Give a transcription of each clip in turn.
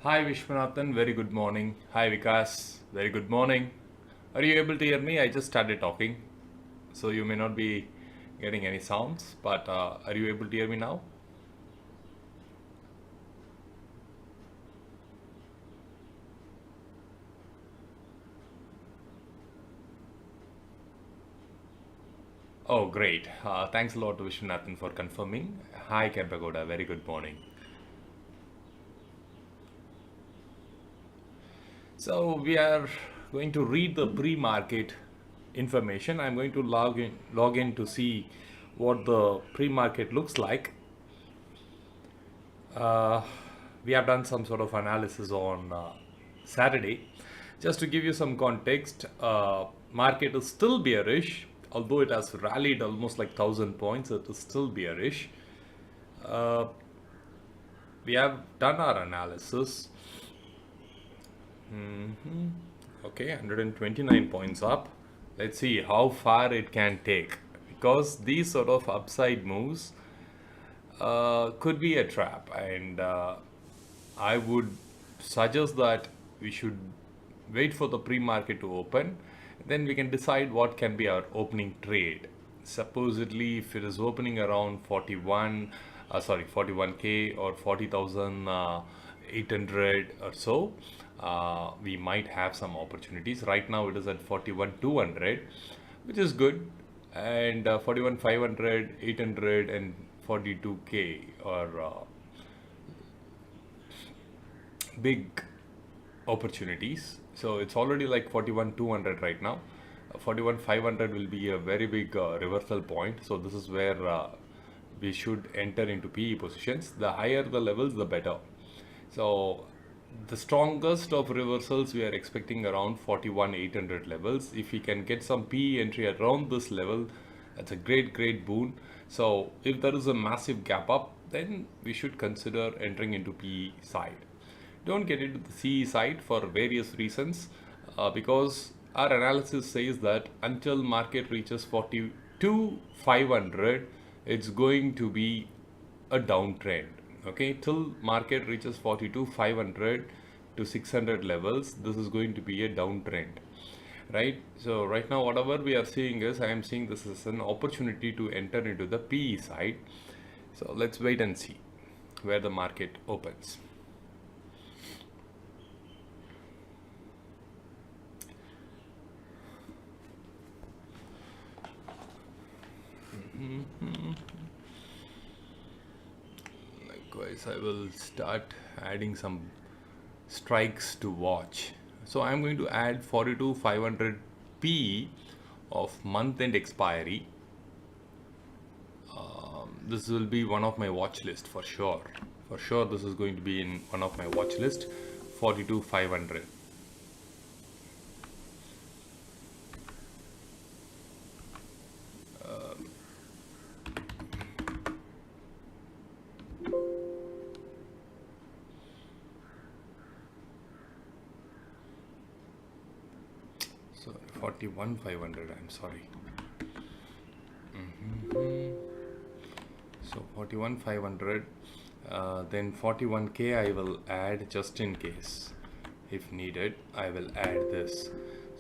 Hi Vishwanathan, very good morning. Hi Vikas, very good morning. Are you able to hear me? I just started talking, so you may not be getting any sounds, but are you able to hear me now? Oh, great. Thanks a lot to Vishwanathan for confirming. Hi Kempagoda, very good morning. So we are going to read the pre-market information. I'm going to log in to see what the pre-market looks like. Uh, we have done some sort of analysis on Saturday. Just to give you some context, market is still bearish, although it has rallied almost like 1,000 points. It is still bearish. Uh, we have done our analysis. Okay, 129 points up. Let's see how far it can take, because these sort of upside moves could be a trap, and I would suggest that we should wait for the pre-market to open, then we can decide what can be our opening trade. Supposedly, if it is opening around 41k or 40,800 or so, we might have some opportunities. Right now, it is at 41,200, which is good, and 41,500, 800, and 42k are big opportunities. So it's already like 41,200 right now. 41,500 will be a very big reversal point. So this is where we should enter into PE positions. The higher the levels, the better. So the strongest of reversals we are expecting around 41,800 levels. If we can get some PE entry around this level, that's a great boon. So if there is a massive gap up, then we should consider entering into PE side. Don't get into the CE side for various reasons, because our analysis says that until market reaches 42,500, it's going to be a downtrend. Okay, till market reaches 42,500 to 600 levels, this is going to be a downtrend, right? So right now, whatever we are seeing is, I am seeing this is an opportunity to enter into the PE side. So let's wait and see where the market opens. Likewise, I will start adding some strikes to watch. So I'm going to add 42,500 P of month end expiry. This will be one of my watch list for sure. For sure, this is going to be in one of my watch list. 42,500. Sorry, 41,500. I'm sorry. So 41,500. Then 41k I will add just in case. If needed, I will add this.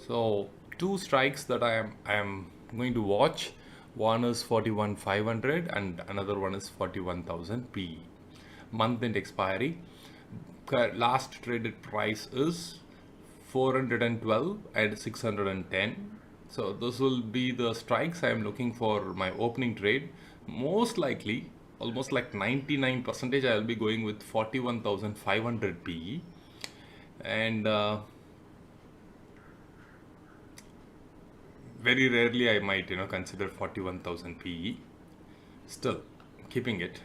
So two strikes that I am going to watch. One is 41,500 and another one is 41,000 PE. Month end expiry. Last traded price is 412 and 610. So this will be the strikes I am looking for my opening trade. Most likely, almost like 99% I will be going with 41,500 PE, and very rarely I might consider 41,000 PE. Still keeping it.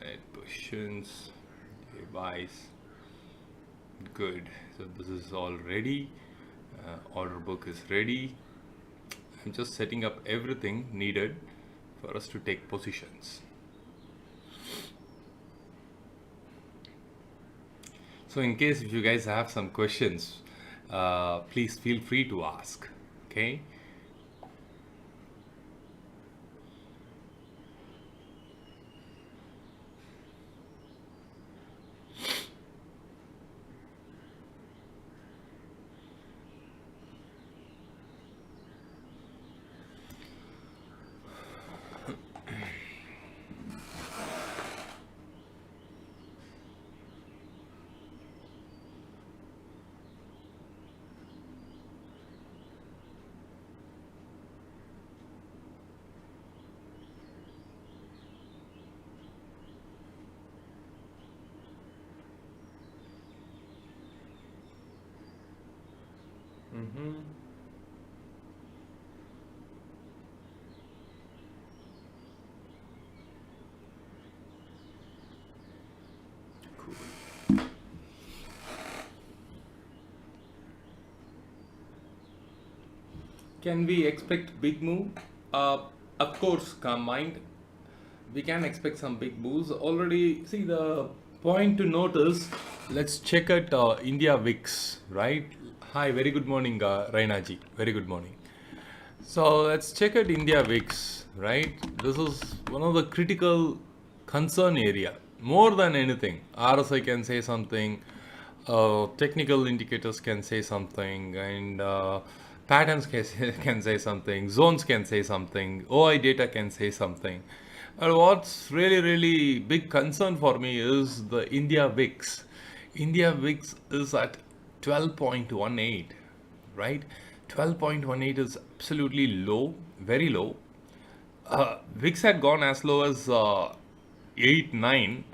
Red positions, buys. Good. So this is all ready. Order book is ready. I'm just setting up everything needed for us to take positions. So in case if you guys have some questions, please feel free to ask. Okay. Can we expect big move? Uh, of course, calm mind. We can expect some big moves. Already, see the point to notice. Let's check out India VIX, right? Hi, very good morning, Raina ji. Very good morning. So let's check out India VIX, right? This is one of the critical concern area. More than anything, RSI can say something, technical indicators can say something, and patterns can say something, zones can say something, OI data can say something. And what's really, really big concern for me is the India VIX. India VIX is at 12.18, right? 12.18 is absolutely low, very low. VIX had gone as low as 8, 9.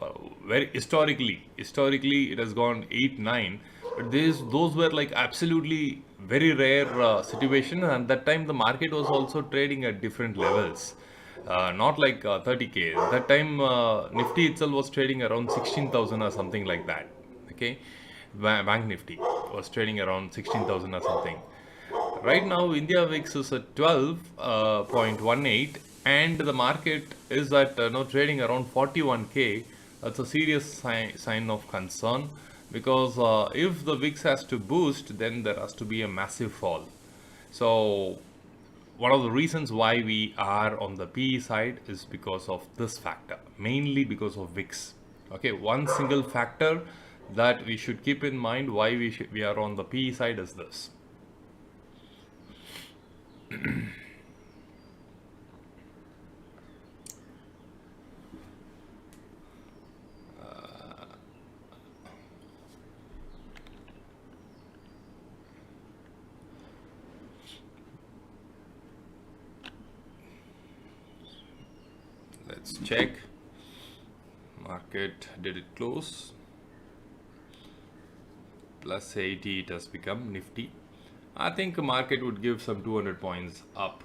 Very historically, it has gone 8, 9. But those were like absolutely very rare situation, and that time the market was also trading at different levels. Not like 30K. That time Nifty itself was trading around 16,000 or something like that. Okay, Bank Nifty was trading around 16,000 or something. Right now, India VIX is at 12.18, and the market is at trading around 41K. That's a serious sign of concern, because if the VIX has to boost, then there has to be a massive fall. So one of the reasons why we are on the PE side is because of this factor, mainly because of VIX. Okay, one single factor that we should keep in mind why we are on the PE side is this. Let's check. Market, did it close? Plus 80, it has become Nifty. I think market would give some 200 points up.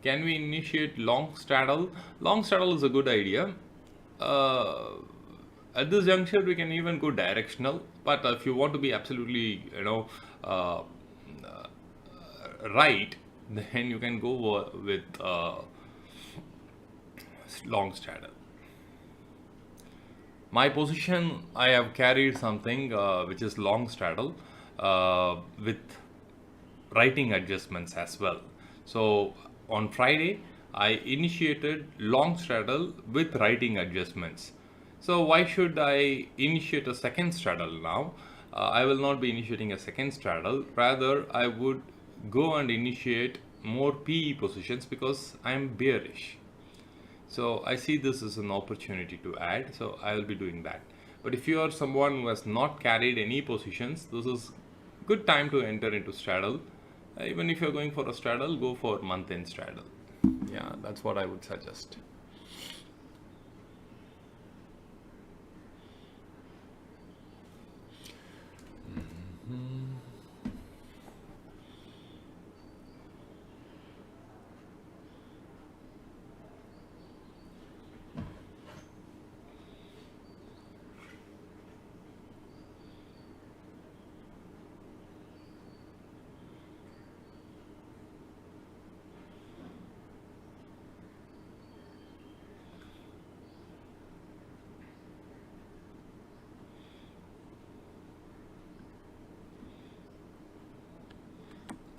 Can we initiate long straddle? Long straddle is a good idea. Uh, at this juncture, we can even go directional. But if you want to be absolutely, right, then you can go with long straddle. My position, I have carried something which is long straddle with writing adjustments as well. So on Friday, I initiated long straddle with writing adjustments. So why should I initiate a second straddle now? I will not be initiating a second straddle. Rather, I would go and initiate more PE positions because I am bearish. So I see this as an opportunity to add, so I will be doing that. But if you are someone who has not carried any positions, this is good time to enter into straddle. Even if you're going for a straddle, go for month-end straddle. Yeah, that's what I would suggest.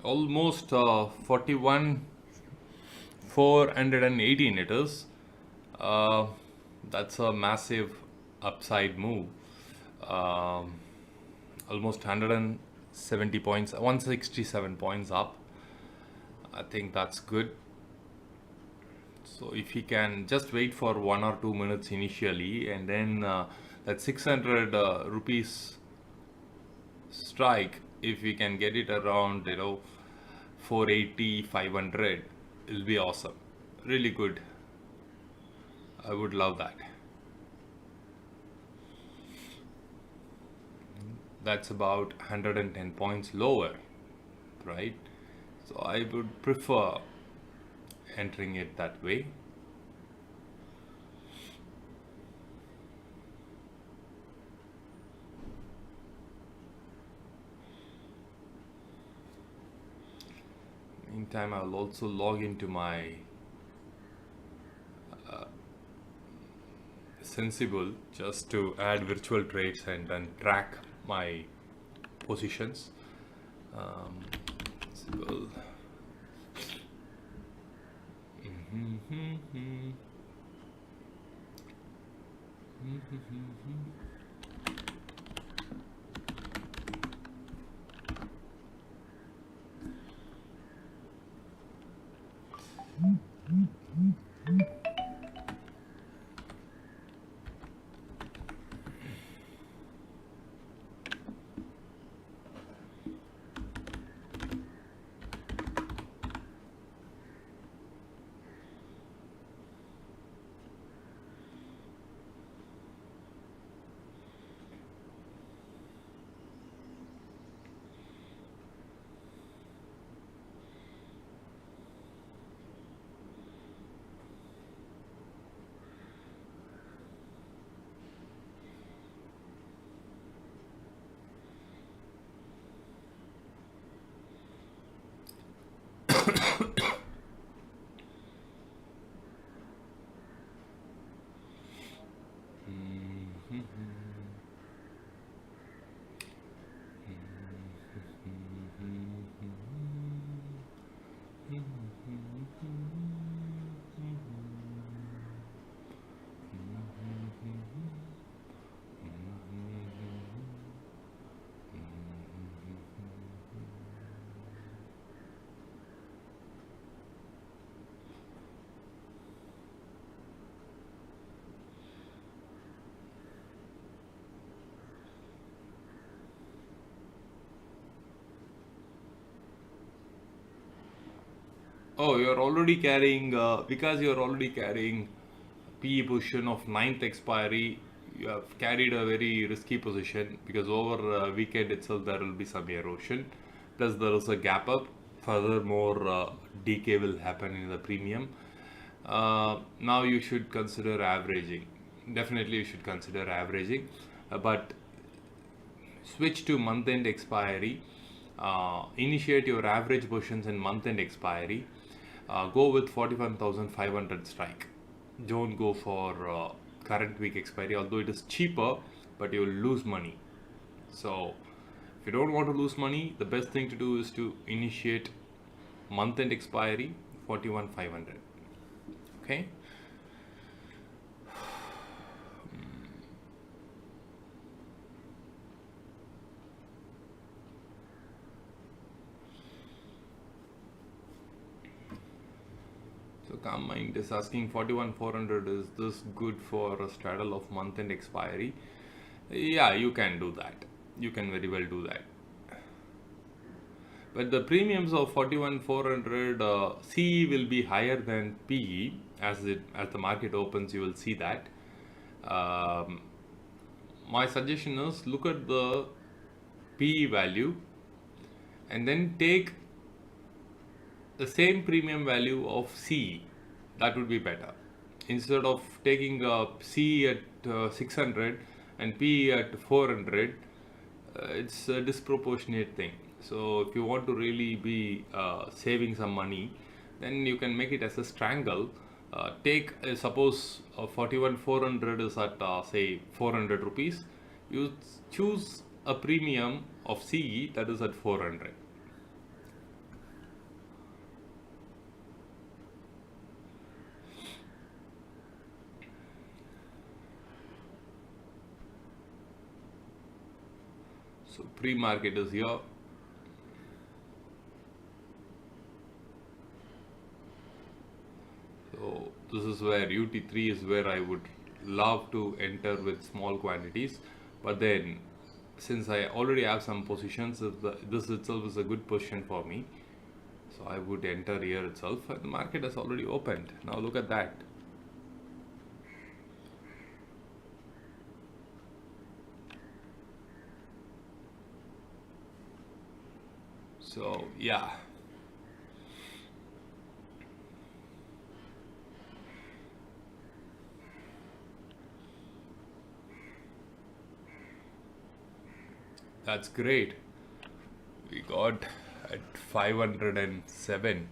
Almost 41 418 it is. uh, that's a massive upside move. Almost 170 points, 167 points up. I think that's good. So if he can just wait for 1 or 2 minutes initially, and then that 600 rupees strike, if we can get it around 480, 500, it'll be awesome. Really good. I would love that. That's about 110 points lower. right? So I would prefer entering it that way. Meantime, I'll also log into my Sensible just to add virtual trades and then track my positions. Sensible. Oh, you're already carrying, because you're already carrying PE position of ninth expiry, you have carried a very risky position because over weekend itself there will be some erosion. Plus there is a gap up. Furthermore, decay will happen in the premium. Now you should consider averaging. Definitely you should consider averaging, but switch to month end expiry. Initiate your average positions in month end expiry. Go with 41,500 strike. Don't go for current week expiry, although it is cheaper, but you will lose money. So if you don't want to lose money, the best thing to do is to initiate month end expiry 41,500. Okay. So Calm Mind is asking 41,400, is this good for a straddle of month end expiry? Yeah, you can do that. You can very well do that. But the premiums of 41,400 CE will be higher than PE as the market opens. You will see that. My suggestion is look at the PE value and then take the same premium value of CE. That would be better. Instead of taking CE at 600 and PE at 400, it's a disproportionate thing. So if you want to really be saving some money, then you can make it as a strangle. Take suppose 41,400 is at say 400 rupees. You choose a premium of CE that is at 400. So pre-market is here. So this is where UT3 is where I would love to enter with small quantities, but then since I already have some positions, this itself is a good position for me. So I would enter here itself, and the market has already opened. Now look at that. So yeah, that's great. We got at 507.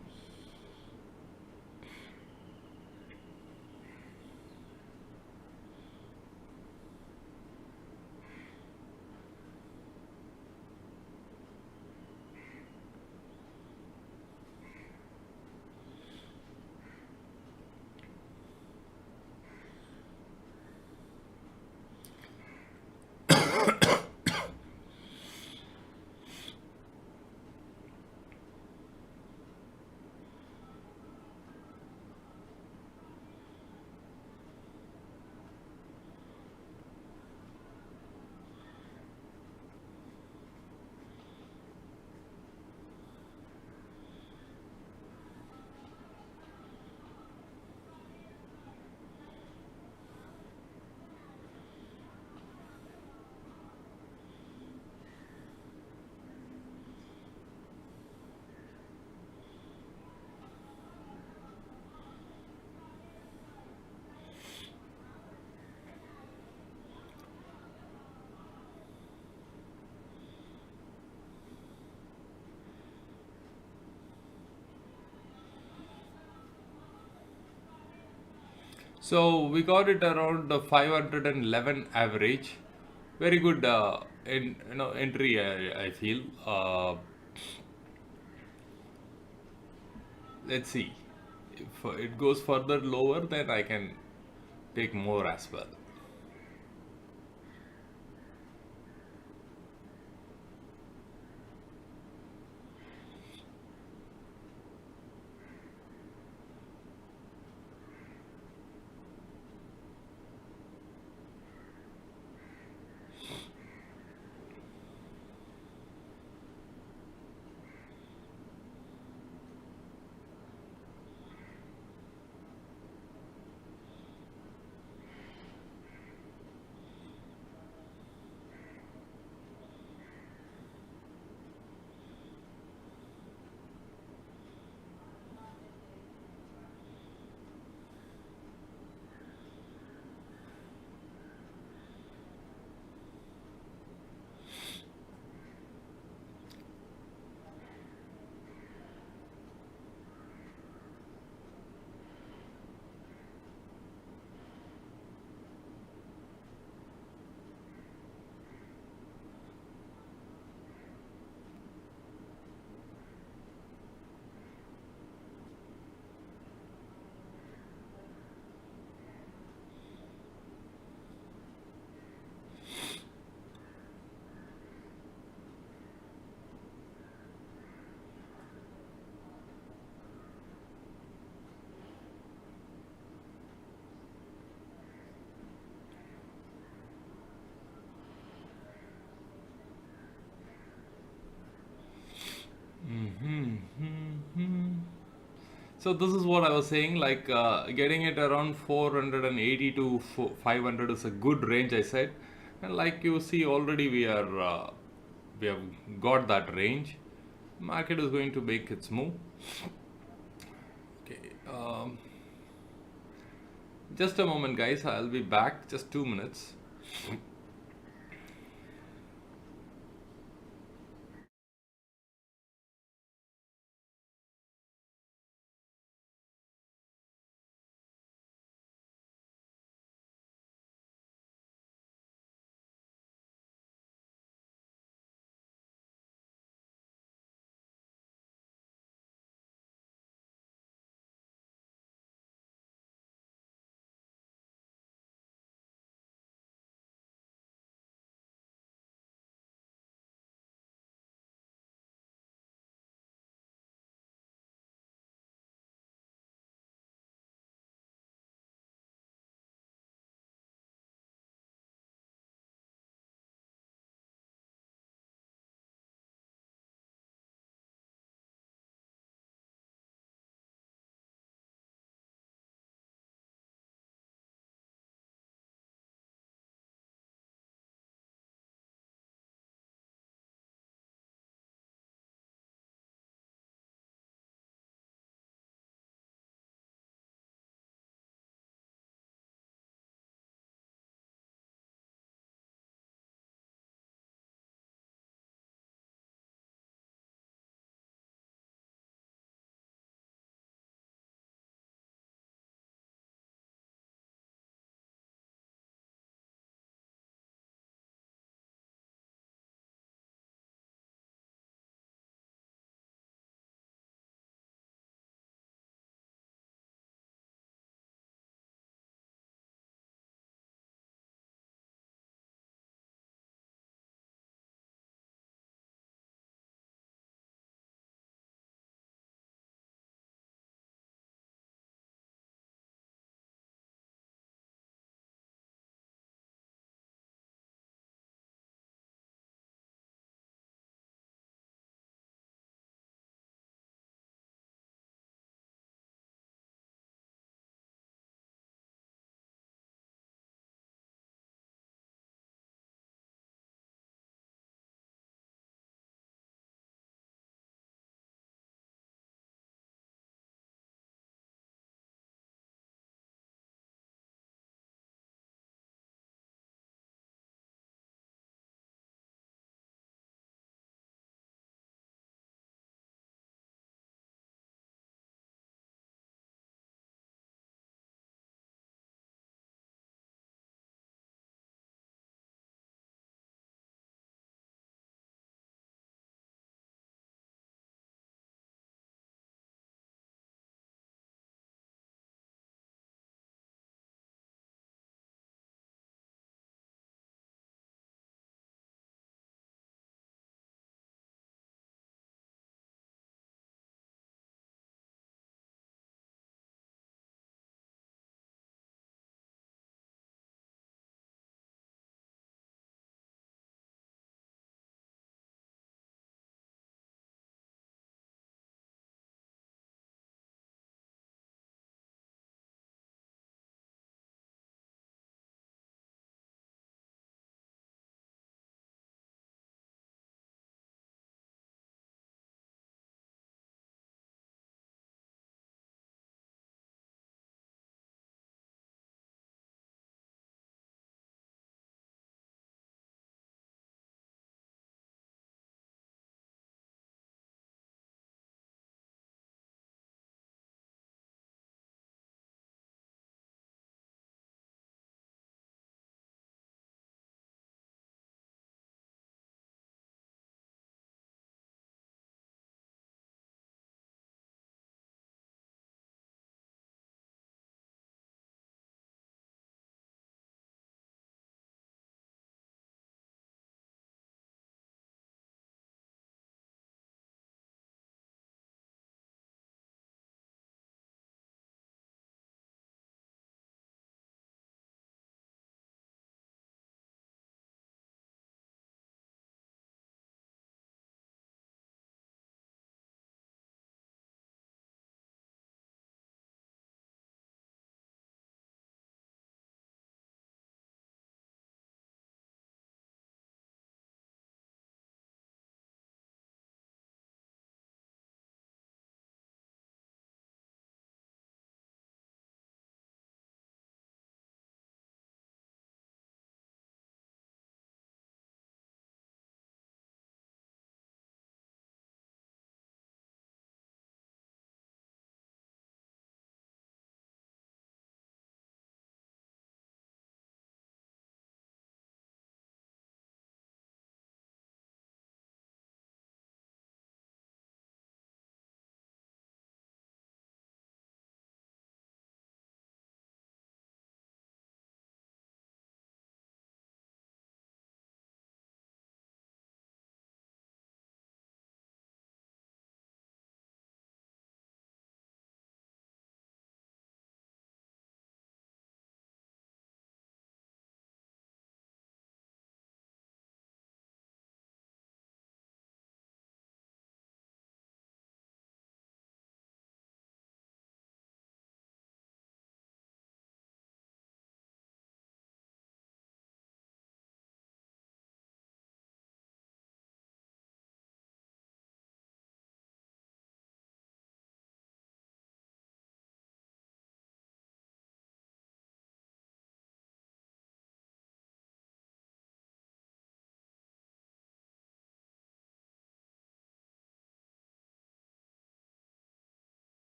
So we got it around the 511 average. Very good entry, I feel. Let's see. If it goes further lower, then I can take more as well. So this is what I was saying, like getting it around 480 to 500 is a good range, I said. And like you see already we have got that range. Market is going to make its move. Okay, just a moment guys, I'll be back, just 2 minutes.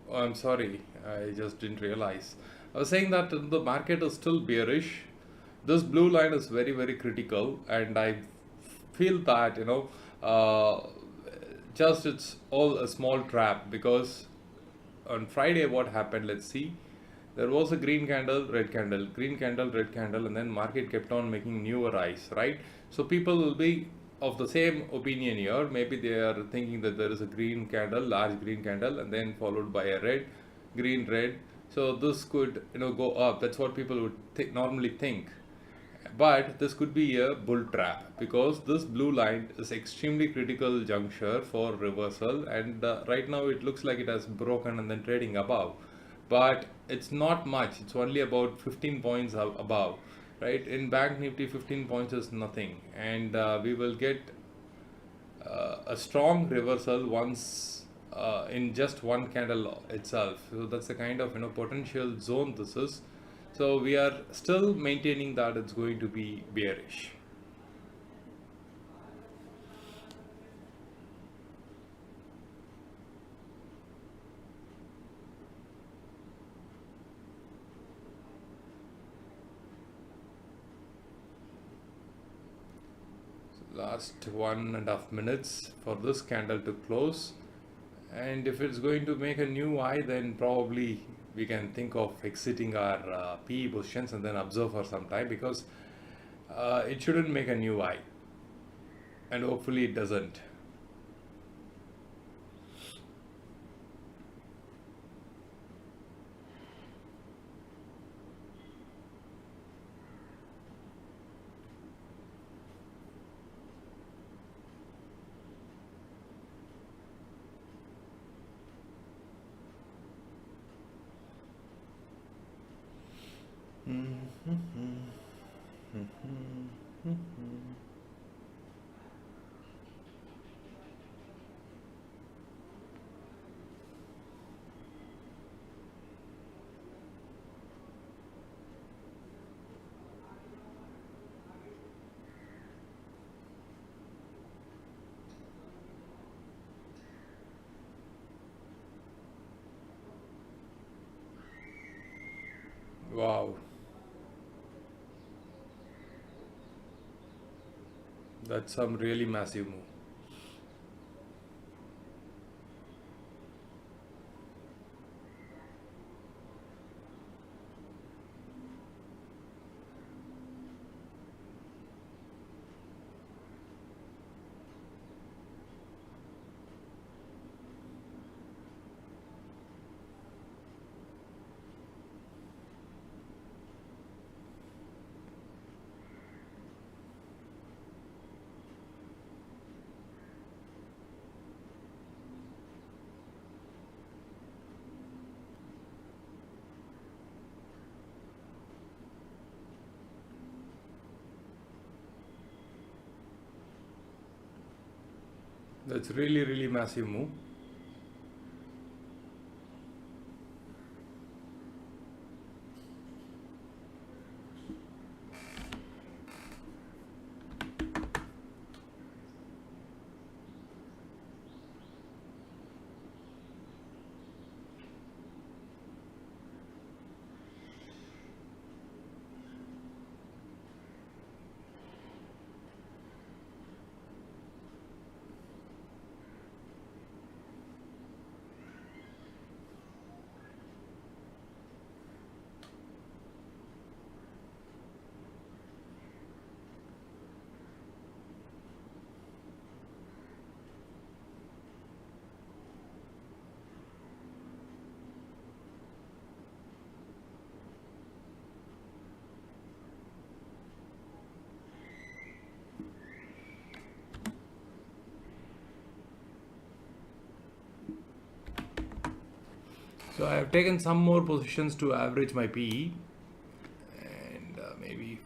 Oh, I'm sorry, I just didn't realize. I was saying that the market is still bearish. This blue line is very, very critical, and I feel that, just it's all a small trap because on Friday, what happened? Let's see. There was a green candle, red candle, and then market kept on making newer highs, right? So people will be of the same opinion here. Maybe they are thinking that there is a green candle, large green candle, and then followed by a red, green, red. So this could, go up. That's what people would normally think. But this could be a bull trap because this blue line is extremely critical juncture for reversal, and right now it looks like it has broken and then trading above, but it's not much. It's only about 15 points above, right? In Bank Nifty, 15 points is nothing, and we will get a strong reversal once in just one candle itself. So that's the kind of potential zone this is. So we are still maintaining that it's going to be bearish. Last 1.5 minutes for this candle to close, and if it's going to make a new high, then probably we can think of exiting our PE positions and then observe for some time, because it shouldn't make a new high, and hopefully it doesn't. Wow, that's some really massive move. That's really, really massive move. So I have taken some more positions to average my PE, and maybe.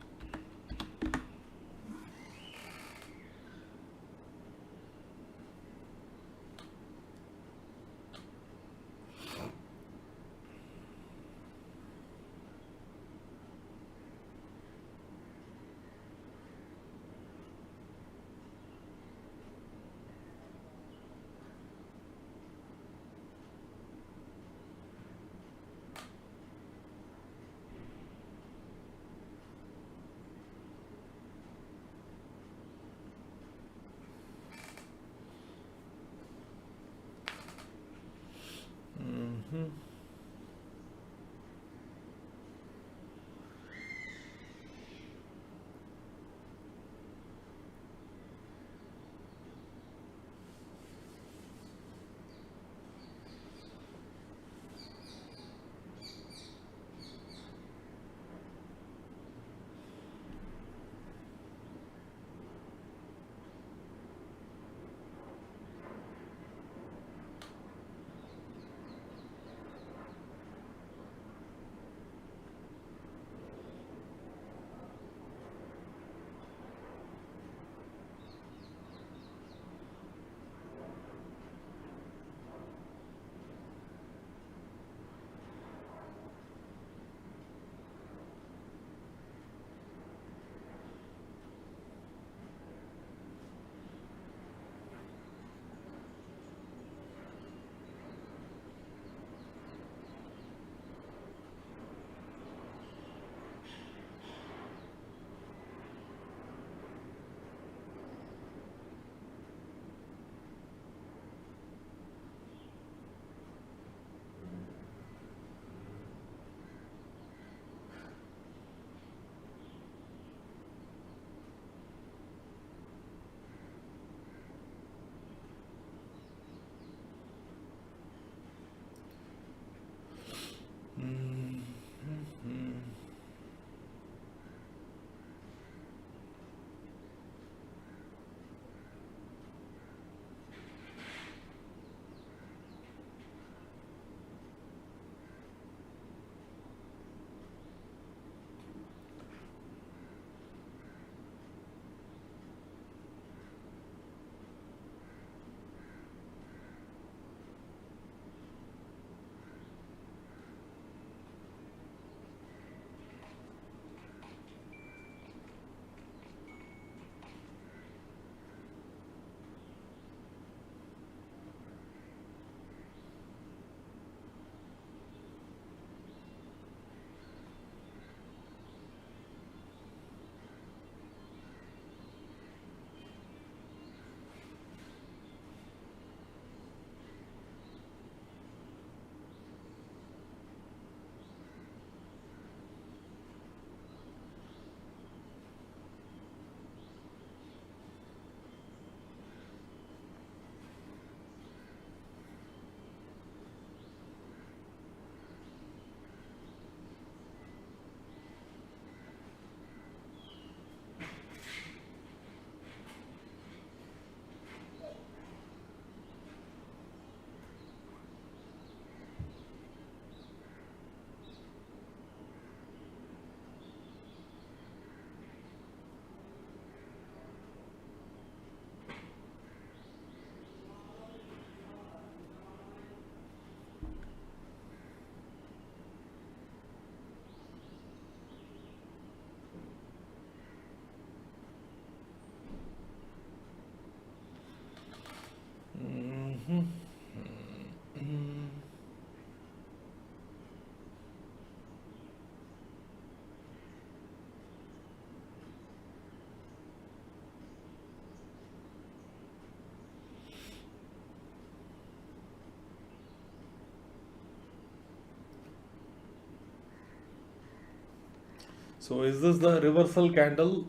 So is this the reversal candle?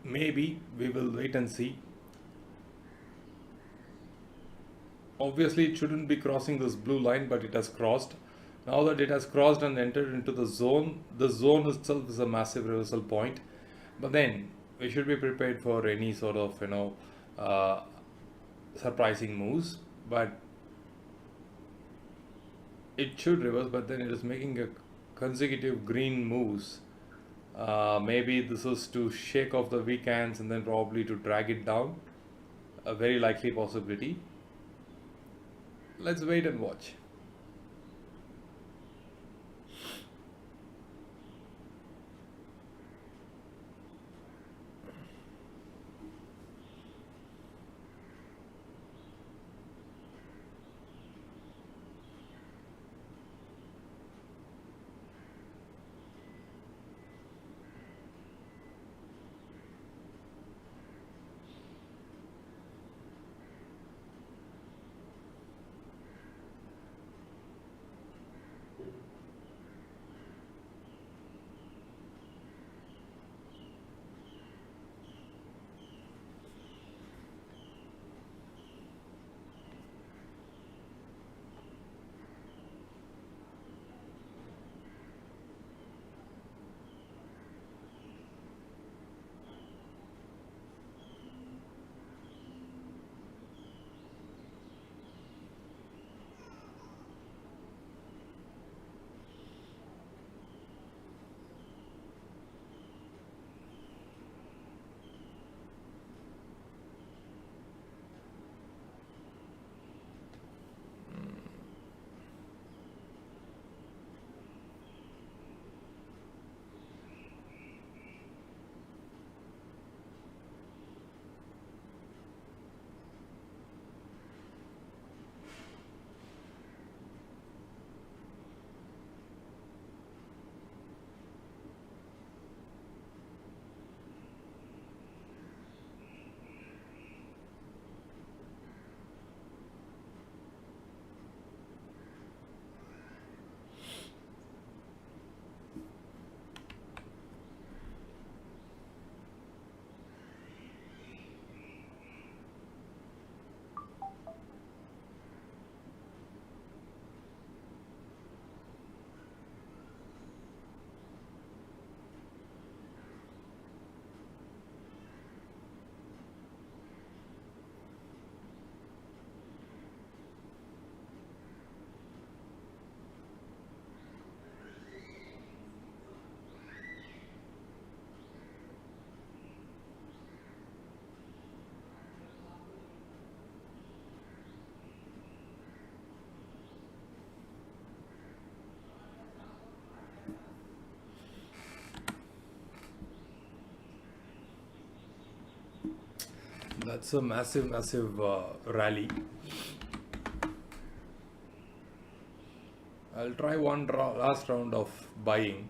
Maybe we will wait and see. Obviously, it shouldn't be crossing this blue line, but it has crossed. Now that it has crossed and entered into the zone itself is a massive reversal point. But then we should be prepared for any sort of surprising moves. But it should reverse. But then it is making a consecutive green moves. Maybe this is to shake off the weak hands and then probably to drag it down. A very likely possibility. Let's wait and watch. That's a massive rally. I'll try one last round of buying.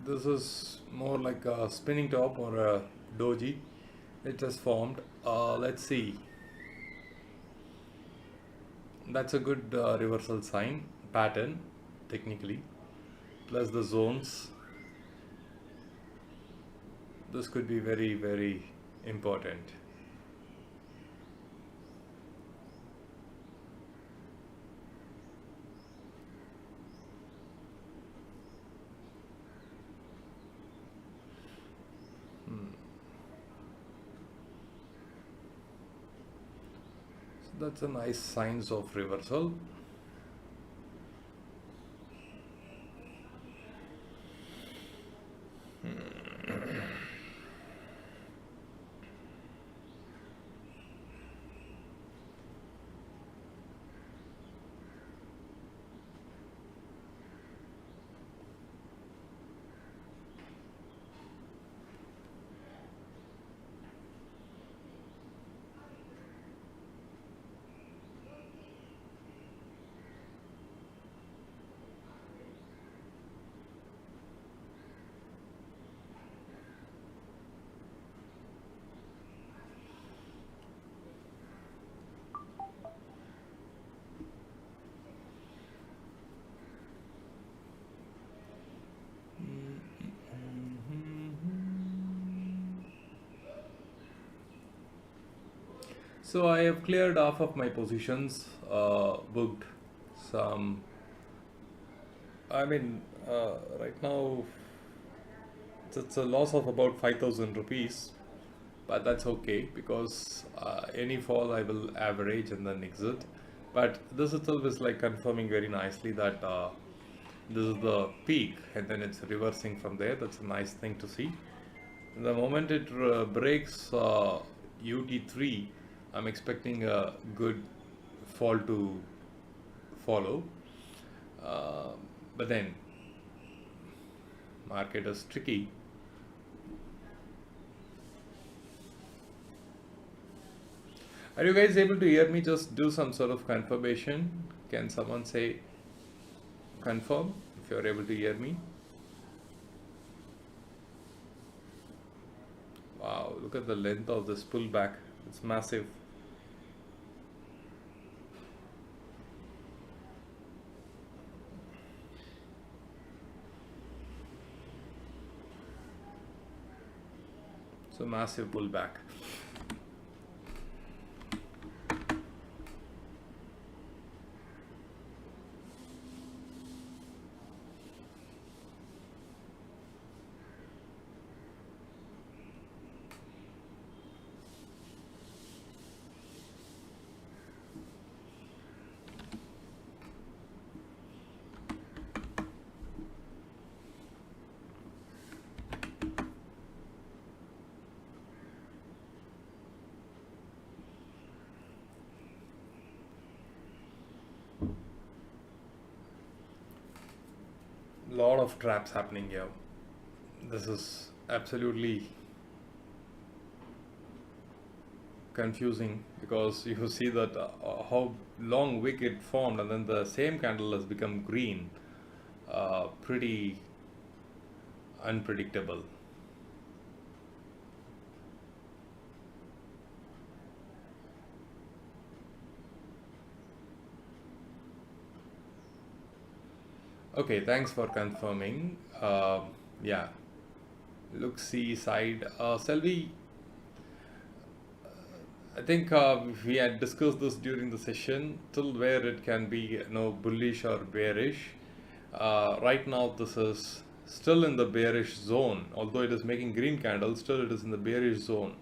This is more like a spinning top or a doji. It just formed. Let's see. That's a good reversal sign pattern, technically. Plus the zones. This could be very, very important. So that's a nice signs of reversal. So I have cleared half of my positions, booked some. Right now it's a loss of about 5,000 rupees, but that's okay because any fall I will average and then exit. But this itself is like confirming very nicely that this is the peak and then it's reversing from there. That's a nice thing to see. The moment it breaks UT3, I'm expecting a good fall to follow. But then market is tricky. Are you guys able to hear me? Just do some sort of confirmation. Can someone say confirm if you're able to hear me? Wow, look at the length of this pullback. It's massive. So massive pullback. Lot of traps happening here. This is absolutely confusing because you see that how long wick it formed and then the same candle has become green. Pretty unpredictable. Okay, thanks for confirming. Yeah, look, see side. Selvi, I think we had discussed this during the session till where it can be, bullish or bearish. Right now, this is still in the bearish zone. Although it is making green candles, still it is in the bearish zone.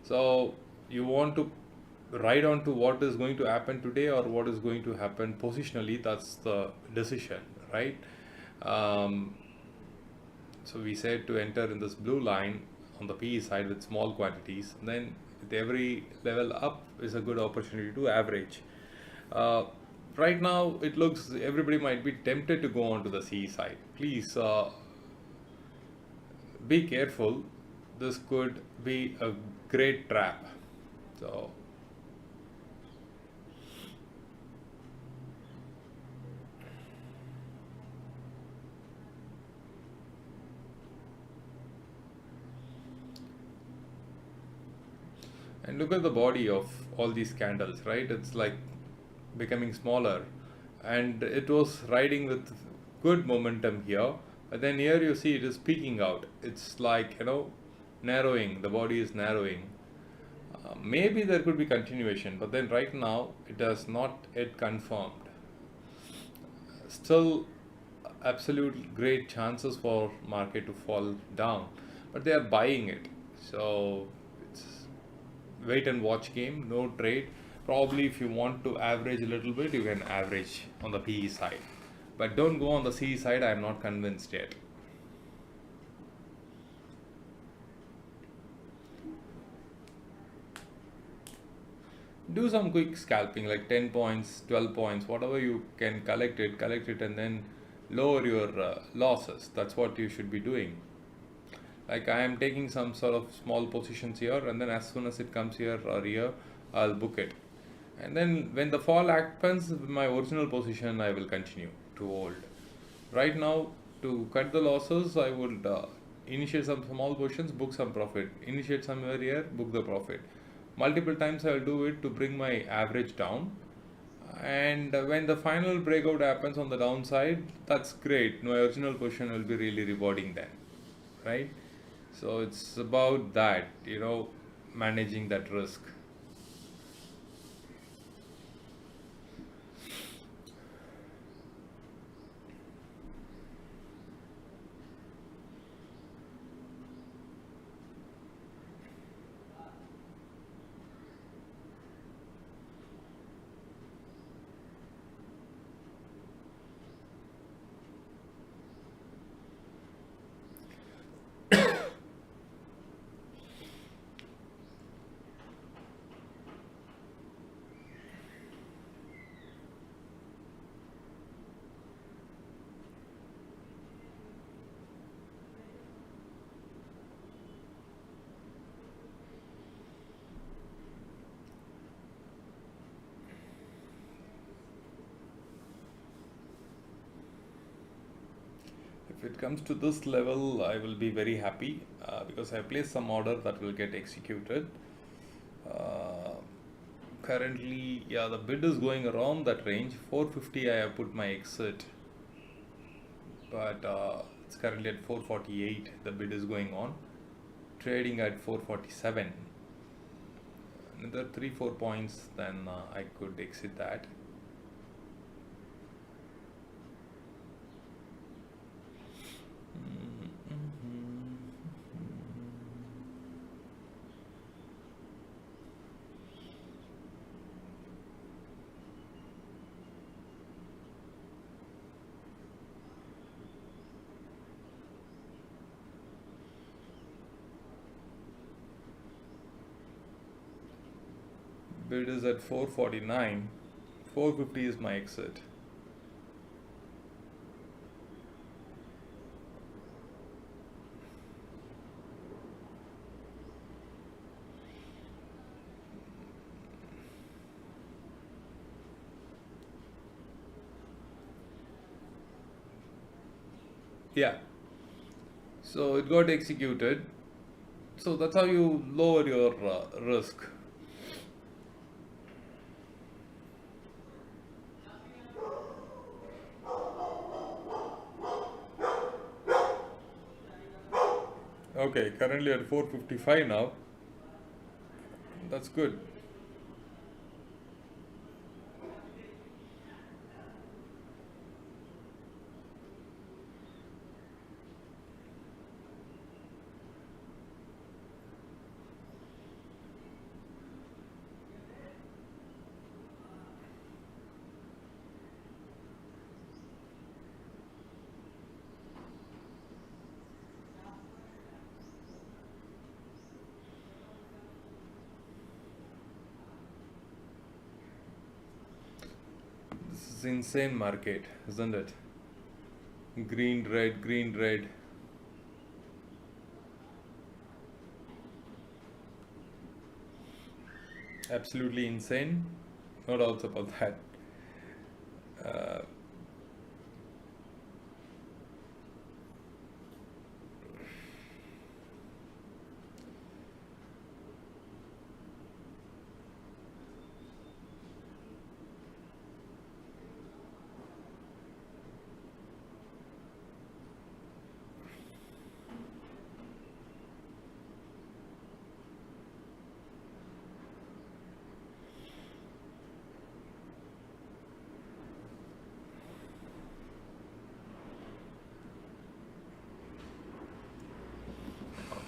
So you want to ride on to what is going to happen today or what is going to happen positionally. That's the decision, right? So we said to enter in this blue line on the PE side with small quantities. Then with every level up is a good opportunity to average. Right now it looks everybody might be tempted to go on to the CE side. Please be careful. This could be a great trap. So look at the body of all these candles, right? It's like becoming smaller, and it was riding with good momentum here, but then here you see it is peaking out. It's like, narrowing. The body is narrowing. Maybe there could be continuation, but then right now it has not yet confirmed. Still, absolute great chances for market to fall down, but they are buying it. So it's wait and watch game, no trade. Probably if you want to average a little bit, you can average on the PE side, but don't go on the CE side. I am not convinced yet. Do some quick scalping like 10 points, 12 points, whatever you can collect it, and then lower your losses. That's what you should be doing. Like I am taking some sort of small positions here, and then as soon as it comes here or here, I'll book it. And then when the fall happens, my original position I will continue to hold. Right now, to cut the losses, I would initiate some small positions, book some profit. Initiate somewhere here, book the profit. Multiple times I'll do it to bring my average down. And when the final breakout happens on the downside, that's great. My original position will be really rewarding then, right? So it's about that, managing that risk. If it comes to this level, I will be very happy because I placed some order that will get executed. Uh, Currently, yeah, the bid is going around that range. 450, I have put my exit, but it's currently at 448. The bid is going on, trading at 447. Another 3-4 points, then I could exit that. Bid is at 449. 450 is my exit. Yeah, so it got executed. So that's how you lower your risk. Okay, currently at 455 now. That's good. This is insane market, isn't it? Green, red, green, red. Absolutely insane. No doubts about that. Uh,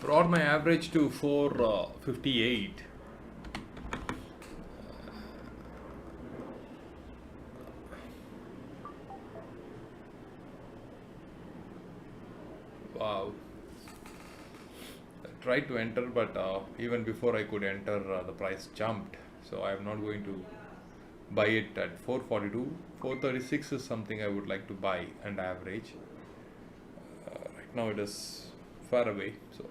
brought my average to 458. Wow. I tried to enter, but even before I could enter, the price jumped. So I am not going to buy it at 442. 436 is something I would like to buy and average. Right now it is far away. So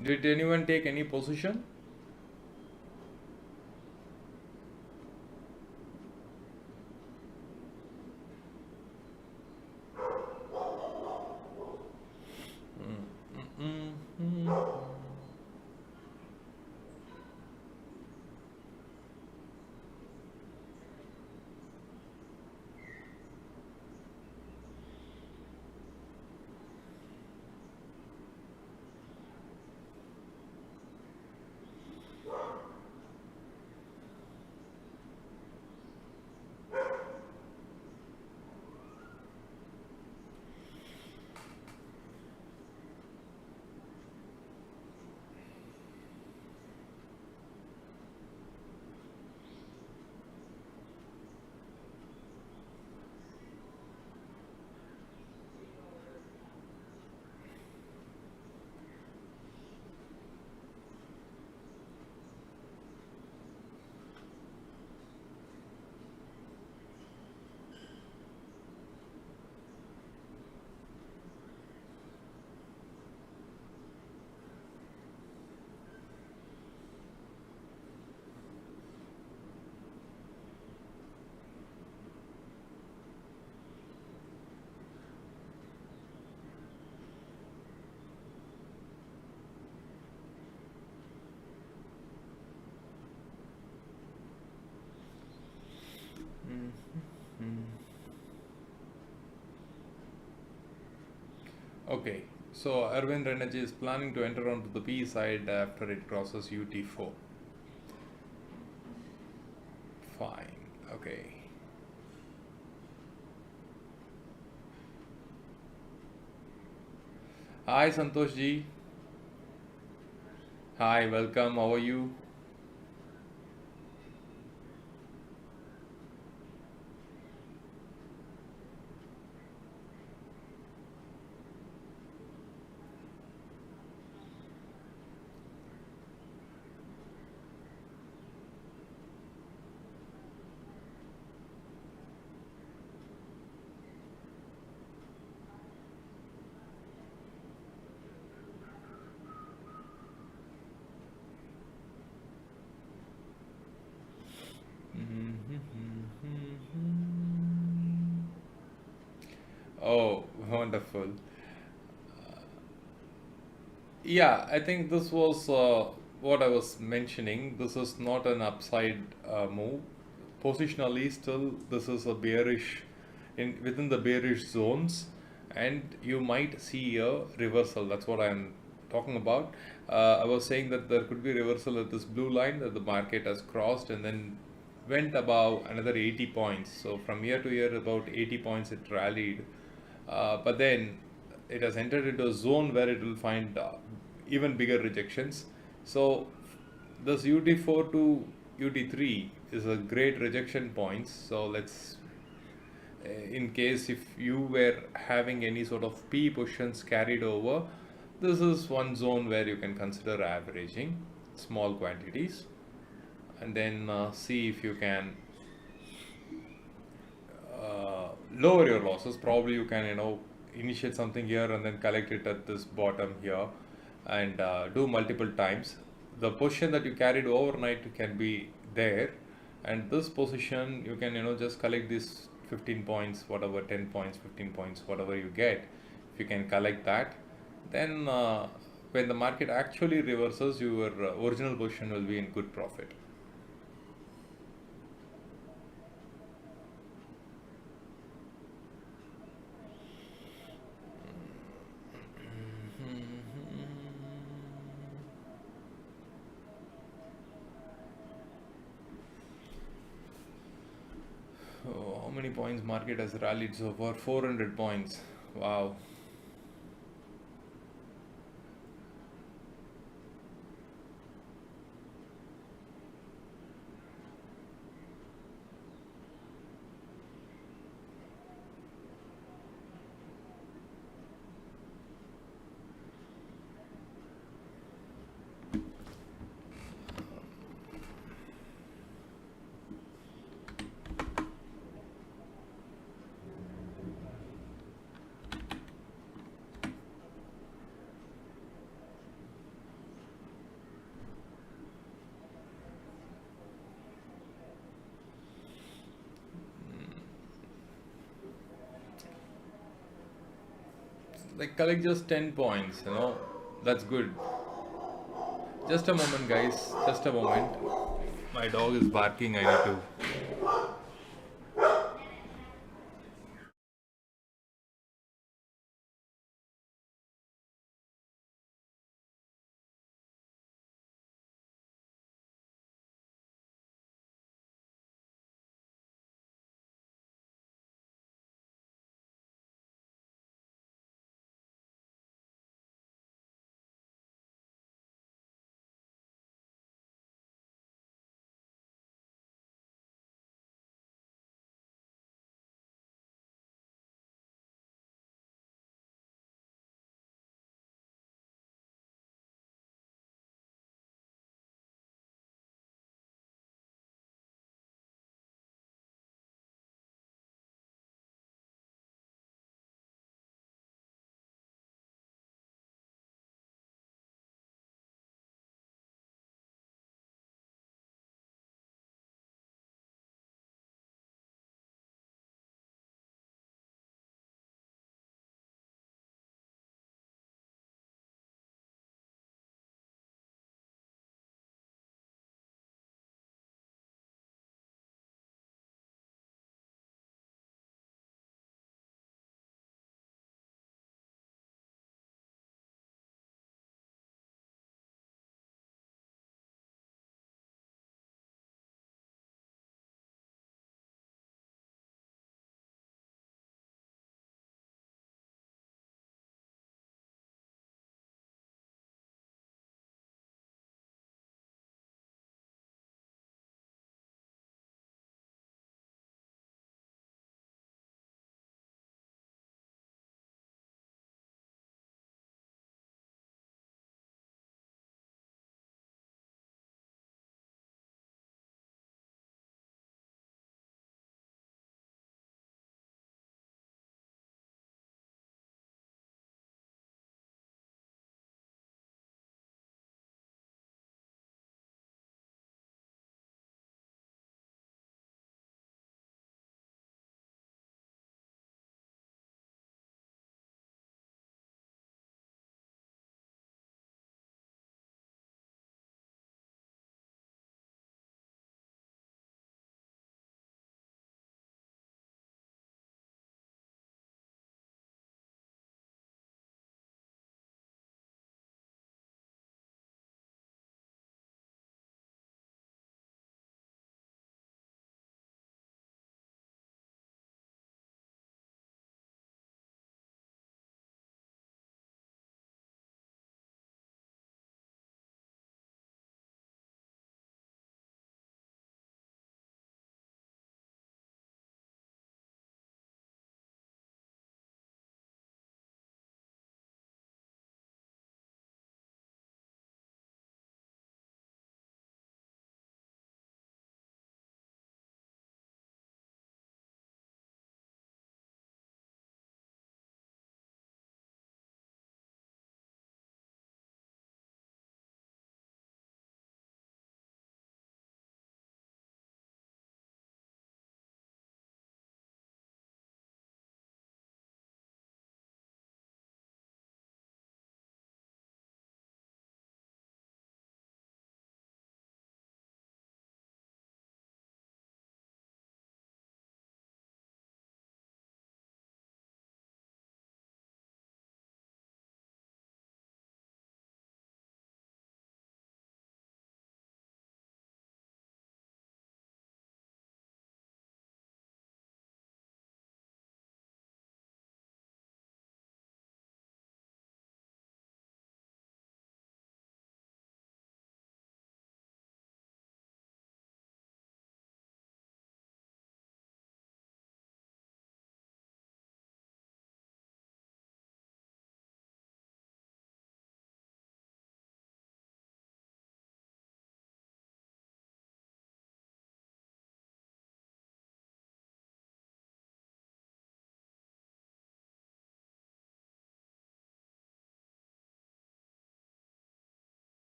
did anyone take any position? Okay, so Arvind Energy is planning to enter onto the P side after it crosses UT4. Fine, okay. Hi Santosh ji. Hi, welcome. How are you? Oh, wonderful. Yeah, I think this was what I was mentioning. This is not an upside move. Positionally, still, this is a bearish in within the bearish zones, and you might see a reversal. That's what I'm talking about. I was saying that there could be reversal at this blue line that the market has crossed and then went above another 80 points. So from year to year, about 80 points it rallied, but then it has entered into a zone where it will find even bigger rejections. So this UT4 to UT3 is a great rejection points. So let's, in case if you were having any sort of P positions carried over, this is one zone where you can consider averaging small quantities and then see if you can lower your losses. Probably you can, initiate something here and then collect it at this bottom here, and do multiple times. The position that you carried overnight can be there, and this position you can, just collect this 15 points, whatever, 10 points, 15 points, whatever you get. If you can collect that, then when the market actually reverses, your original position will be in good profit. Oh, how many points market has rallied so far? 400 points. Wow. Like collect just 10 points, That's good. Just a moment, guys. Just a moment. My dog is barking. I need to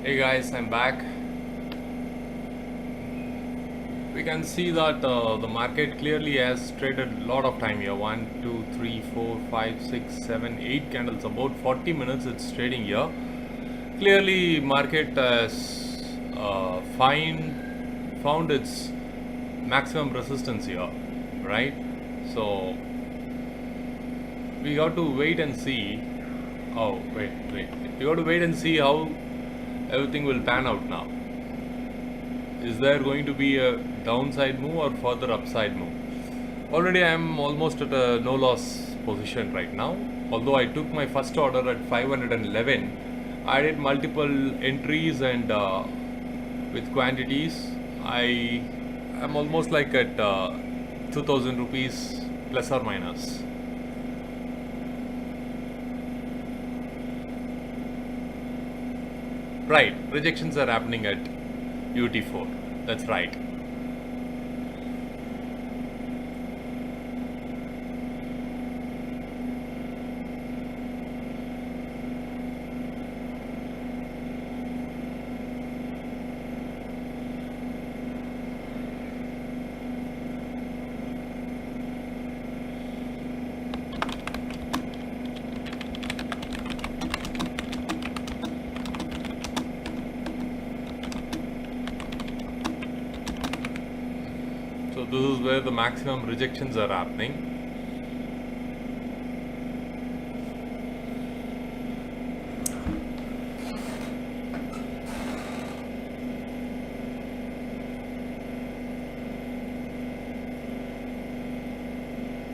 Hey guys, I'm back. We can see that the market clearly has traded a lot of time here. 1, 2, 3, 4, 5, 6, 7, 8 candles. About 40 minutes it's trading here. Clearly market has found its maximum resistance here, right? So we got to wait and see. Oh, wait. We got to wait and see how everything will pan out now. Is there going to be a downside move or further upside move? Already I am almost at a no loss position right now. Although I took my first order at 511, I did multiple entries and with quantities. I am almost like at 2000 rupees plus or minus. Right, rejections are happening at UT4. That's right. So this is where the maximum rejections are happening.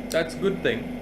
That's a good thing.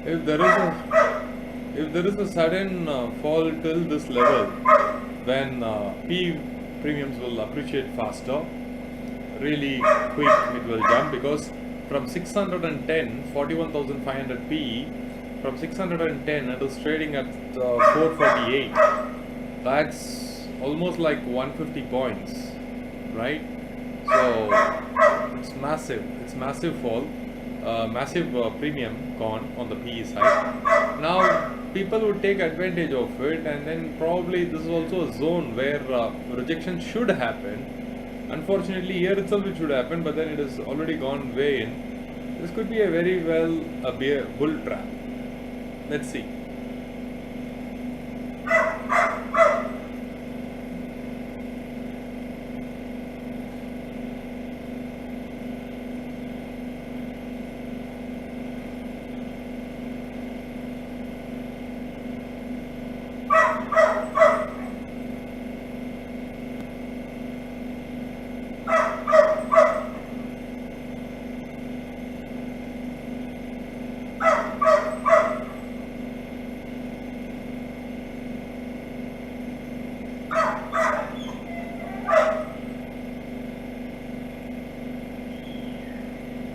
If there is a sudden fall till this level, then P premiums will appreciate faster. Really quick it will jump, because from 610, 41,500 PE, from 610 it is trading at 448. That's almost like 150 points, right? So it's massive. It's massive fall. Massive premium gone on the PE side. Now people would take advantage of it, and then probably this is also a zone where rejection should happen. Unfortunately here itself it should happen, but then it has already gone way in. This could be a very well a bull trap. Let's see.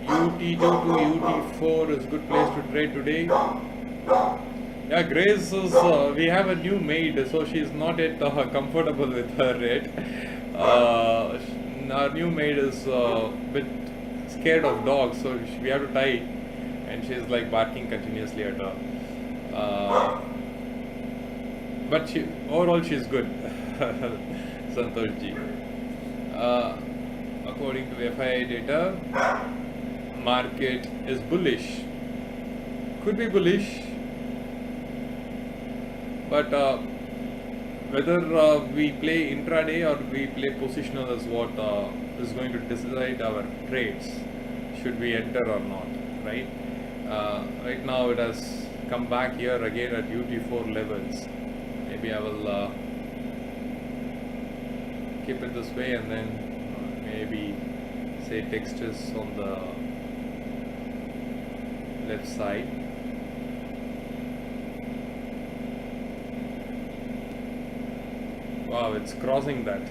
UT2 to UT4 is a good place to trade today. Yeah, Grace is, we have a new maid, so she's not yet comfortable with her yet. Our new maid is a bit scared of dogs, so we have to tie, and she's like barking continuously at her. But overall she's good. Santosh ji. According to FII data, market is bullish. Could be bullish, but whether we play intraday or we play positional is what is going to decide our trades. Should we enter or not, right? Right now it has come back here again at UT4 levels. Maybe I will keep it this way, and then maybe say text is on the left side. Wow, it's crossing that.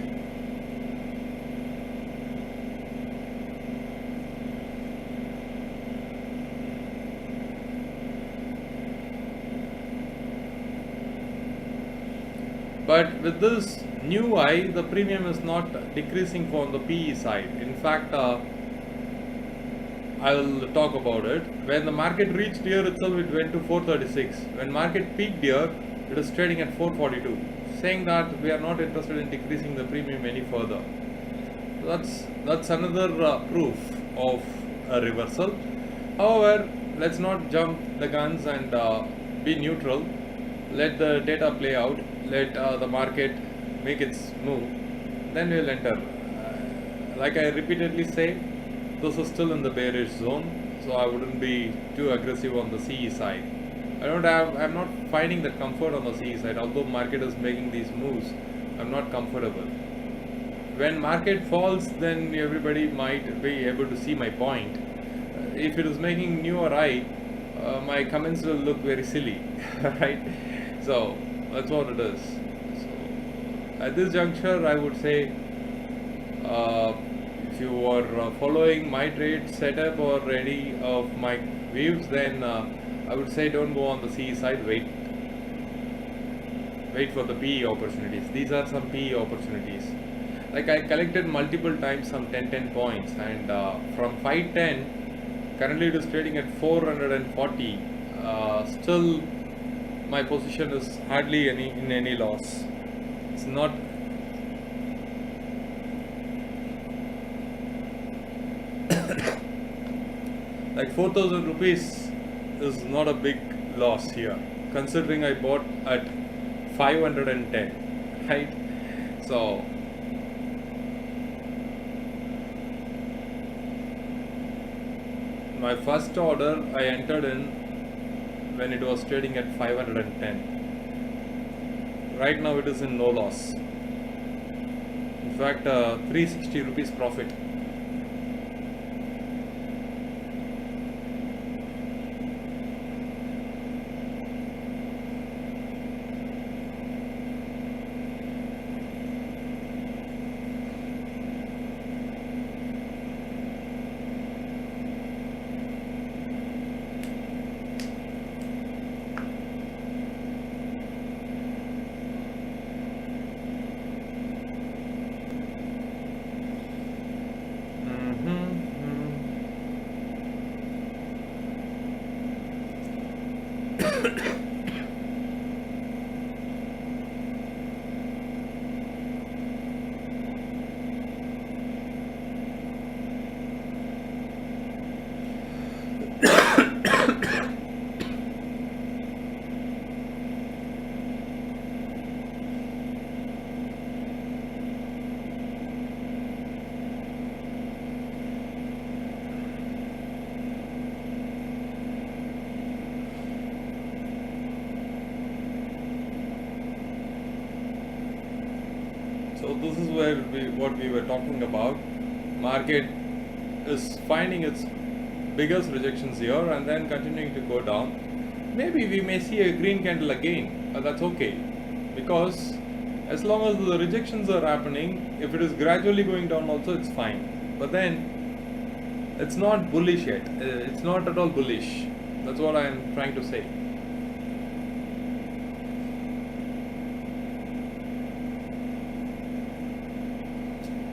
But with this new high, the premium is not decreasing from the PE side. In fact, I will talk about it. When the market reached here itself, it went to 436. When market peaked here, it is trading at 442, saying that we are not interested in decreasing the premium any further. So that's another proof of a reversal. However, let's not jump the guns and be neutral. Let the data play out. Let the market make its move. Then we'll enter. Like I repeatedly say, this is still in the bearish zone, so I wouldn't be too aggressive on the CE side. I'm not finding that comfort on the CE side. Although market is making these moves, I'm not comfortable. When market falls, then everybody might be able to see my point. If it is making new or high, my comments will look very silly, right? So that's what it is. So at this juncture, I would say, if you are following my trade setup or any of my views, then I would say don't go on the CE side. Wait for the PE opportunities. These are some PE opportunities. Like I collected multiple times some 10 points, and from 510, currently it is trading at 440. Still, my position is hardly in any loss. It's not. Like 4,000 rupees is not a big loss here, considering I bought at 510, right? So my first order I entered in when it was trading at 510. Right now it is in no loss. In fact, 360 rupees profit. So this is where what we were talking about. Market is finding its biggest rejections here and then continuing to go down. Maybe we may see a green candle again, but that's okay, because as long as the rejections are happening, if it is gradually going down also, it's fine. But then it's not bullish yet. It's not at all bullish. That's what I am trying to say.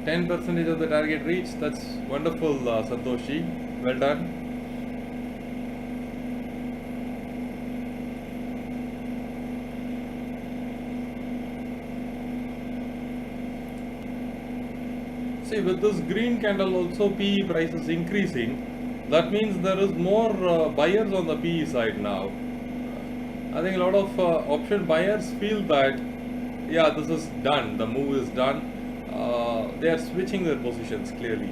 %10 of the target reached. That's wonderful, Santoshi. Well done. See, with this green candle also PE price is increasing. That means there is more buyers on the PE side now. I think a lot of option buyers feel that, yeah, this is done. The move is done. They are switching their positions clearly.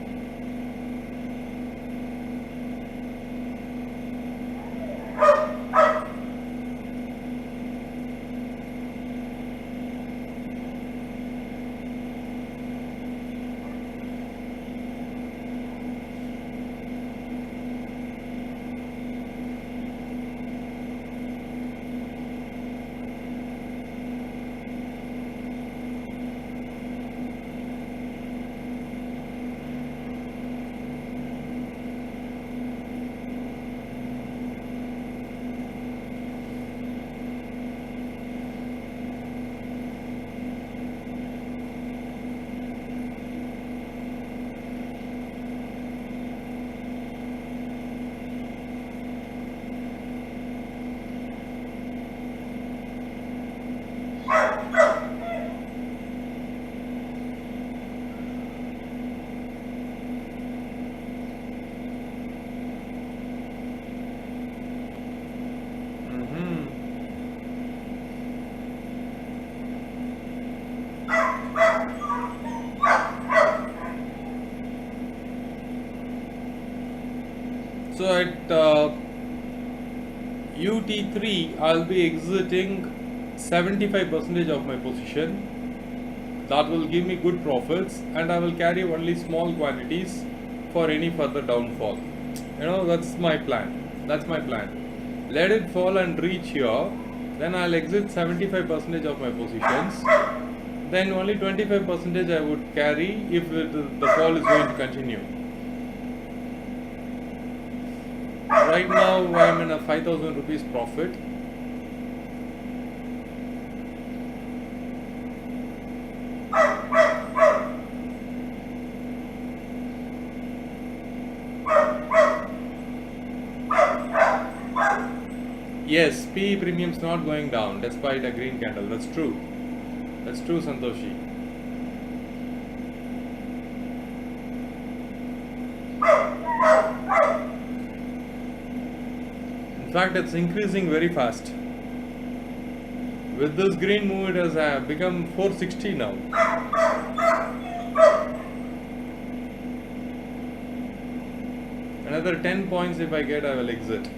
So at UT3 I'll be exiting 75% of my position. That will give me good profits, and I will carry only small quantities for any further downfall. That's my plan. That's my plan. Let it fall and reach here, then I'll exit 75% of my positions. Then only 25% I would carry if the fall is going to continue. Right now I am in a 5,000 rupees profit. Yes, PE premium is not going down despite a green candle. That's true. That's true, Santoshi. In fact, it's increasing very fast. With this green move, it has become 460 now. Another 10 points if I get, I will exit.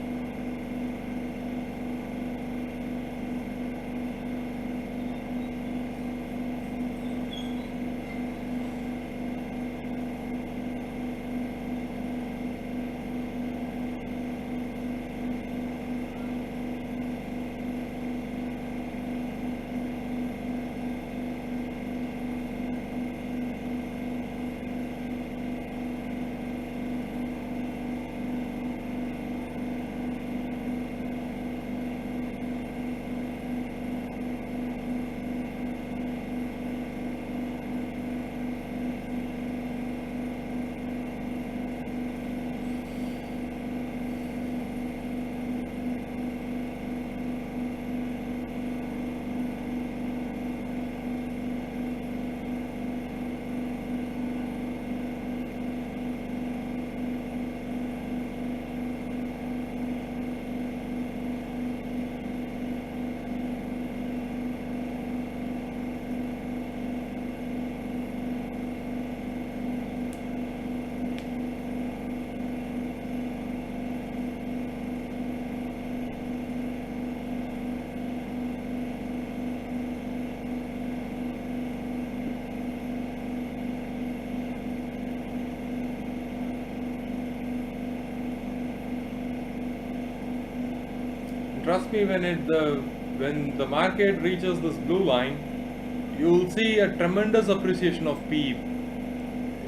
Trust me, when the market reaches this blue line, you will see a tremendous appreciation of PE.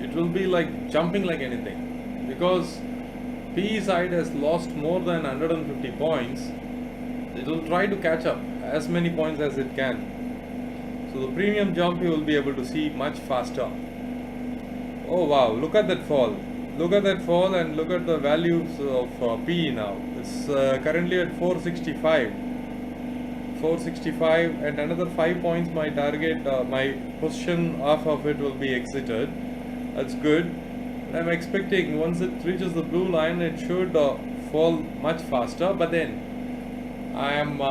It will be like jumping like anything, because PE side has lost more than 150 points. It will try to catch up as many points as it can. So the premium jump you will be able to see much faster. Oh wow, look at that fall. Look at that fall and look at the values of PE now. It's currently at 465. 465, and another 5 points my target, my position half of it will be exited. That's good. I'm expecting once it reaches the blue line, it should fall much faster, but then I am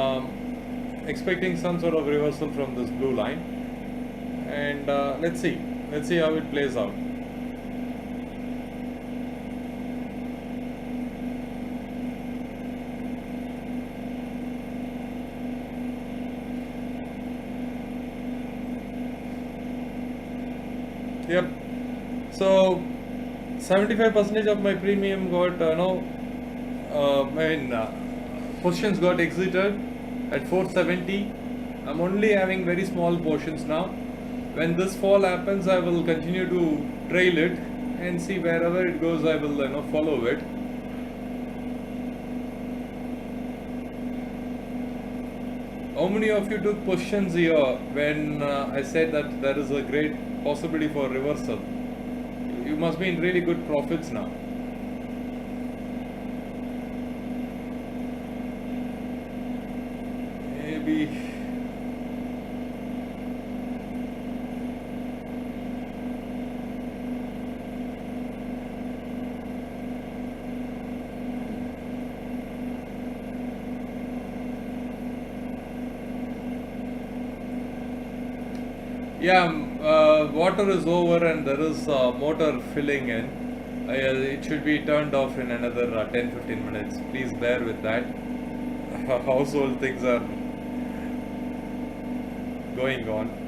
expecting some sort of reversal from this blue line, and let's see how it plays out. Yep. So 75% of my premium got positions got exited at 470. I'm only having very small portions now. When this fall happens, I will continue to trail it and see wherever it goes. I will follow it. How many of you took positions here when I said that there is a great possibility for reversal? You must be in really good profits now. Maybe. Yeah, water is over and there is motor filling in. It should be turned off in another 10-15 minutes. Please bear with that. Household things are going on.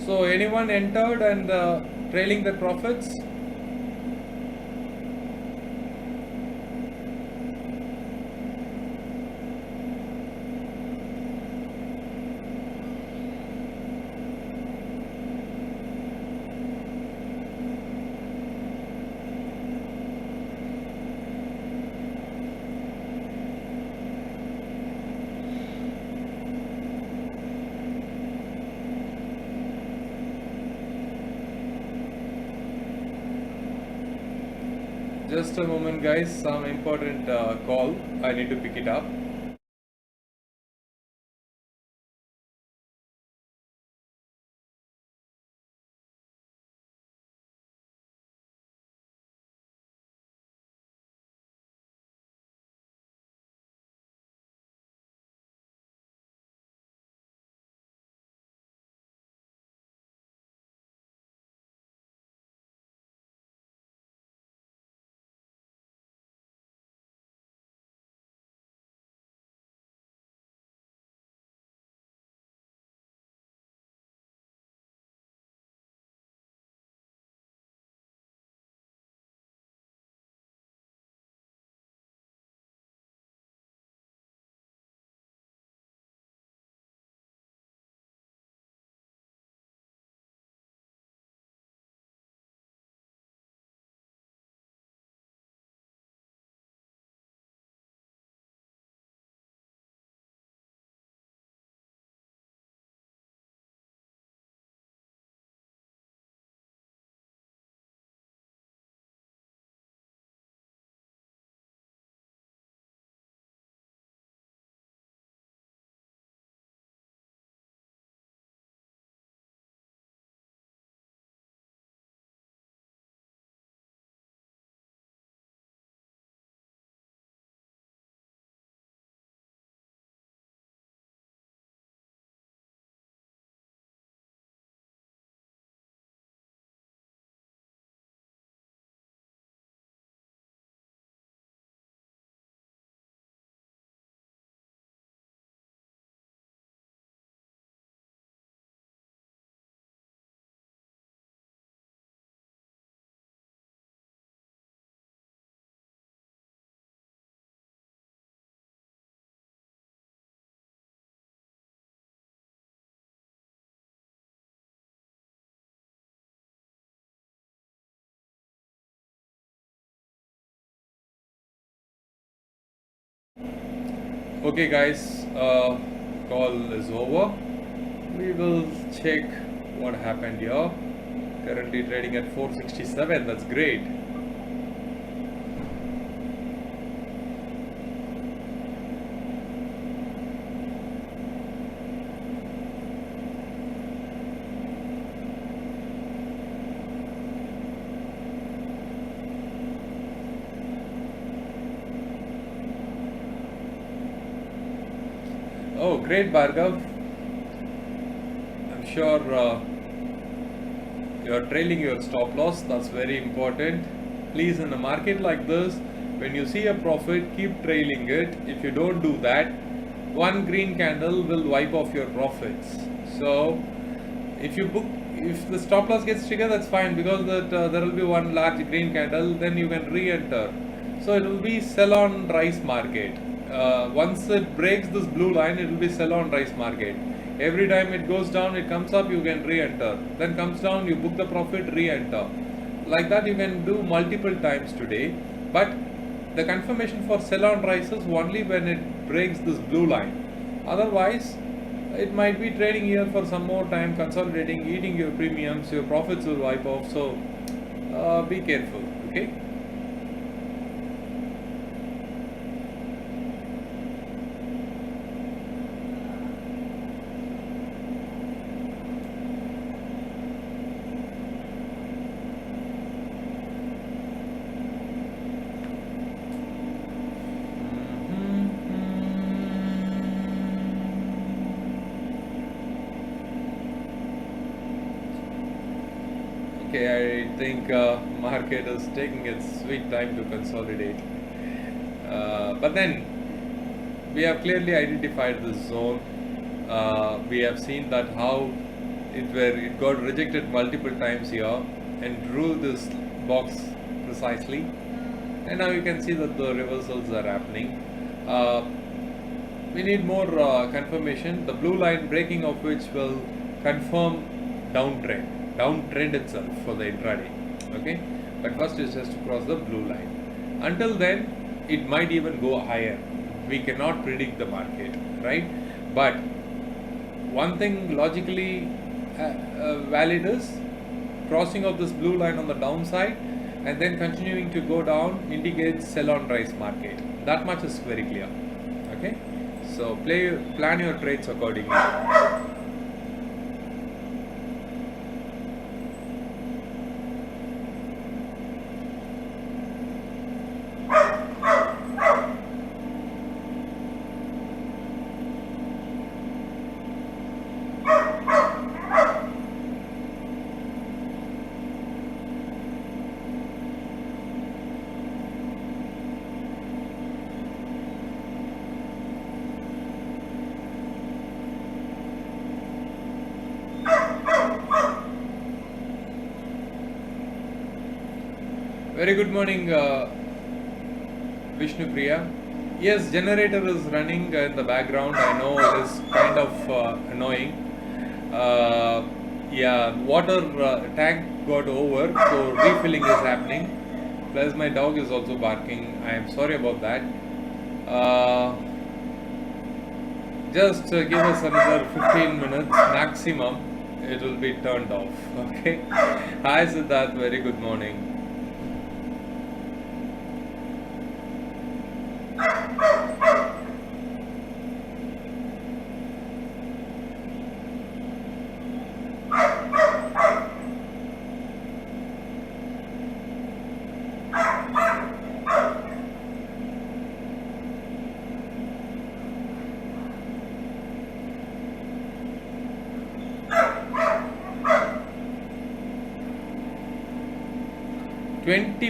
So anyone entered and trailing the profits? Just a moment, guys. Some important call. I need to pick it up. Okay, guys. Call is over. We will check what happened here. Currently trading at 467. That's great. Oh, great, Bhargav. I'm sure you're trailing your stop loss. That's very important. Please, in a market like this, when you see a profit, keep trailing it. If you don't do that, one green candle will wipe off your profits. So, if the stop loss gets triggered, that's fine, because there will be one large green candle. Then you can re-enter. So it will be sell on rise market. Once it breaks this blue line, it will be sell on rise market. Every time it goes down, it comes up, you can re-enter. Then comes down, you book the profit, re-enter. like that you can do multiple times today, but the confirmation for sell on rises only when it breaks this blue line. Otherwise, it might be trading here for some more time, consolidating, eating your premiums, your profits will wipe off. So be careful, okay? Okay, I think market is taking its sweet time to consolidate. But then we have clearly identified this zone. We have seen that how it got rejected multiple times here and drew this box precisely. And now you can see that the reversals are happening. We need more confirmation. The blue line breaking of which will confirm downtrend itself for the intraday. Okay, but first is just to cross the blue line. Until then, it might even go higher. We cannot predict the market, right? But one thing logically valid is crossing of this blue line on the downside and then continuing to go down indicates sell on rise market. That much is very clear. Okay, so plan your trades accordingly. Very good morning, Vishnu Priya. Yes, generator is running in the background. I know it is kind of annoying. Yeah, water tank got over, so refilling is happening. Plus, my dog is also barking. I am sorry about that. Just give us another 15 minutes maximum. It will be turned off. Okay. Hi, Siddharth. Very good morning.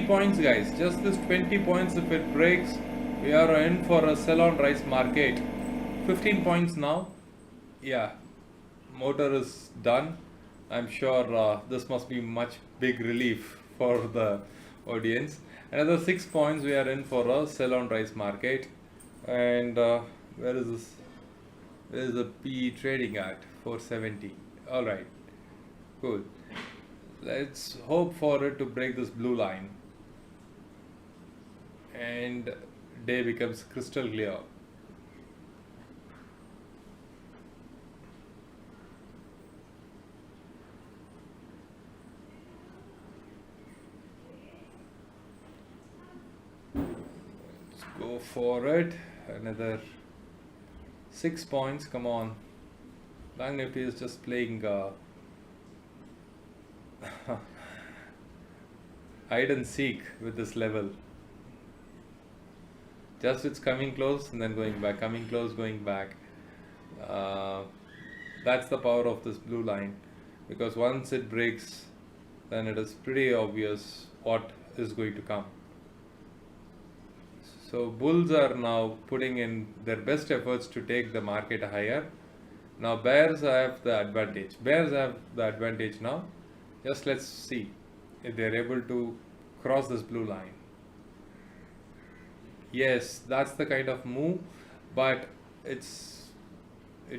Points, guys. Just this 20 points. If it breaks, we are in for a sell on rise market. 15 points now. Yeah, motor is done. I'm sure this must be much big relief for the audience. Another 6 points. We are in for a sell on rise market. And where is this? Where is the PE trading at? 470. All right. Cool. Let's hope for it to break this blue line and day becomes crystal clear. Let's go for it. Another 6 points. Come on. Banknifty is just playing hide and seek with this level. Just it's coming close and then going back, coming close, going back. That's the power of this blue line, because once it breaks, then it is pretty obvious what is going to come. So bulls are now putting in their best efforts to take the market higher. Now bears have the advantage. Bears have the advantage now. Just let's see if they're able to cross this blue line. Yes, that's the kind of move, but it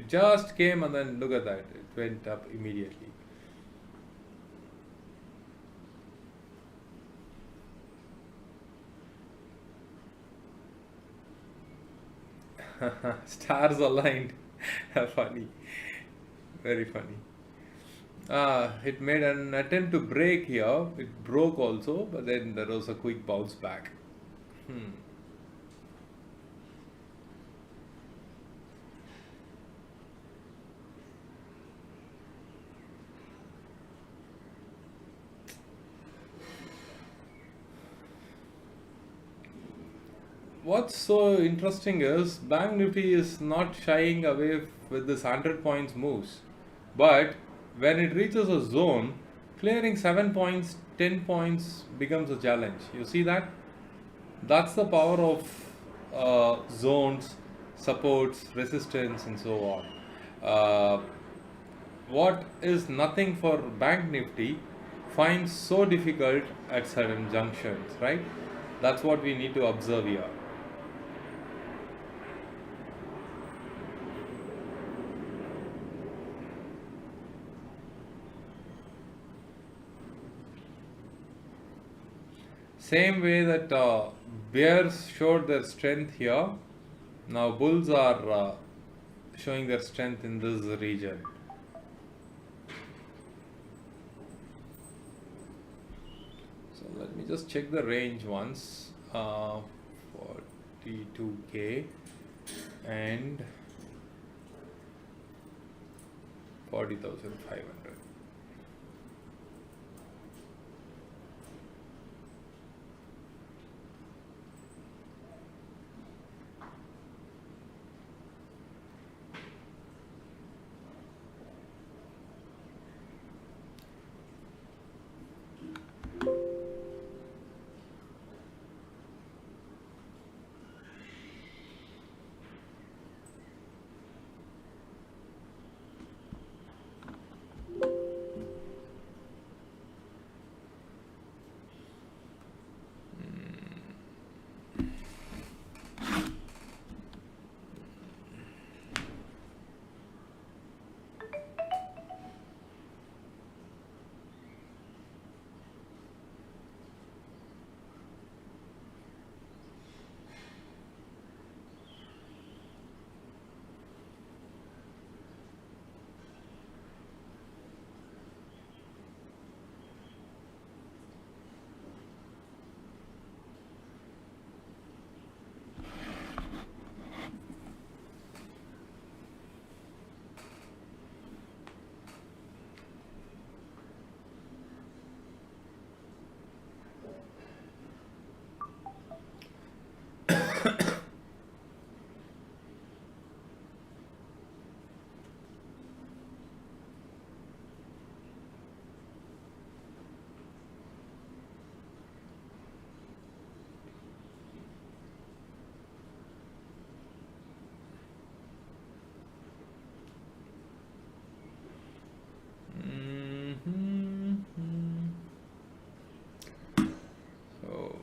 just came and then look at that, it went up immediately. Stars aligned. Funny, very funny. It made an attempt to break here. It broke also, but then there was a quick bounce back. Hmm. What's so interesting is Bank Nifty is not shying away with this 100 points moves. But when it reaches a zone, clearing 7 points, 10 points becomes a challenge. You see that? That's the power of zones, supports, resistance, and so on. Uh, what is nothing for Bank Nifty finds so difficult at certain junctions, right? That's what we need to observe here. Same way that bears showed their strength here, now bulls are showing their strength in this region. So let me just check the range once. 42k and 40,500. So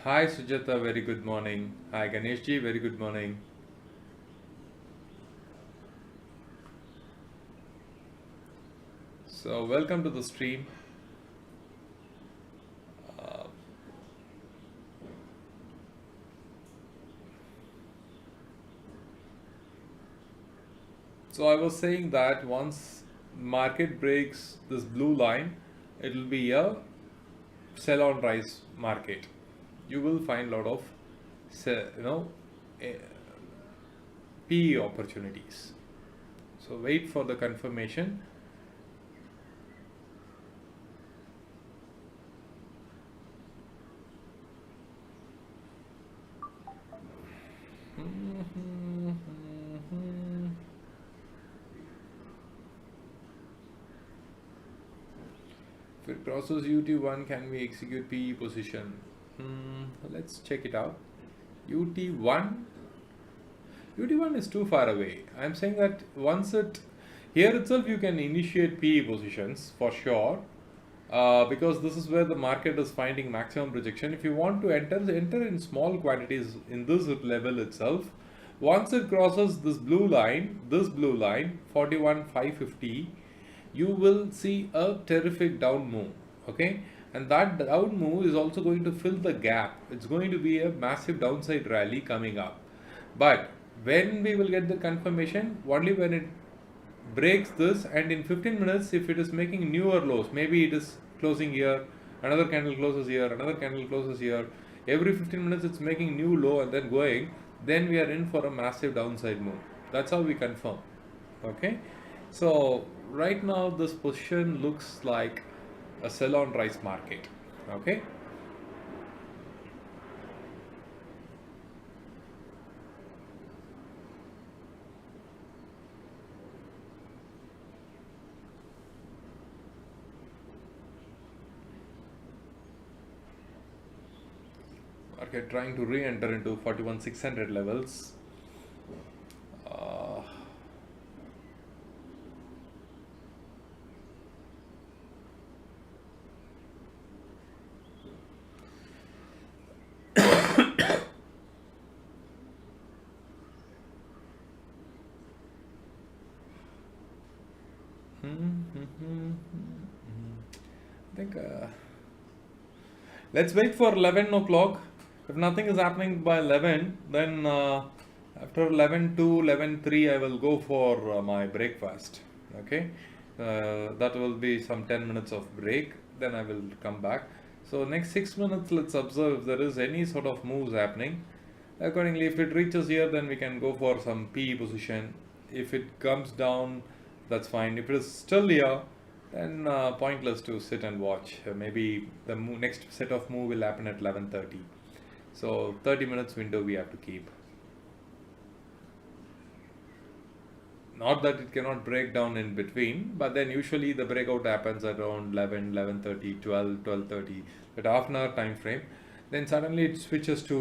hi Sujata, very good morning. Hi Ganeshji, very good morning. So welcome to the stream. So I was saying that once market breaks this blue line, it will be a sell on rise market. You will find a lot of eh, PE opportunities. So wait for the confirmation. If it crosses UT1, can we execute PE position? Let's check it out. UT1 is too far away. I'm saying that once it here itself you can initiate PE positions for sure. because this is where the market is finding maximum rejection. If you want to enter in small quantities in this level itself. Once it crosses this blue line 41,550, you will see a terrific down move. Okay, and that down move is also going to fill the gap. It's going to be a massive downside rally coming up. But when we will get the confirmation? Only when it breaks this, and in 15 minutes, if it is making newer lows, maybe it is closing here, another candle closes here, another candle closes here, every 15 minutes it's making new low and then going, then we are in for a massive downside move. That's how we confirm. Okay, so right now this position looks like a sell on rise market. Okay, market trying to re-enter into 41,600 levels. uh, I think let's wait for 11 o'clock. If nothing is happening by 11, then after 11 to 11:03, I will go for my breakfast. Okay, that will be some 10 minutes of break. Then I will come back. So next 6 minutes, let's observe if there is any sort of moves happening. Accordingly, if it reaches here, then we can go for some PE position. If it comes down, that's fine. If it is still here, then pointless to sit and watch. Maybe the next set of move will happen at 11:30. So 30 minutes window we have to keep. Not that it cannot break down in between, but then usually the breakout happens around 11, 11:30, 12, 12:30, that half an hour time frame. Then suddenly it switches to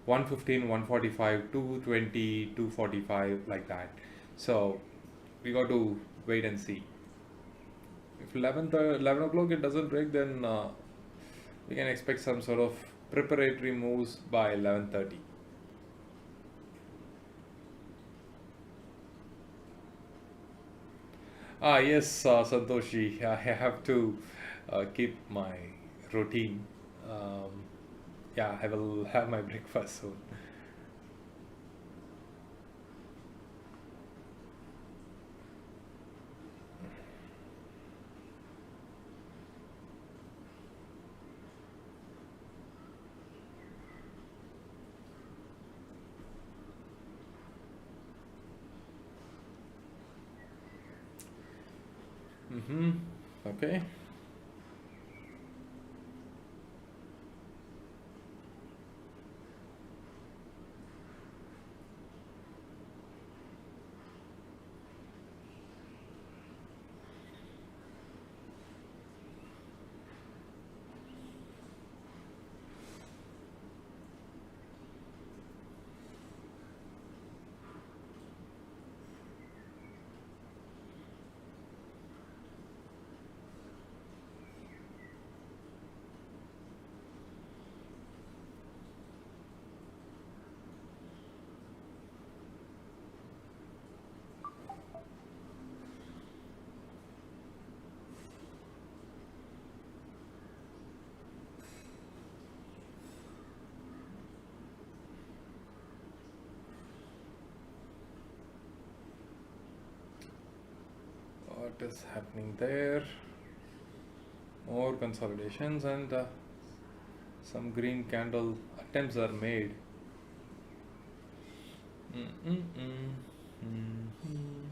115, 145, 220, 245, like that. So we got to wait and see. If 11 o'clock it doesn't break, then we can expect some sort of preparatory moves by 11:30. Ah, yes, Santoshi, I have to keep my routine. Um, yeah, I will have my breakfast soon. Mm-hmm. Okay. What is happening there? More consolidations and some green candle attempts are made. Mm-mm-mm. Mhm.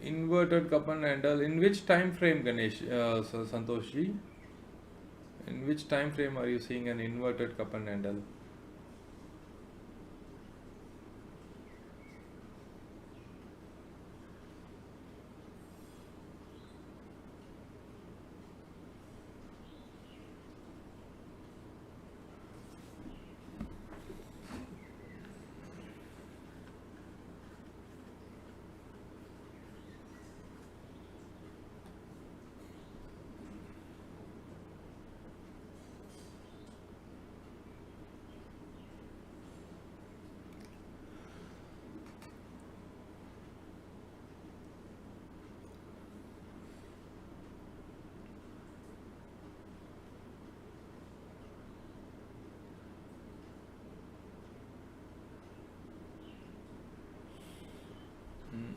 Inverted cup and handle. In which time frame, Ganesh, Santosh ji? In which time frame are you seeing an inverted cup and handle?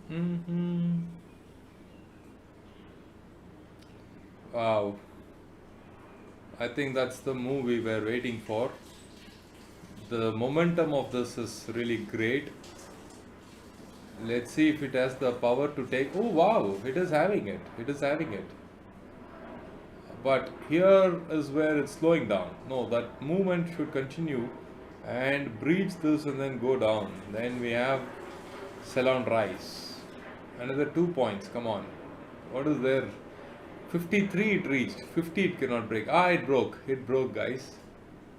Hmm. Wow, I think that's the move we were waiting for. The momentum of this is really great. Let's see if it has the power to take. Oh wow, it is having it. It is having it. But here is where it's slowing down. No, that movement should continue and breach this and then go down. Then we have sell on rise. Another 2 points. Come on. What is there? 53 it reached. 50 it cannot break. Ah, it broke. It broke, guys.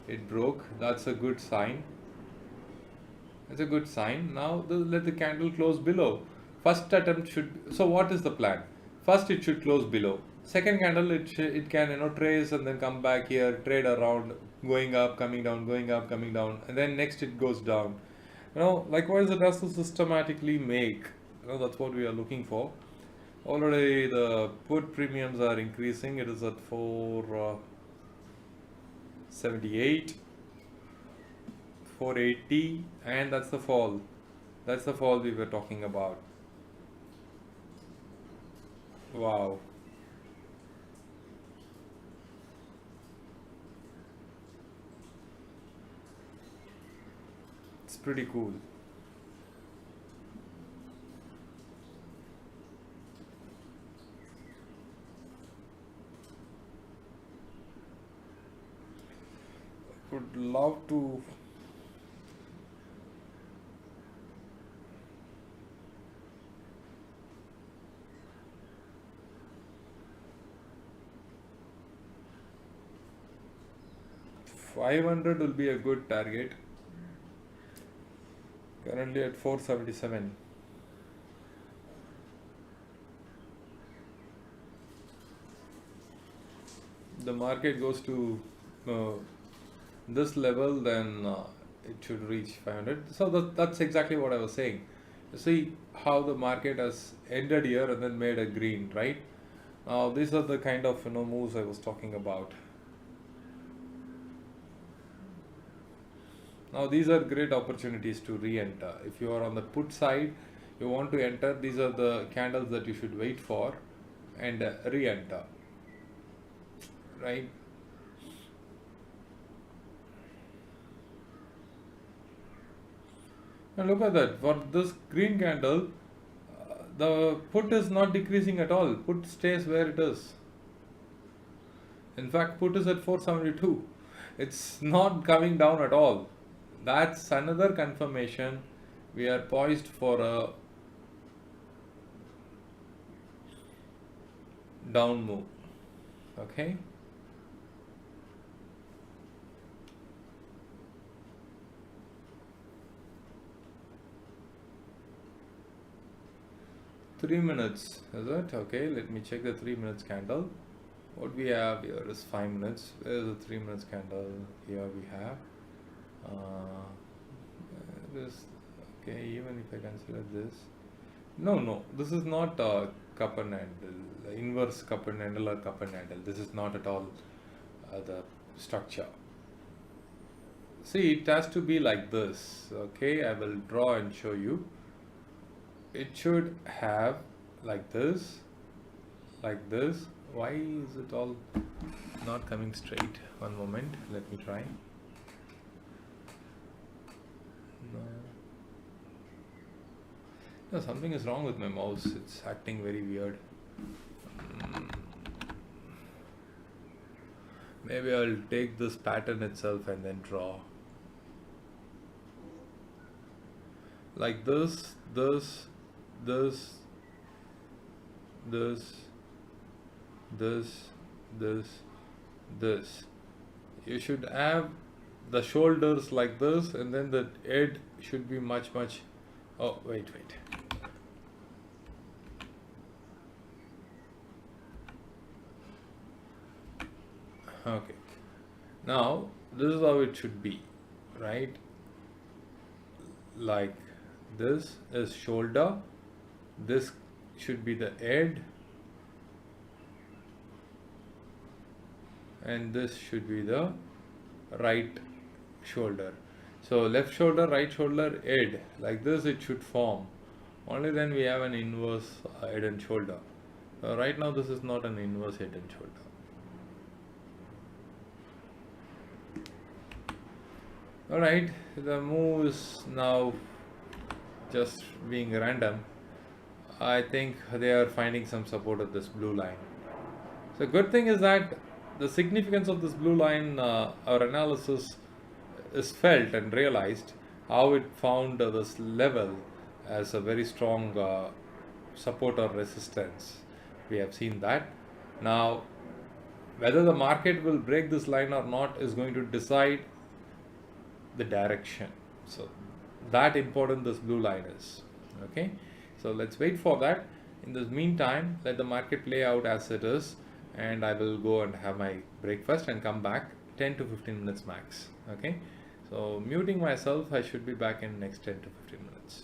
It broke. That's a good sign. That's a good sign. Now let the candle close below. First attempt should. So what is the plan? First it should close below. Second candle it can trace and then come back here, trade around, going up, coming down, going up, coming down, and then next it goes down. Likewise it has to systematically make. That's what we are looking for. Already the put premiums are increasing. It is at 478. 480, and that's the fall. That's the fall we were talking about. Wow. It's pretty cool. Would love to. $500 will be a good target. Currently at 477. The market goes to this level, then it should reach 500. So that's exactly what I was saying. You see how the market has ended here and then made a green, right? Now these are the kind of moves I was talking about. Now these are great opportunities to re-enter. If you are on the put side, you want to enter, these are the candles that you should wait for and re-enter, right? Now look at that. For this green candle, the put is not decreasing at all. Put stays where it is. In fact, put is at 472. It's not coming down at all. That's another confirmation we are poised for a down move. Okay. Three minutes, is it? Okay, let me check the 3 minutes candle. What we have here is 5 minutes. Where's the 3 minutes candle? Here we have this. Okay, even if I consider this, no, this is not a cup and handle, inverse cup and handle or cup and handle. This is not at all the structure. See, it has to be like this. Okay, I will draw and show you. It should have like this, like this. Why is it all not coming straight? One moment, let me try. No, something is wrong with my mouse. It's acting very weird. Maybe I'll take this pattern itself and then draw. Like this, this, this, this, this. You should have the shoulders like this, and then the head should be much. Oh, wait. Okay. Now, this is how it should be, right? Like this is shoulder, this should be the head, and this should be the right shoulder. So left shoulder, right shoulder, head, like this it should form. Only then we have an inverse head and shoulder. Right now this is not an inverse head and shoulder. Alright, the move is now just being random. I think they are finding some support at this blue line. So good thing is that the significance of this blue line, our analysis is felt and realized how it found this level as a very strong support or resistance. We have seen that. Now, whether the market will break this line or not is going to decide the direction. So that important this blue line is. Okay, so let's wait for that. In the meantime, let the market play out as it is, and I will go and have my breakfast and come back 10 to 15 minutes max. Okay, so muting myself, I should be back in next 10 to 15 minutes.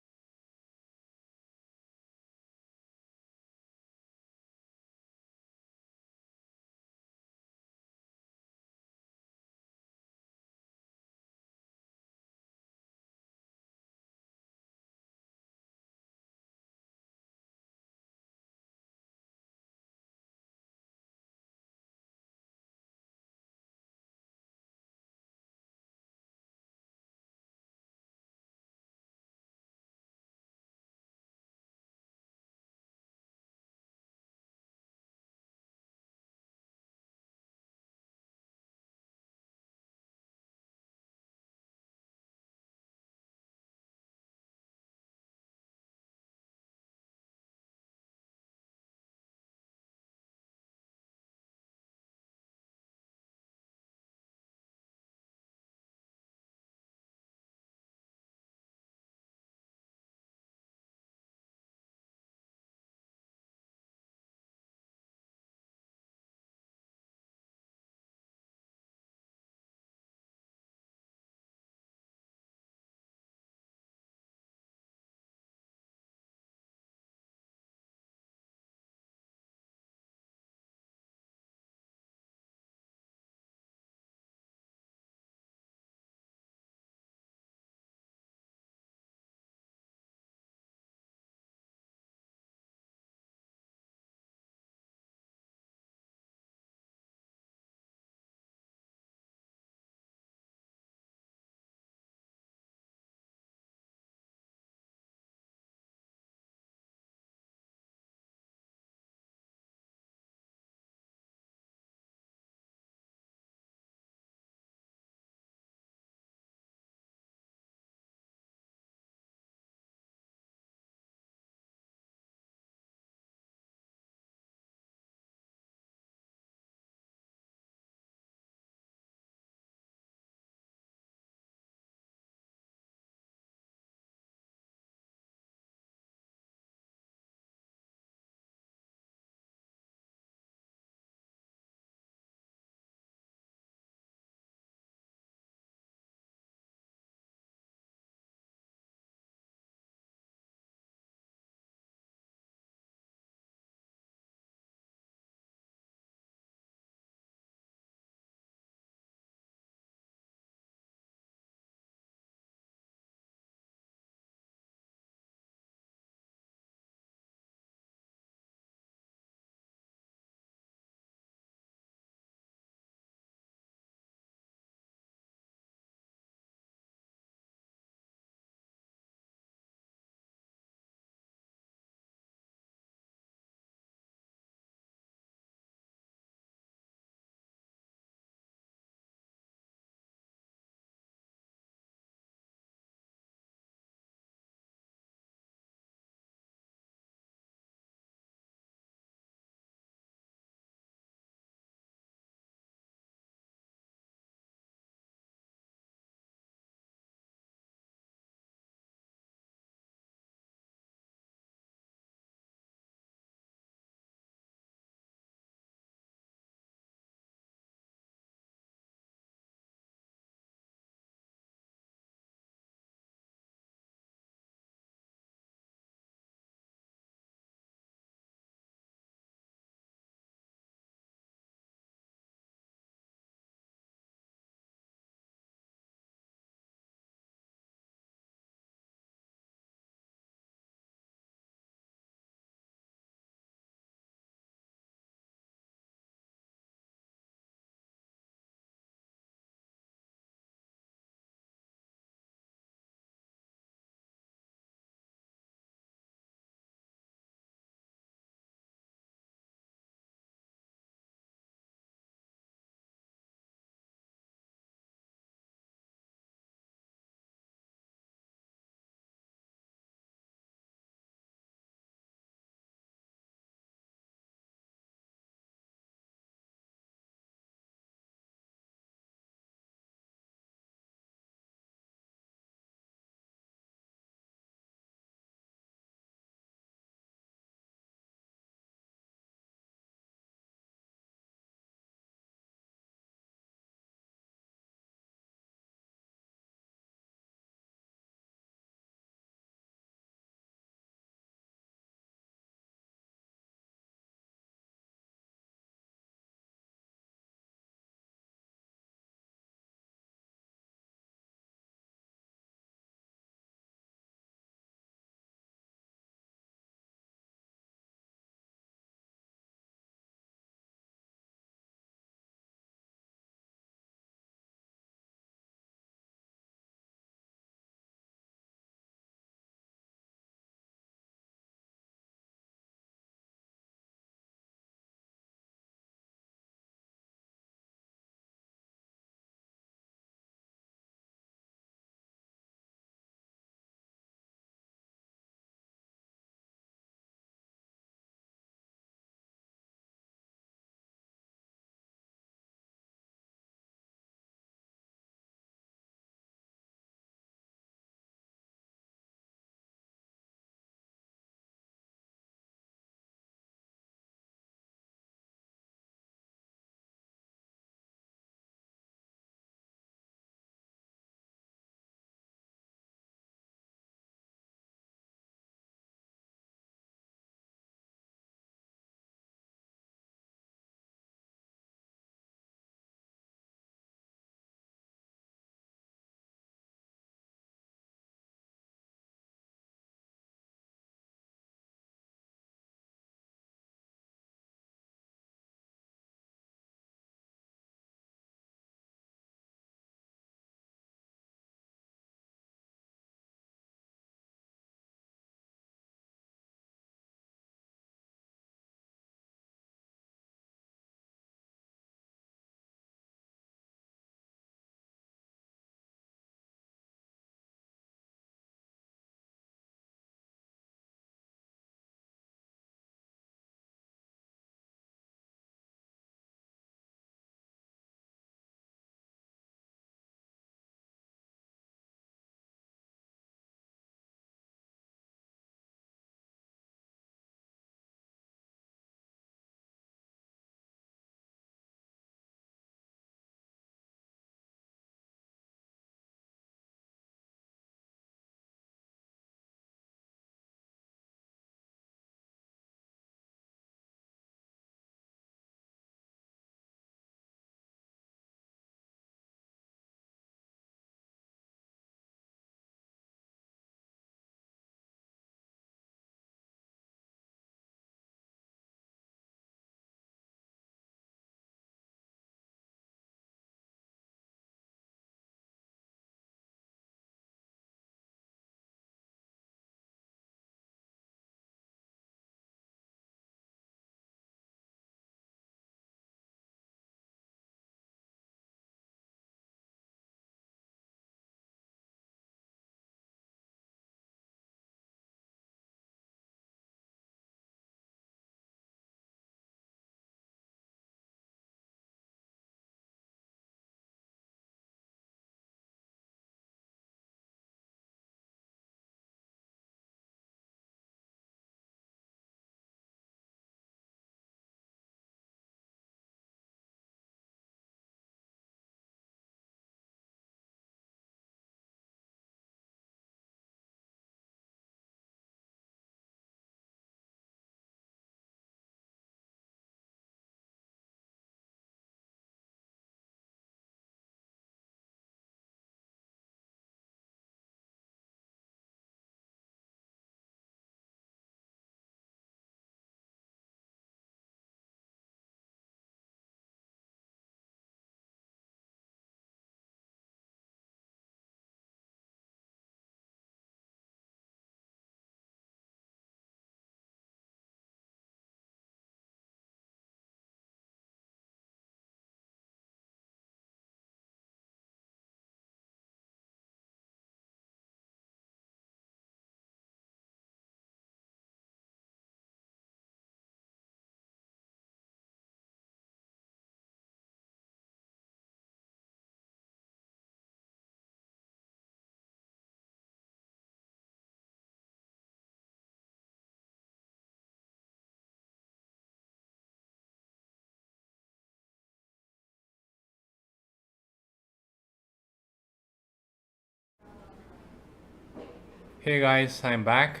Hey guys, I'm back.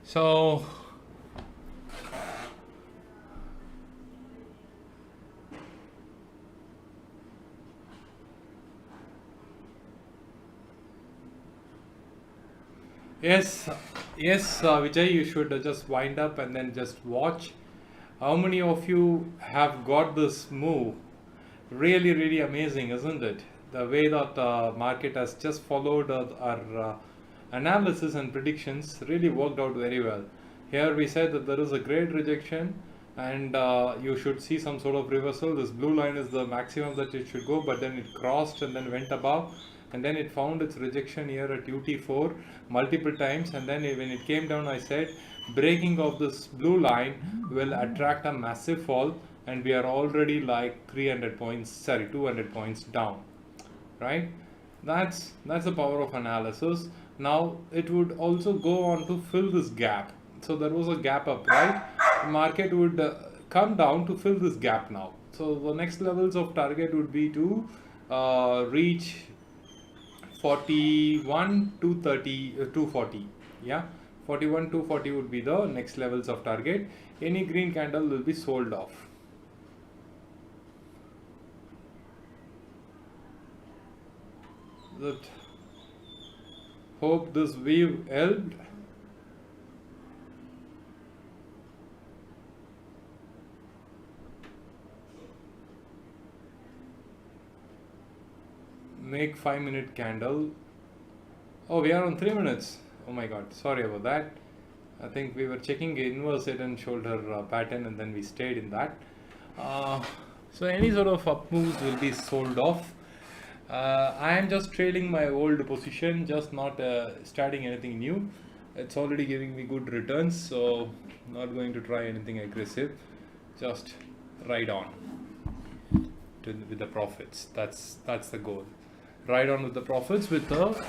So, yes, yes, Vijay, you should just wind up and then just watch. How many of you have got this move? Really, really amazing, isn't it? The way that market has just followed our analysis and predictions really worked out very well. Here we said that there is a great rejection and you should see some sort of reversal. This blue line is the maximum that it should go, but then it crossed and then went above, and then it found its rejection here at UT4 multiple times, and then when it came down, I said breaking of this blue line will attract a massive fall, and we are already like 200 points down, right? That's the power of analysis. Now it would also go on to fill this gap. So there was a gap up, right? The market would come down to fill this gap now. So the next levels of target would be to reach 41 to 30 240. Yeah, 41 to 40 would be the next levels of target. Any green candle will be sold off. That hope this weave helped. Make 5-minute candle. Oh, we are on 3 minutes. Oh my god, sorry about that. I think we were checking inverse head and shoulder pattern, and then we stayed in that. So any sort of up moves will be sold off. I am just trailing my old position, just not starting anything new. It's already giving me good returns, so not going to try anything aggressive. Just ride on with the profits. That's the goal. Ride on with the profits with the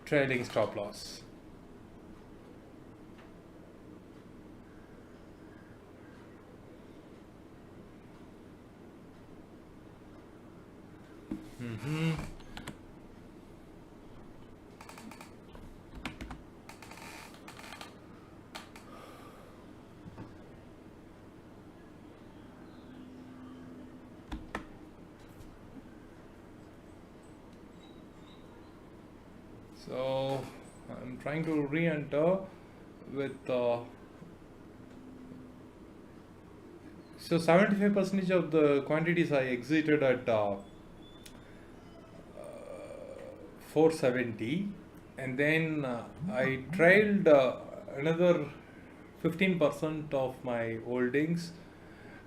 trailing stop loss. So I'm trying to re-enter with so 75% of the quantities I exited at 470, and then I trailed another 15% of my holdings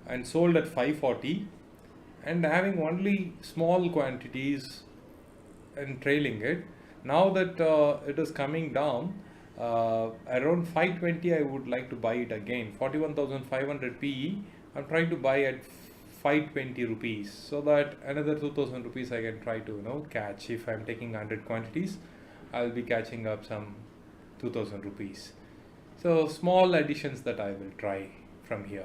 and sold at 540, and having only small quantities and trailing it. Now that it is coming down around 520, I would like to buy it again. 41,500 PE, I'm trying to buy at 520 rupees, so that another 2,000 rupees I can try to catch. If I'm taking 100 quantities, I'll be catching up some 2,000 rupees. So small additions that I will try from here.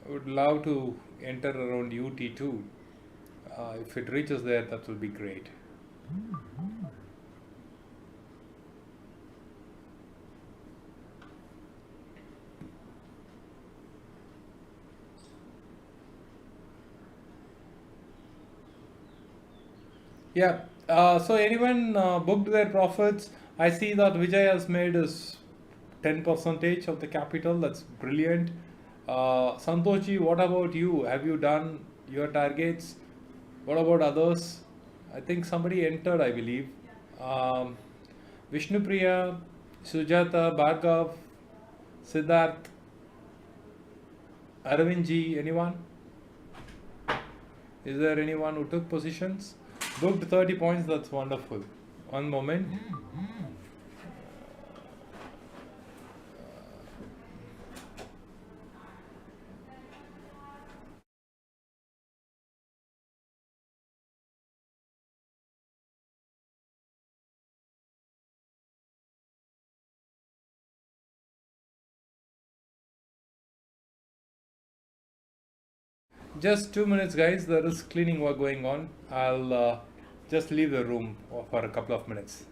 I would love to enter around UT2. If it reaches there, that will be great. Yeah. So anyone booked their profits? I see that Vijay has made his 10% of the capital. That's brilliant. Santoshi, what about you? Have you done your targets? What about others? I think somebody entered, I believe. Um, Vishnupriya, Sujata, Bhargav, Siddharth, Arvindji, anyone? Is there anyone who took positions? Booked 30 points, that's wonderful. One moment. Just 2 minutes, guys. There is cleaning work going on. I'll just leave the room for a couple of minutes.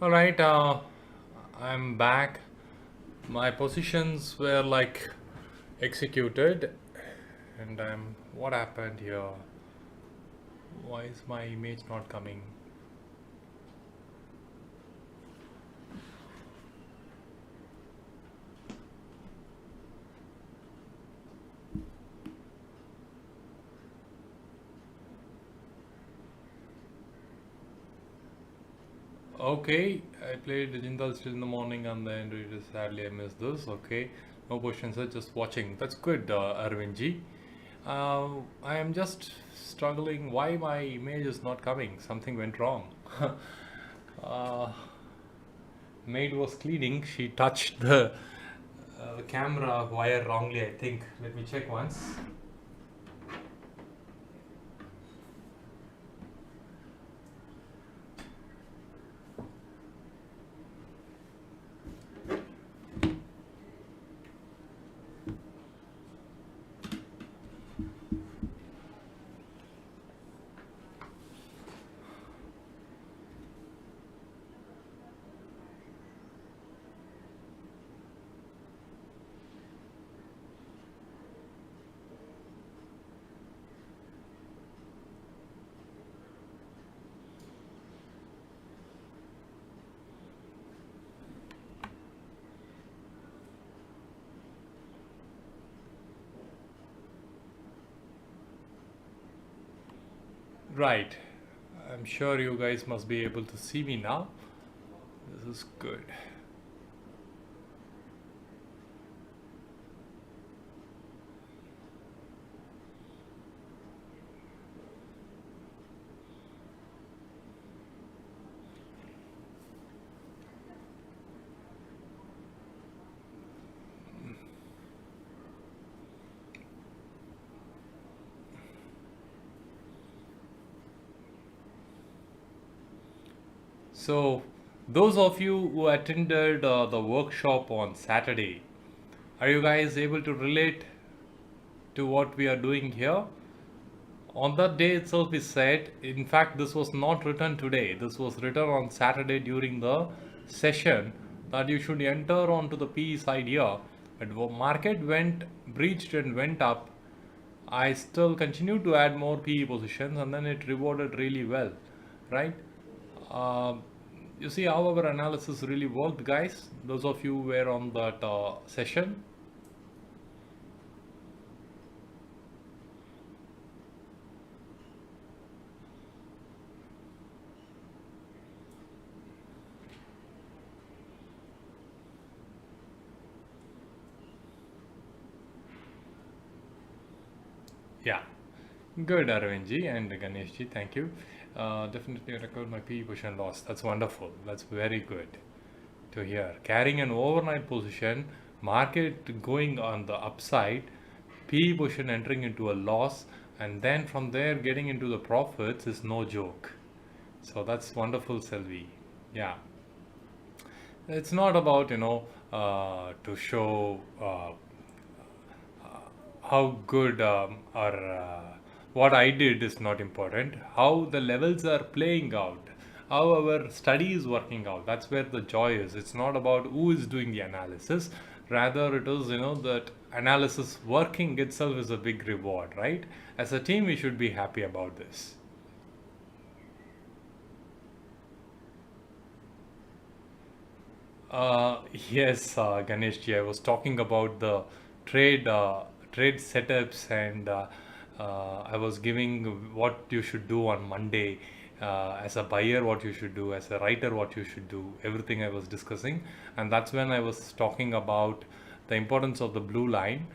All right, I'm back. My positions were like executed, and what happened here? Why is my image not coming? Okay, I played Jindal still in the morning and then really sadly I missed this. Okay, no questions, sir, just watching. That's good, Arvind ji. I am just struggling. Why my image is not coming? Something went wrong. uh, Maid was cleaning. She touched the camera wire wrongly, I think. Let me check once. Right. I'm sure you guys must be able to see me now. This is good. So, those of you who attended the workshop on Saturday, are you guys able to relate to what we are doing here? On that day itself, we said, in fact, this was not written today, this was written on Saturday during the session, that you should enter onto the PE side here. But market went breached and went up. I still continued to add more PE positions and then it rewarded really well, right? You see how our analysis really worked, guys. Those of you who were on that session. Yeah, good, Arvindji and Ganeshji. Thank you. Definitely record my PE position loss. That's wonderful. That's very good to hear. Carrying an overnight position, market going on the upside, PE position entering into a loss, and then from there getting into the profits is no joke. So that's wonderful, Selvi. Yeah. It's not about, to show how good or what I did is not important. How the levels are playing out, how our study is working out. That's where the joy is. It's not about who is doing the analysis. Rather, it is, that analysis working itself is a big reward, right? As a team, we should be happy about this. Yes, Ganeshji, I was talking about the trade trade setups and I was giving what you should do on Monday as a buyer, what you should do as a writer, what you should do. Everything I was discussing, and that's when I was talking about the importance of the blue line,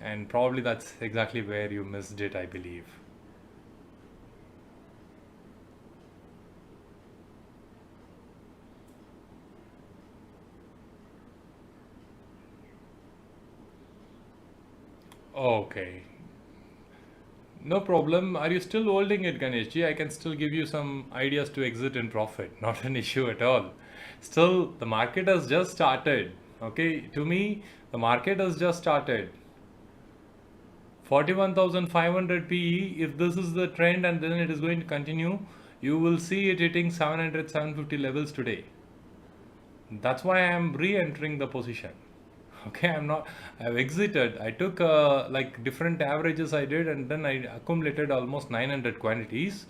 and probably that's exactly where you missed it, I believe. Okay. No problem. Are you still holding it, Ganeshji? I can still give you some ideas to exit in profit. Not an issue at all. Still, the market has just started. Okay, to me, the market has just started. 41,500 PE. If this is the trend and then it is going to continue, you will see it hitting 700, 750 levels today. That's why I am re-entering the position. Okay, I've exited. I took like different averages I did, and then I accumulated almost 900 quantities.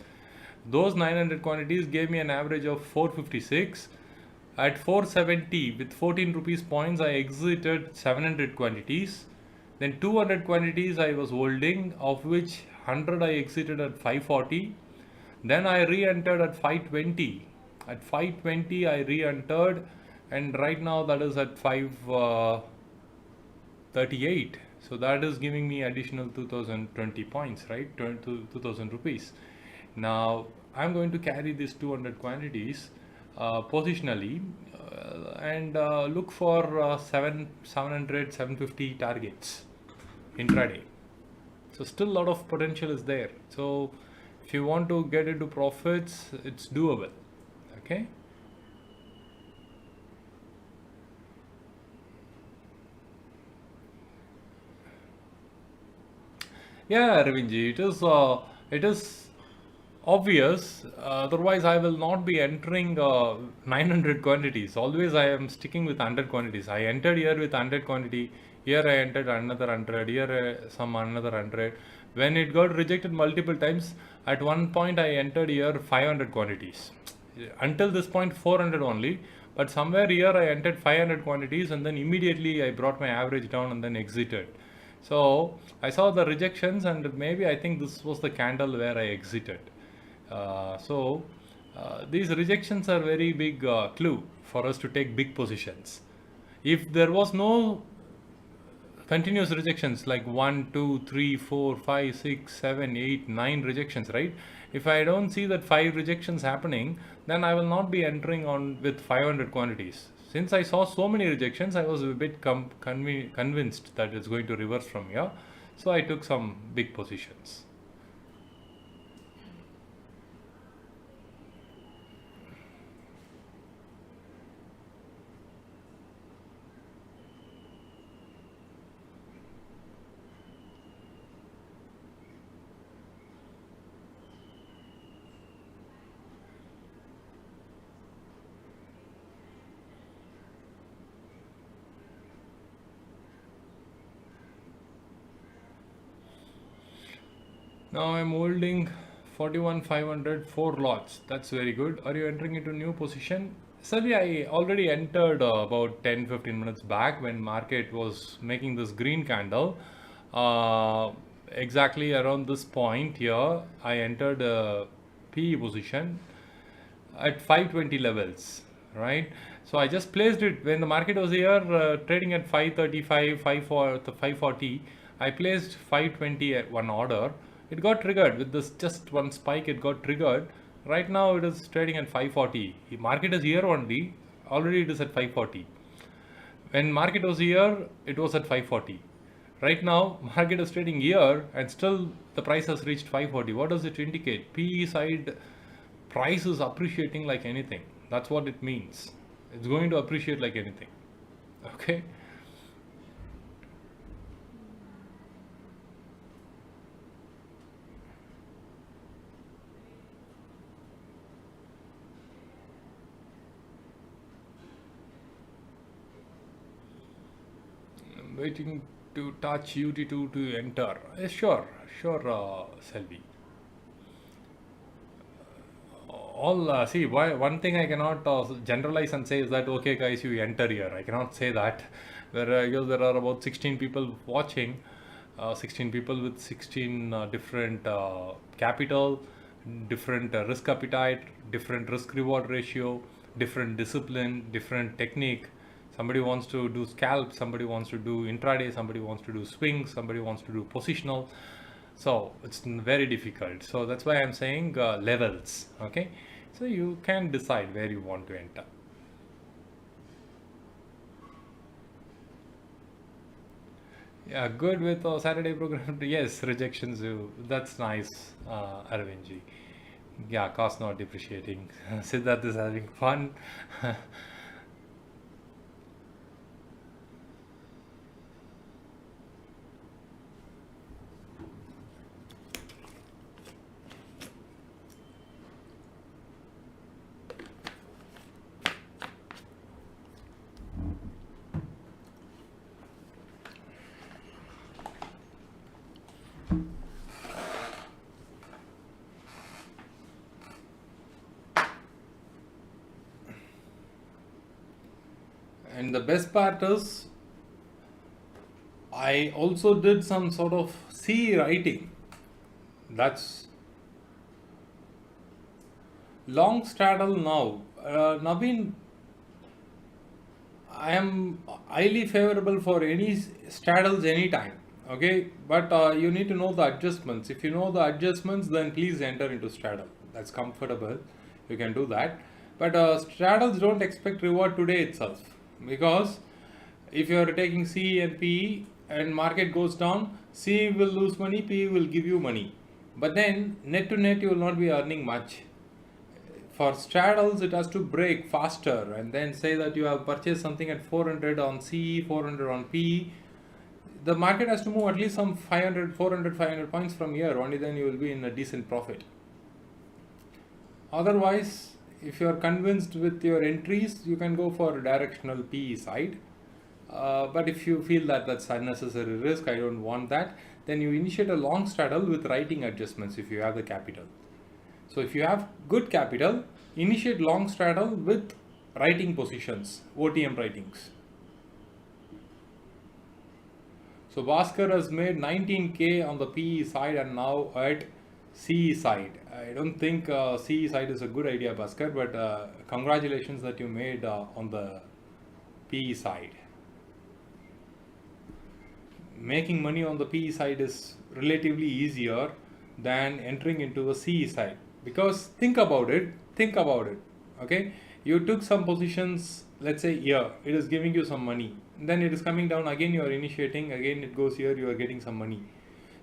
Those 900 quantities gave me an average of 456. At 470 with 14 rupees points, I exited 700 quantities. Then 200 quantities I was holding, of which 100 I exited at 540. Then I re-entered at 520. At 520 I re-entered, and right now that is at 538. So that is giving me additional 2020 points, right? 2000 rupees. Now I'm going to carry these 200 quantities positionally and look for 700 750 targets intraday. So still a lot of potential is there. So if you want to get into profits, it's doable. Okay. Yeah, Ravinji, it is obvious. Otherwise, I will not be entering 900 quantities. Always, I am sticking with 100 quantities. I entered here with 100 quantity. Here, I entered another 100. Here, some another 100. When it got rejected multiple times, at one point, I entered here 500 quantities. Until this point, 400 only. But somewhere here, I entered 500 quantities, and then immediately I brought my average down and then exited. So I saw the rejections, and maybe I think this was the candle where I exited. These rejections are very big clue for us to take big positions. If there was no continuous rejections like 1, 2, 3, 4, 5, 6, 7, 8, 9 rejections, right? If I don't see that 5 rejections happening, then I will not be entering on with 500 quantities. Since I saw so many rejections, I was a bit convinced that it's going to reverse from here. So I took some big positions. Now I'm holding 41,500, 4 lots. That's very good. Are you entering into new position? Sorry, I already entered about 10-15 minutes back when market was making this green candle. Exactly around this point here, I entered a PE position at 520 levels, right? So I just placed it when the market was here trading at 535, 540. I placed 520 at one order. It got triggered with this just one spike. It got triggered. Right now it is trading at 540. The market is here only. Already it is at 540. When market was here, it was at 540. Right now, market is trading here and still the price has reached 540. What does it indicate? PE side price is appreciating like anything. That's what it means. It's going to appreciate like anything. Okay. I'm waiting to touch UT2 to enter. Sure, sure, Selvi. All see why one thing I cannot generalize and say is that okay guys, you enter here. I cannot say that. Because there are about 16 people watching, 16 people with 16 different capital, different risk appetite, different risk reward ratio, different discipline, different technique. Somebody wants to do scalp, somebody wants to do intraday, somebody wants to do swing, somebody wants to do positional. So it's very difficult. So that's why I'm saying levels. Okay, so you can decide where you want to enter. Yeah, good with Saturday program. Yes, rejections. That's nice, Arvindji. Yeah, cost not depreciating. Siddharth is having fun. And the best part is, I also did some sort of C writing. That's long straddle now. Naveen, I am highly favorable for any straddles anytime. Okay, but you need to know the adjustments. If you know the adjustments, then please enter into straddle. That's comfortable. You can do that. But straddles don't expect reward today itself, because if you are taking C and PE and market goes down, C will lose money, PE will give you money. But then net to net, you will not be earning much. For straddles, it has to break faster and then say that you have purchased something at 400 on CE, 400 on PE. The market has to move at least some 500, 400, 500 points from here. Only then you will be in a decent profit. Otherwise, if you are convinced with your entries, you can go for directional PE side. But if you feel that that's unnecessary risk, I don't want that, then you initiate a long straddle with writing adjustments if you have the capital. So if you have good capital, initiate long straddle with writing positions, OTM writings. So Bhaskar has made 19K on the PE side and now at CE side. I don't think CE side is a good idea, Bhaskar, but congratulations that you made on the PE side. Making money on the PE side is relatively easier than entering into the CE side, because think about it, okay, you took some positions, let's say here, it is giving you some money, then it is coming down, again you are initiating, again it goes here, you are getting some money.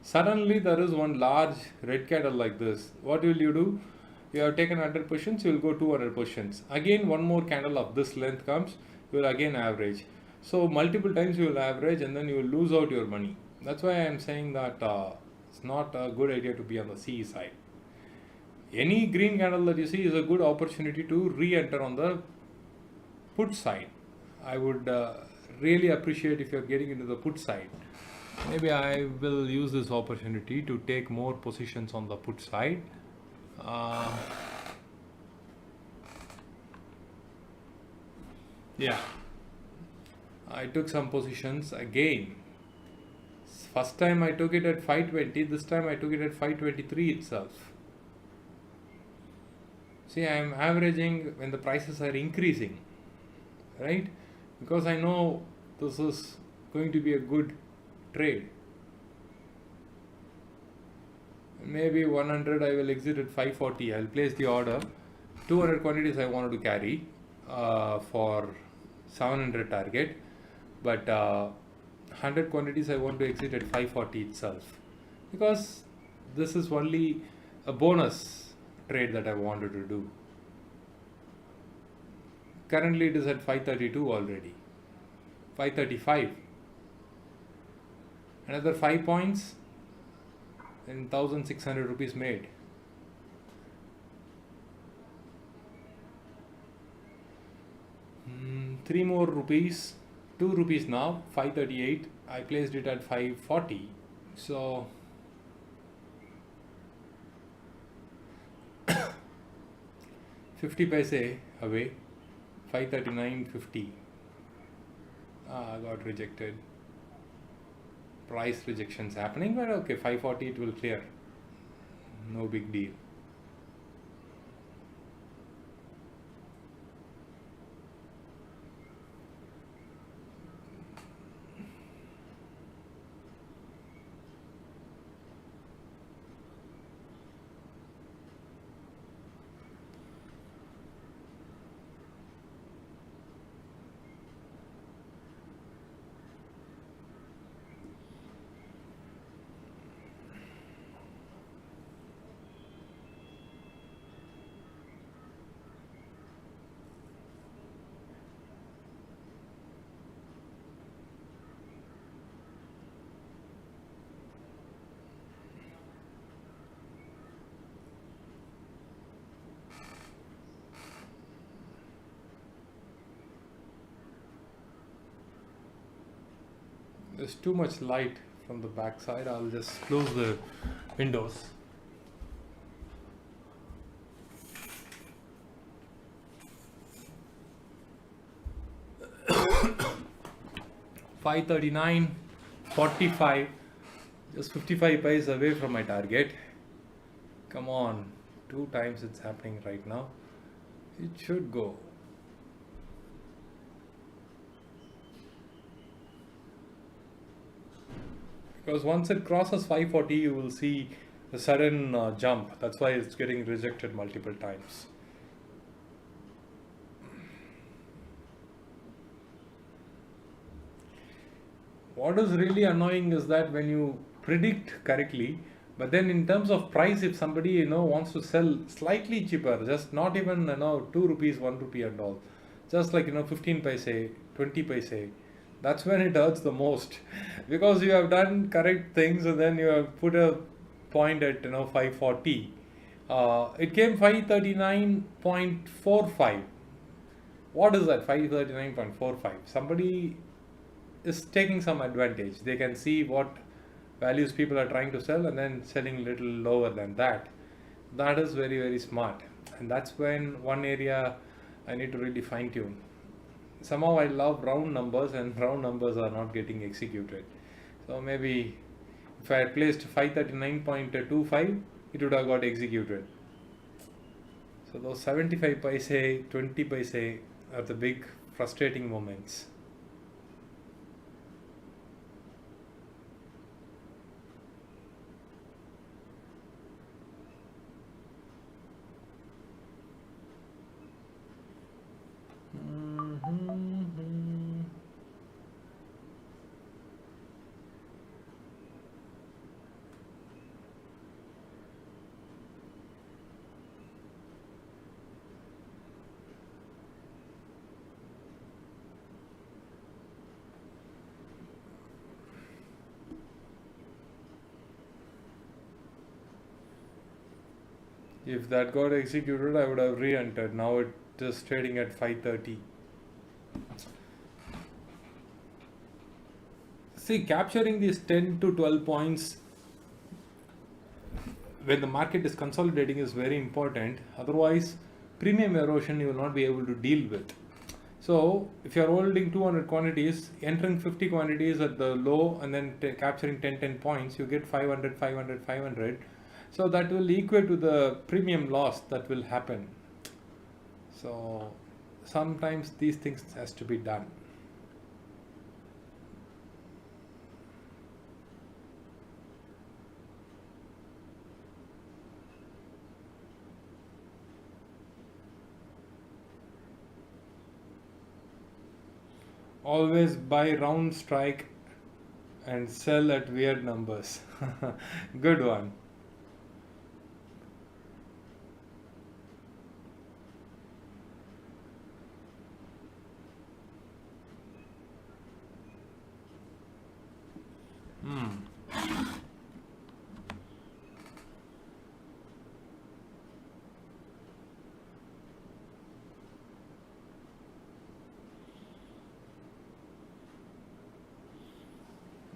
Suddenly there is one large red candle like this. What will you do? You have taken 100 positions, you will go 200 positions. Again one more candle of this length comes, you will again average. So multiple times you will average and then you will lose out your money. That's why I am saying that it's not a good idea to be on the CE side. Any green candle that you see is a good opportunity to re-enter on the put side. I would really appreciate if you are getting into the put side. Maybe I will use this opportunity to take more positions on the put side. Yeah, I took some positions again. First time I took it at 520, this time I took it at 523 itself. See, I am averaging when the prices are increasing, right? Because I know this is going to be a good trade. Maybe 100 I will exit at 540. I'll place the order. 200 quantities I wanted to carry for 700 target, but 100 quantities I want to exit at 540 itself, because this is only a bonus trade that I wanted to do. Currently it is at 532 already, 535. Another 5 points and 1600 rupees made. Three more rupees, 2 rupees now, 538. I placed it at 540. So 50 paise away, 539.50. Got rejected. Price rejections happening, but okay, 540 it will clear. No big deal. There's too much light from the back side. I'll just close the windows. 539.45, just 55 pies away from my target. Come on, 2 times it's happening right now. It should go. Because once it crosses 540, you will see a sudden jump. That's why it's getting rejected multiple times. What is really annoying is that when you predict correctly, but then in terms of price, if somebody wants to sell slightly cheaper, just not even 2 rupees, 1 rupee and all, just like 15 paise, 20 paise, that's when it hurts the most. Because you have done correct things and then you have put a point at 540. It came 539.45. What is that? 539.45. Somebody is taking some advantage. They can see what values people are trying to sell and then selling a little lower than that. That is very, very smart. And that's when one area I need to really fine tune. Somehow I love round numbers and round numbers are not getting executed. So maybe if I had placed 539.25, it would have got executed. So those 75 paise, 20 paise are the big frustrating moments. If that got executed, I would have re-entered. Now it is trading at 530. See, capturing these 10 to 12 points when the market is consolidating is very important. Otherwise, premium erosion you will not be able to deal with. So, if you are holding 200 quantities, entering 50 quantities at the low and then capturing 10 points, you get 500, 500, 500. So that will equate to the premium loss that will happen. So sometimes these things has to be done. Always buy round strike and sell at weird numbers. Good one.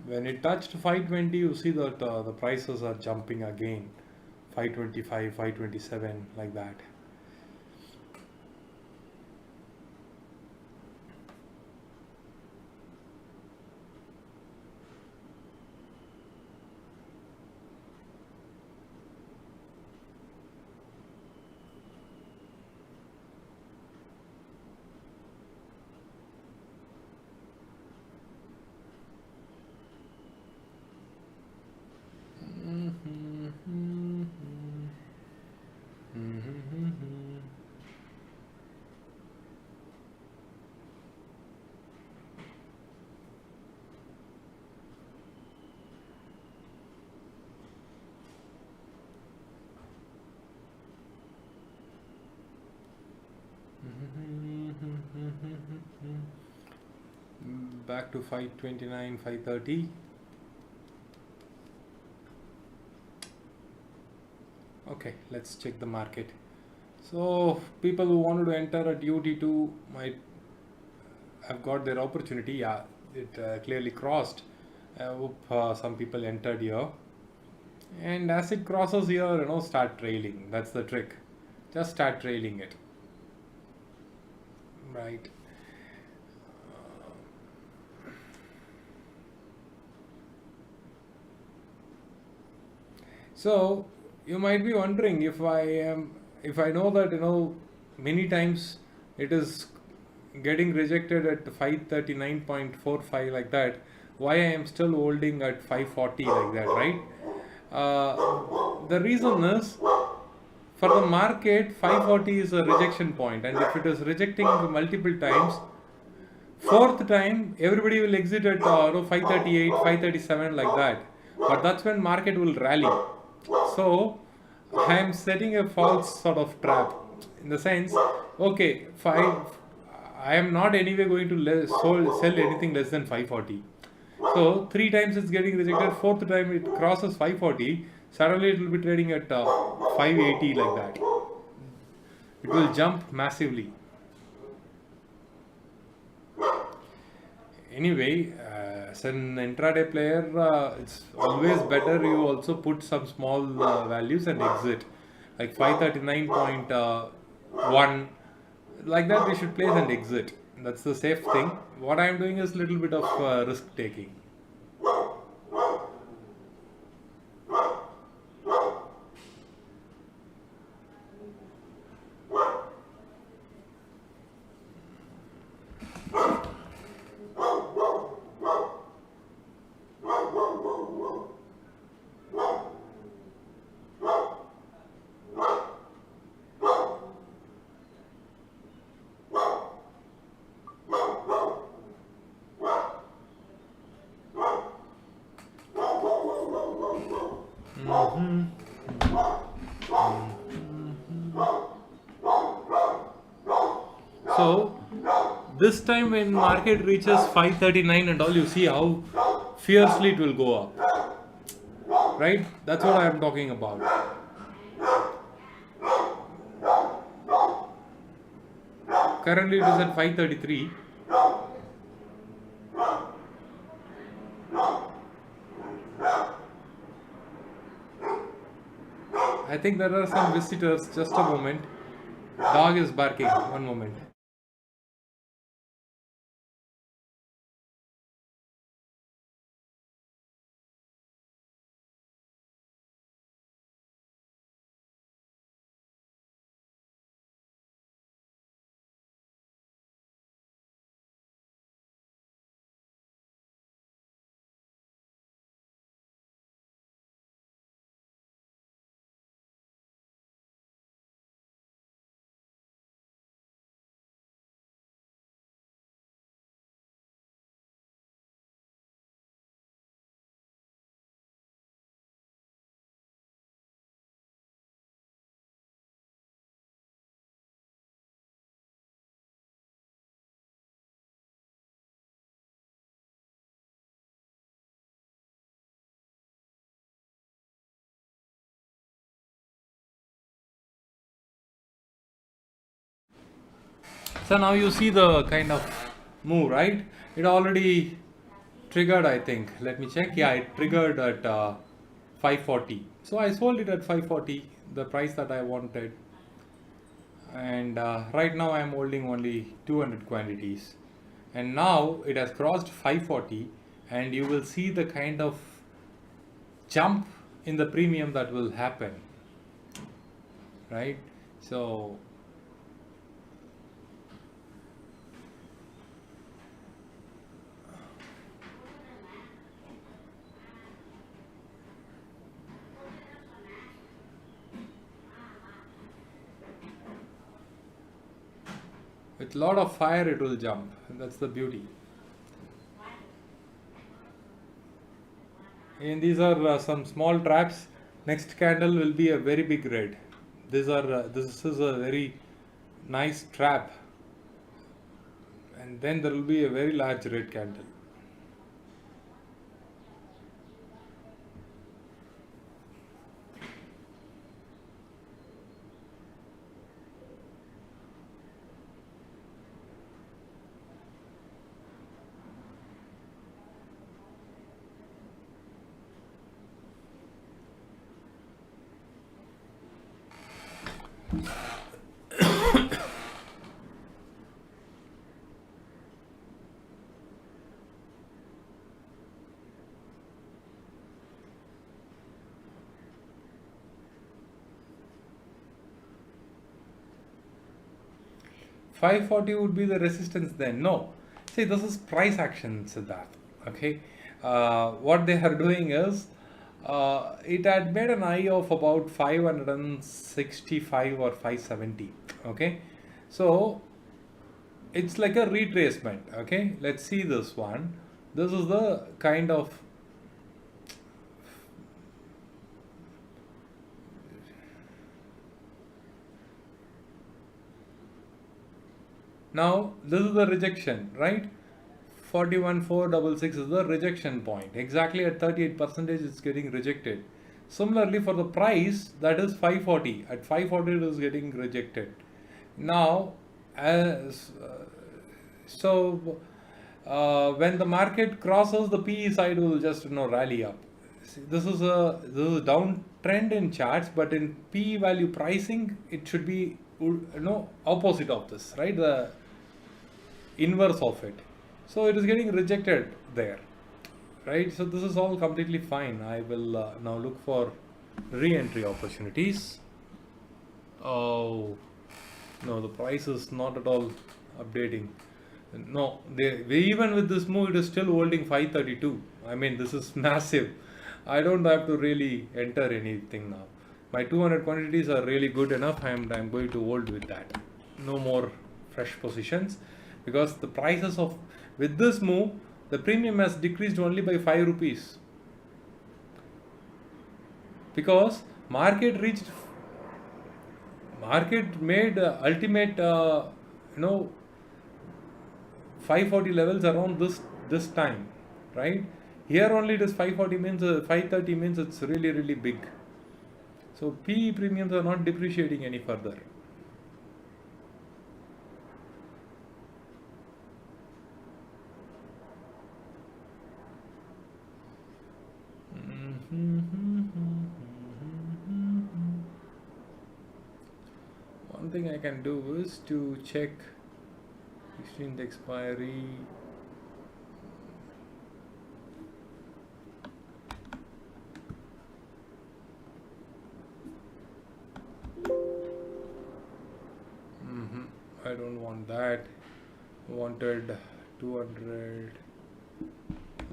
When it touched 520, you see that the prices are jumping again. 525, 527, like that. Back to 529, 530. Okay, let's check the market. So people who wanted to enter at UT2 might have got their opportunity. Yeah, it clearly crossed. I hope some people entered here. And as it crosses here, start trailing. That's the trick. Just start trailing it. Right. So you might be wondering, if I know that, many times it is getting rejected at 539.45 like that, why I am still holding at 540 like that, right? The reason is, for the market, 540 is a rejection point, and if it is rejecting multiple times, fourth time everybody will exit at 538, 537 like that. But that's when market will rally. So I am setting a false sort of trap, in the sense, okay, I am not anyway going to sell anything less than 540. So three times it's getting rejected. Fourth time it crosses 540. Suddenly it will be trading at 580 like that. It will jump massively. Anyway, as an intraday player, it's always better you also put some small values and exit, like 539.1, like that we should place and exit. That's the safe thing. What I am doing is little bit of risk taking. So this time when market reaches 539 and all, you see how fiercely it will go up, right? That's what I am talking about. Currently it is at 533. I think there are some visitors. Just a moment. Dog is barking. One moment. So now you see the kind of move, right? It already triggered, I think. Let me check. Yeah, it triggered at 540. So I sold it at 540, the price that I wanted. And right now I am holding only 200 quantities. And now it has crossed 540, and you will see the kind of jump in the premium that will happen, right? So with lot of fire it will jump. That's the beauty. And these are some small traps. Next candle will be a very big red. This is a very nice trap, and then there will be a very large red candle. 540 would be the resistance then. No. See, this is price action, Siddharth. Okay. What they are doing is, it had made an high of about 565 or 570. Okay. So, it's like a retracement. Okay. Let's see this one. This is the kind of now this is the rejection, right? 41,466 is the rejection point. Exactly at 38% it's getting rejected. Similarly for the price, that is 540. At 540 it is getting rejected. Now, when the market crosses the PE side, will just rally up. See, this is a downtrend in charts, but in PE value pricing, it should be opposite of this, right? The inverse of it. So it is getting rejected there, right? So this is all completely fine. I will now look for re-entry opportunities. Oh no, the price is not at all updating. No, even with this move, it is still holding 532. I mean, this is massive. I don't have to really enter anything now. My 200 quantities are really good enough. I'm going to hold with that. No more fresh positions, because the prices of, with this move, the premium has decreased only by 5 rupees. Because market made ultimate 540 levels around this time, right? Here only it is 540 means 530 means it's really big. So PE premiums are not depreciating any further. One thing I can do is to check exchange expiry. I don't want that. Wanted 200.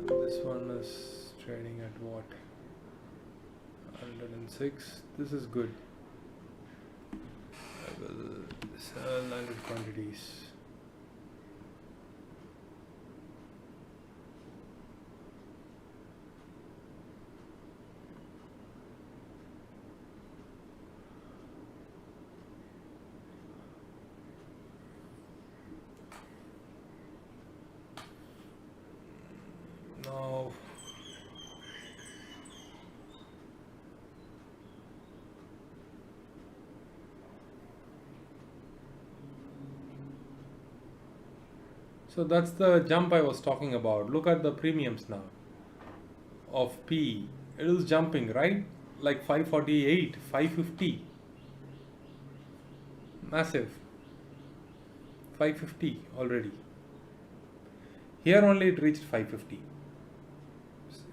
This one is trading at what? 106. This is good. I will sell 100 quantities. Now, so that's the jump I was talking about. Look at the premiums now of P. It is jumping, right? Like 548, 550. Massive. 550 already. Here only it reached 550.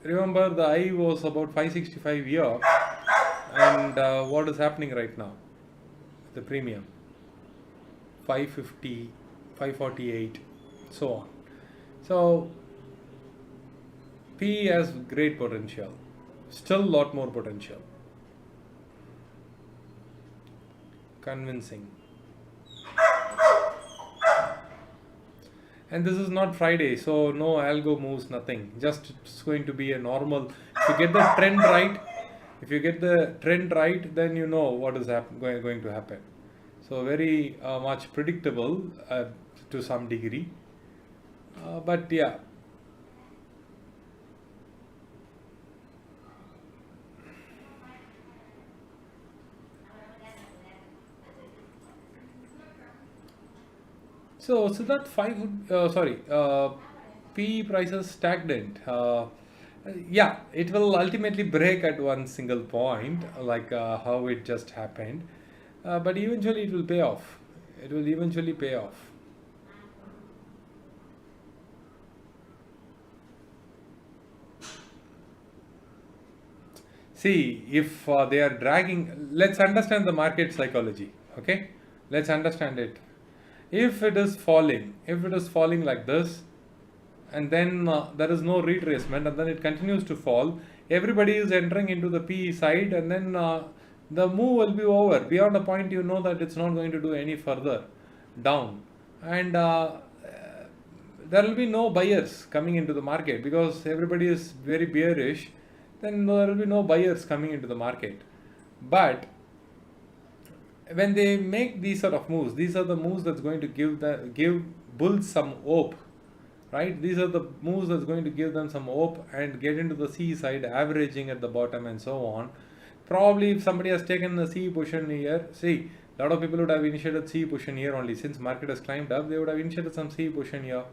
Remember, the high was about 565 here, and what is happening right now? The premium 550, 548, so on. So P has great potential, still a lot more potential. Convincing. And this is not Friday, so no algo moves, nothing. Just it's going to be a normal. If you get the trend right, then you know what is going to happen. So very much predictable to some degree. But yeah. So that PE prices stagnant. Yeah, it will ultimately break at one single point, like how it just happened. But eventually it will pay off. It will eventually pay off. See, if they are dragging, let's understand the market psychology. Okay, let's understand it. If it is falling like this, and then there is no retracement, and then it continues to fall, everybody is entering into the PE side, and then the move will be over. Beyond a point, you know that it's not going to do any further down, and there will be no buyers coming into the market because everybody is very bearish. Then there will be no buyers coming into the market. But when they make these sort of moves, these are the moves that's going to give bulls some hope, right? These are the moves that's going to give them some hope and get into the C side, averaging at the bottom and so on. Probably if somebody has taken the C position here, see, a lot of people would have initiated C position here only. Since market has climbed up, they would have initiated some C position here.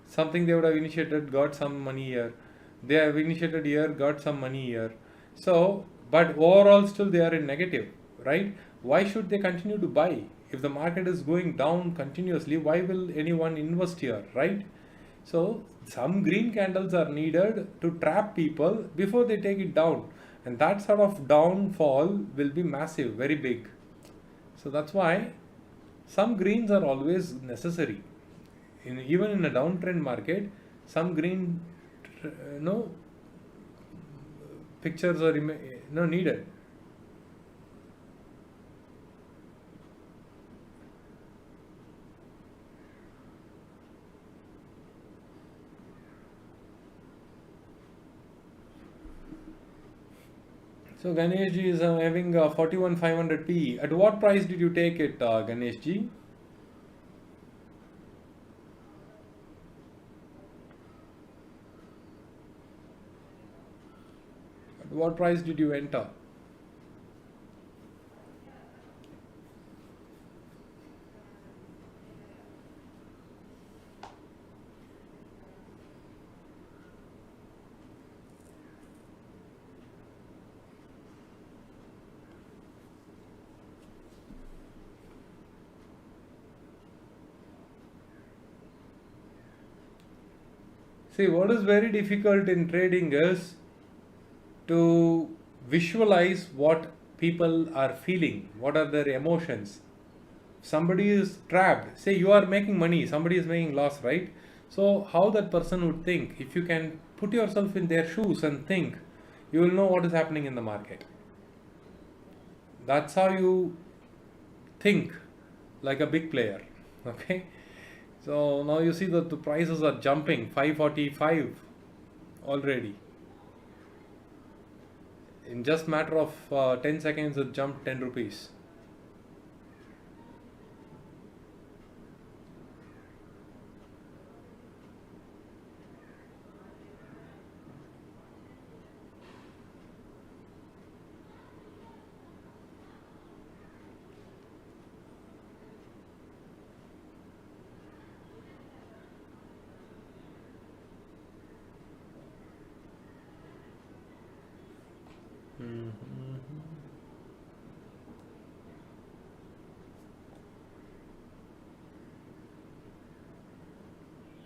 Something they would have initiated, got some money here. They have initiated here, got some money here. So, but overall still they are in negative, right? Why should they continue to buy? If the market is going down continuously, why will anyone invest here, right? So some green candles are needed to trap people before they take it down. And that sort of downfall will be massive, very big. So that's why some greens are always necessary. Even in a downtrend market, some green pictures are needed. So Ganesh ji is having 41,500 P. At what price did you take it, Ganesh ji? At what price did you enter? See, what is very difficult in trading is to visualize what people are feeling, what are their emotions. Somebody is trapped, say you are making money, somebody is making loss, right? So how that person would think, if you can put yourself in their shoes and think, you will know what is happening in the market. That's how you think like a big player, okay? So now you see that the prices are jumping, 545 already. In just matter of 10 seconds, it jumped 10 rupees.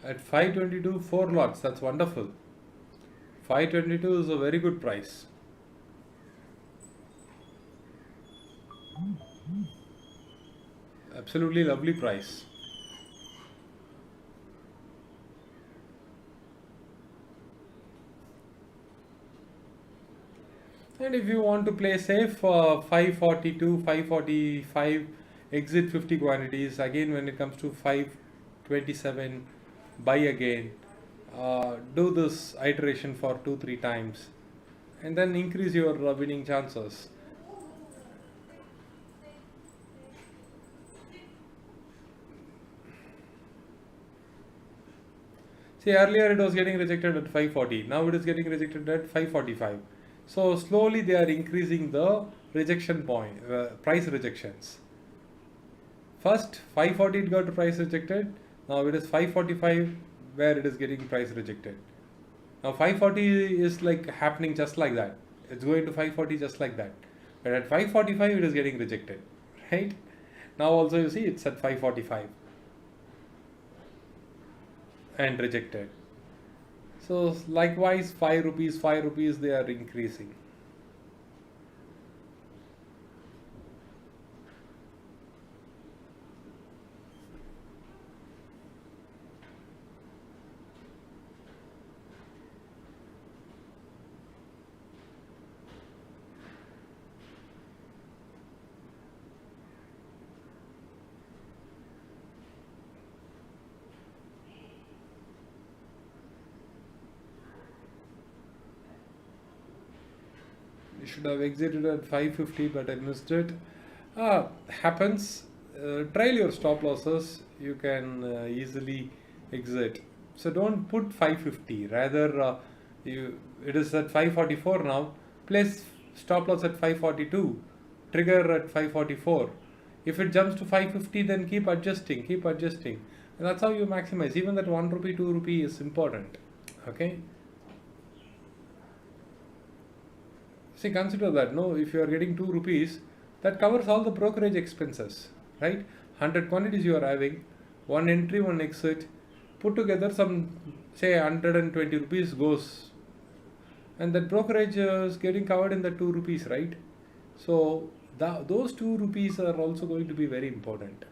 At 522, 4 lots, that's wonderful. 522 is a very good price. Absolutely lovely price. And if you want to play safe, 542, 545, exit 50 quantities. Again, when it comes to 527, buy again. Do this iteration for 2-3 times, and then increase your winning chances. See, earlier it was getting rejected at 540. Now it is getting rejected at 545. So slowly they are increasing the rejection point, price rejections. First 540 it got price rejected. Now it is 545 where it is getting price rejected. Now 540 is like happening just like that. It's going to 540 just like that. But at 545 it is getting rejected, right? Now also you see it's at 545 and rejected. So likewise 5 rupees they are increasing. should have exited at 550, but I missed it. Happens. Trail your stop losses. You can easily exit. So don't put 550. Rather, it is at 544 now. Place stop loss at 542. Trigger at 544. If it jumps to 550, then keep adjusting. Keep adjusting. And that's how you maximize. Even that 1 rupee, 2 rupee is important. Okay. See, consider that, no, if you are getting 2 rupees, that covers all the brokerage expenses, right? 100 quantities you are having, one entry, one exit, put together some, say 120 rupees goes, and that brokerage is getting covered in the 2 rupees, right? So those 2 rupees are also going to be very important.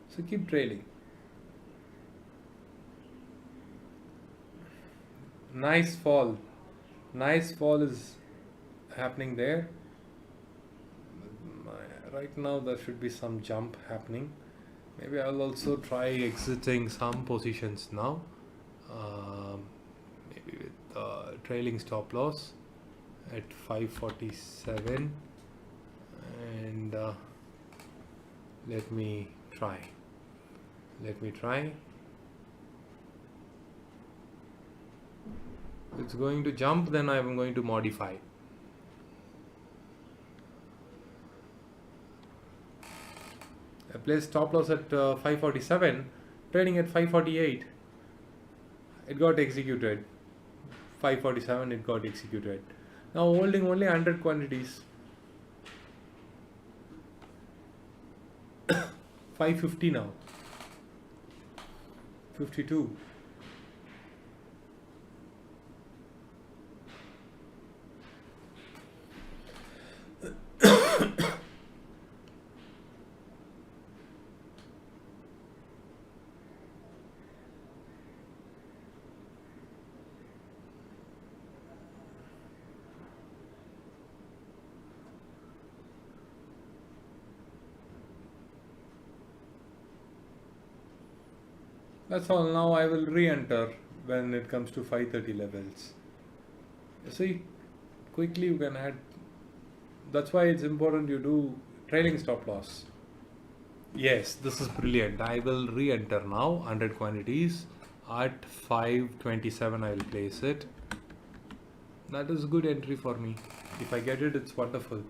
So keep trailing. Nice fall is happening there. Right now there should be some jump happening. Maybe I'll also try exiting some positions now, maybe with trailing stop loss at 547, and let me try. It's going to jump, then I am going to modify. I placed stop loss at 547, trading at 548. It got executed. 547, it got executed. Now holding only 100 quantities. 550 now. 52. That's all. Now I will re-enter when it comes to 530 levels. You see, quickly you can add. That's why it's important you do trailing stop loss. Yes, this is brilliant. I will re-enter now 100 quantities at 527. I will place it. That is good entry for me. If I get it, it's wonderful.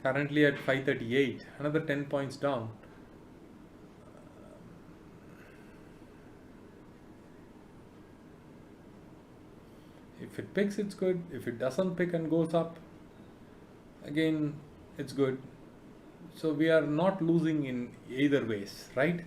Currently at 538, another 10 points down. If it picks, it's good. If it doesn't pick and goes up, again, it's good. So we are not losing in either ways, right?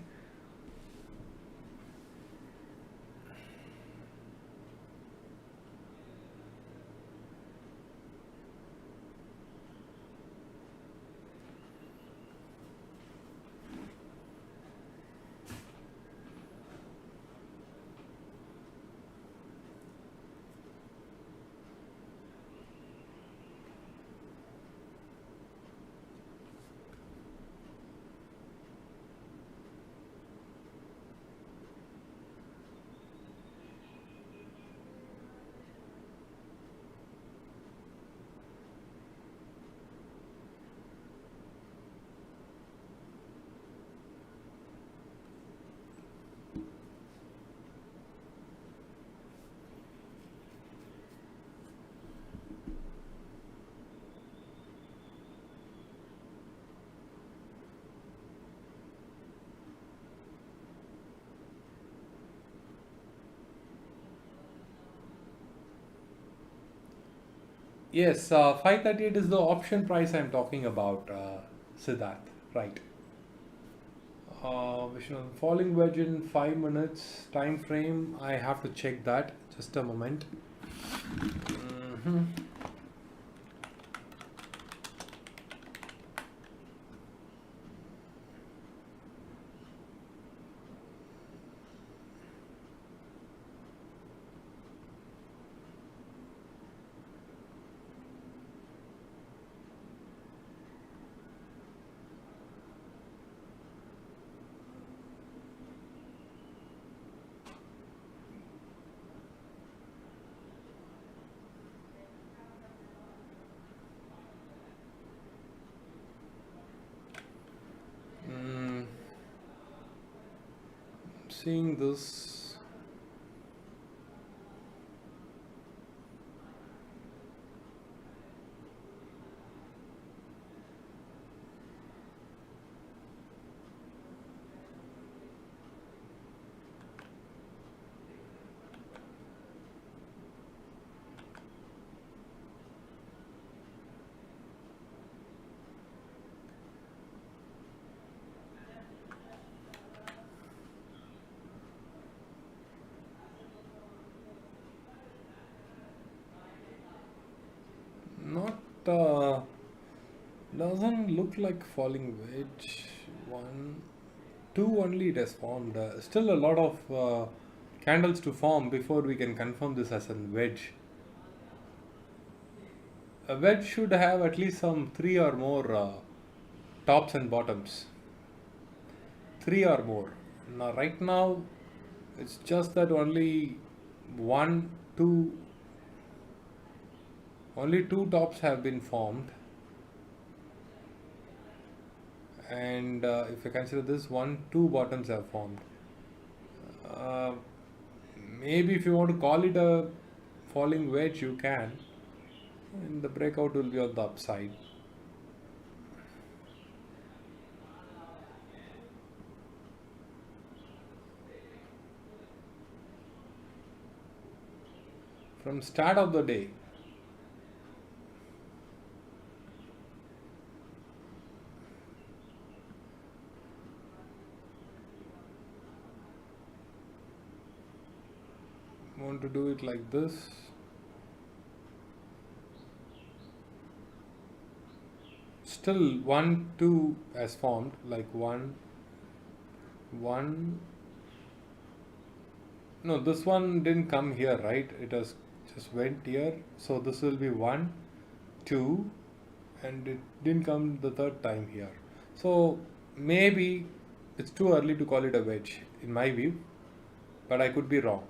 Yes, 538 is the option price I'm talking about, Siddharth, right. Vishnu, falling wedge in 5 minutes time frame. I have to check that. Just a moment. seeing this. Not doesn't look like falling wedge. One, two only it has formed. Still a lot of candles to form before we can confirm this as a wedge. A wedge should have at least some three or more tops and bottoms. Three or more. Now, right now, it's just that one, two, only two tops have been formed. And if I consider this one, two bottoms have formed. Uh, Maybe if you want to call it a falling wedge, you can. And the breakout will be on the upside. From start of the day, want to do it like this. Still one, two has formed, like one. No, this one didn't come here, right? It has just went here. So this will be one, two, and it didn't come the third time here. So maybe it's too early to call it a wedge in my view, but I could be wrong.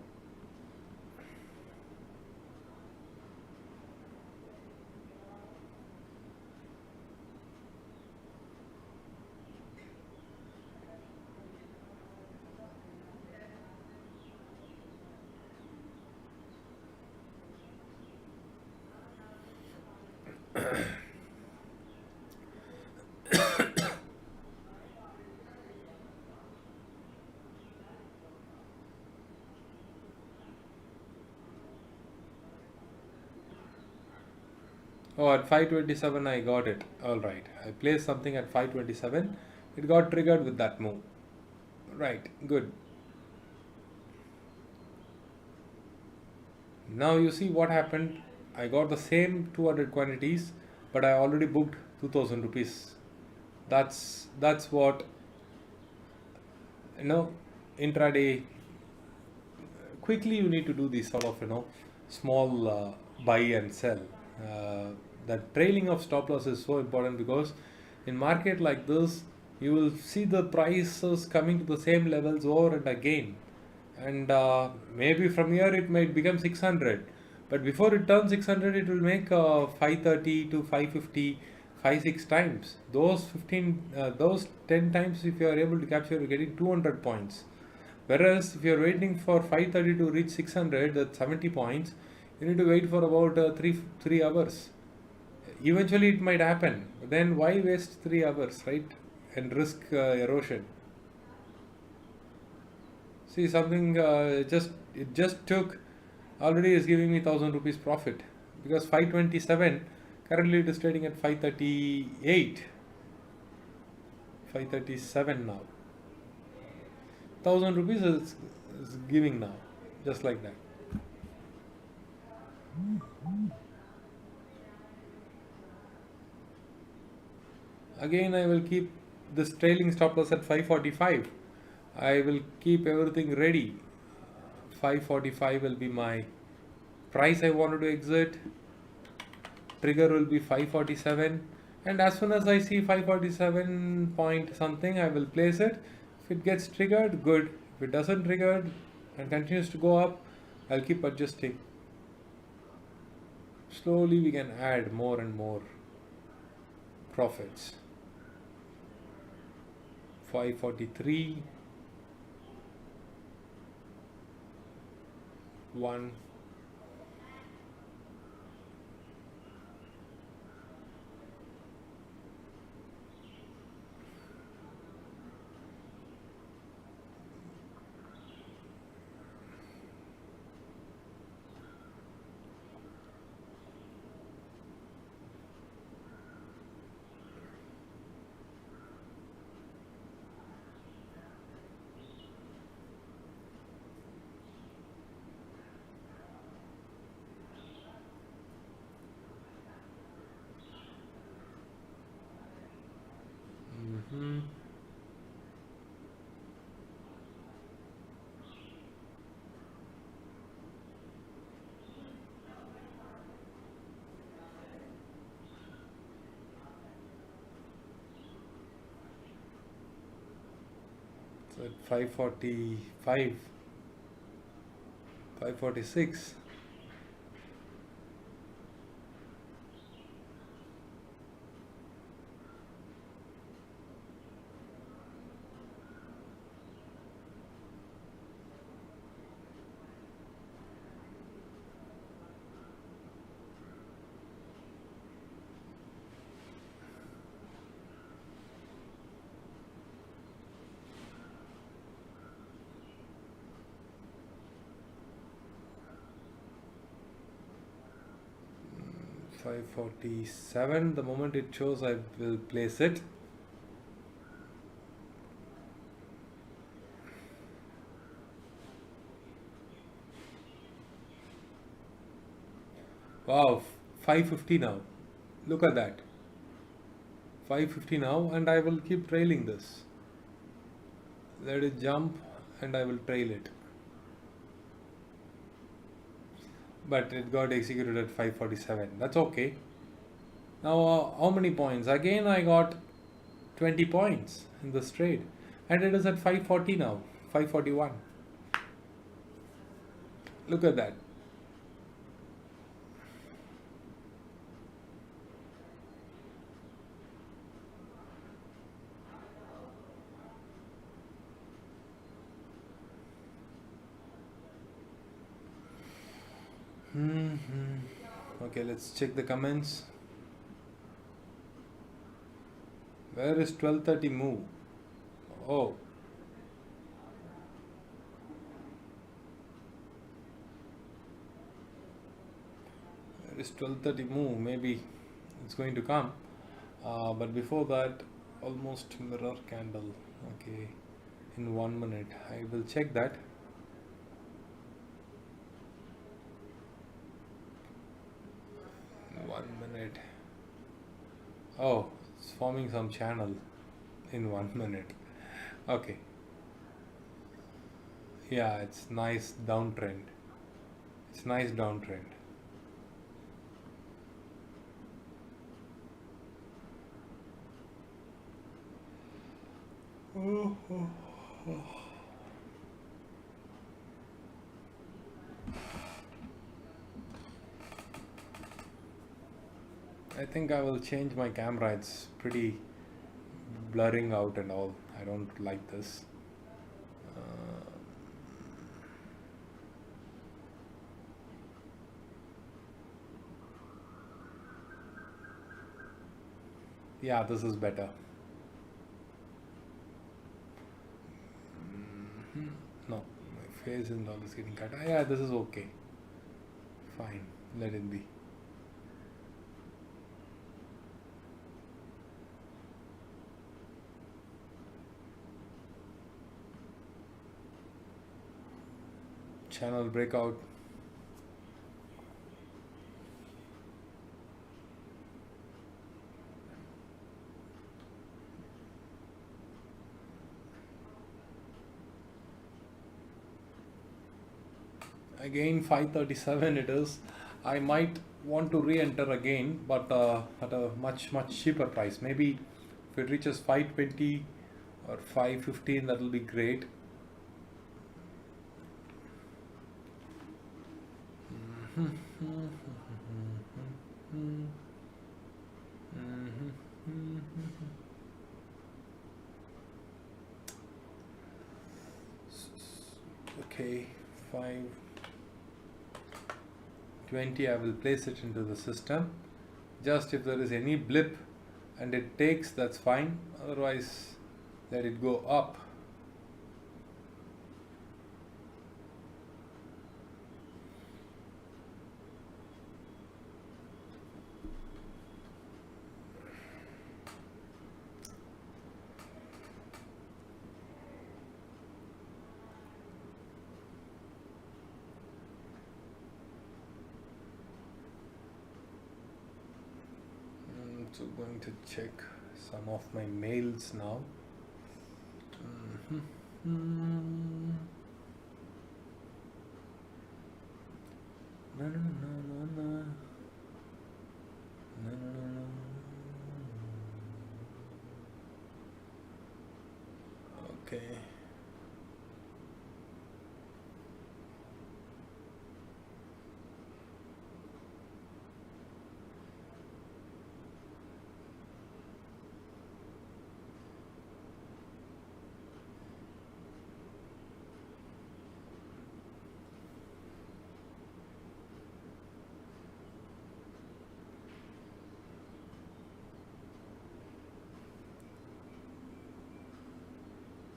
Oh, at 527 I got it. Alright. I placed something at 527. It got triggered with that move. Right. Good. Now you see what happened. I got the same 200 quantities, but I already booked 2000 rupees. That's what, intraday. Quickly you need to do these sort of, small buy and sell. The trailing of stop loss is so important because in market like this, you will see the prices coming to the same levels over and again. And maybe from here it might become 600. But before it turns 600, it will make 530 to 550, 6 times. Those 10 times, if you are able to capture, you're getting 200 points. Whereas if you're waiting for 530 to reach 600, that's 70 points, you need to wait for about 3 hours. Eventually it might happen, but then why waste 3 hours, right? And risk erosion. See, something it just took, already is giving me 1000 rupees profit because 527, currently it is trading at 538, 537 now. 1000 rupees is giving now, just like that. Again, I will keep this trailing stop loss at 545. I will keep everything ready. 545 will be my price I wanted to exit. Trigger will be 547. And as soon as I see 547 point something, I will place it. If it gets triggered, good. If it doesn't trigger and continues to go up, I'll keep adjusting. Slowly we can add more and more profits. 543. 1. Mm-hmm. So at 545, 546. Mm, 547. The moment it shows, I will place it. Wow, 550 now. Look at that. 550 now, and I will keep trailing this. Let it jump, and I will trail it. But it got executed at 547. That's okay. Now, how many points? Again, I got 20 points in this trade, and it is at 540 now, 541. Look at that. Okay, let's check the comments. Where is 12:30 move? Oh, where is 12:30 move? Maybe it's going to come. But before that, almost mirror candle. Okay, in 1 minute, I will check that. 1 minute. Oh, it's forming some channel in 1 minute. Okay. Yeah, it's nice downtrend. It's nice downtrend. I think I will change my camera. It's pretty blurring out and all. I don't like this. Yeah, this is better. No, my face and all is getting cut. Yeah, this is okay. Fine, let it be. Channel breakout. Again 537 it is. I might want to re-enter again, but at a much cheaper price. Maybe if it reaches 520 or 515, that will be great. Okay, 5. 20, I will place it into the system. Just if there is any blip and it takes, that's fine. Otherwise, let it go up. So going to check some of my mails now. Na, na, na, na, na. Na, na, na, na. Okay.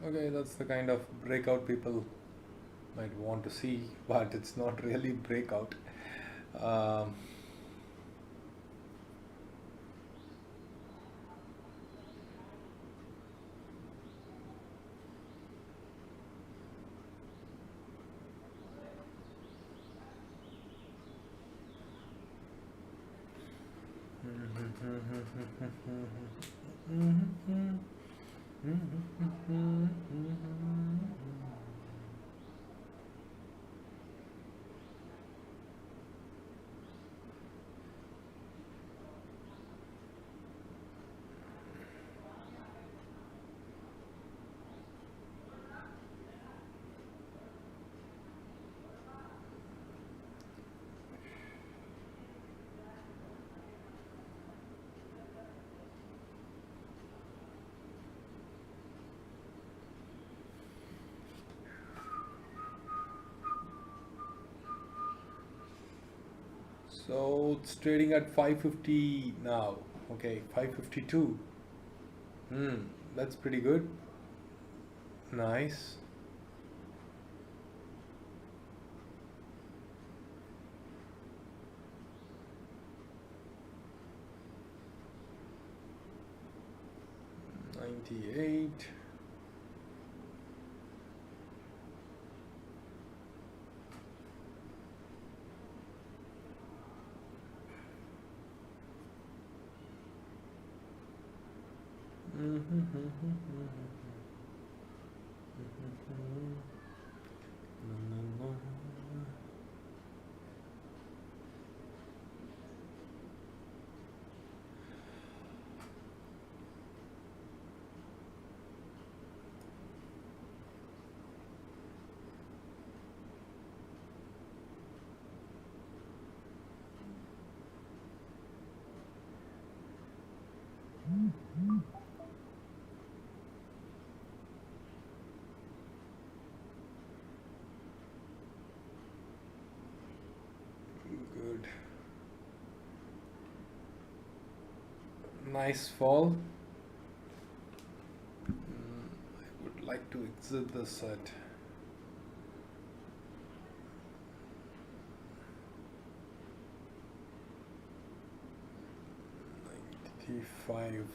Okay, that's the kind of breakout people might want to see, but it's not really breakout. So it's trading at 550 now. Okay, 552. That's pretty good. Nice. $98. Good. Nice fall. I would like to exit this at 95.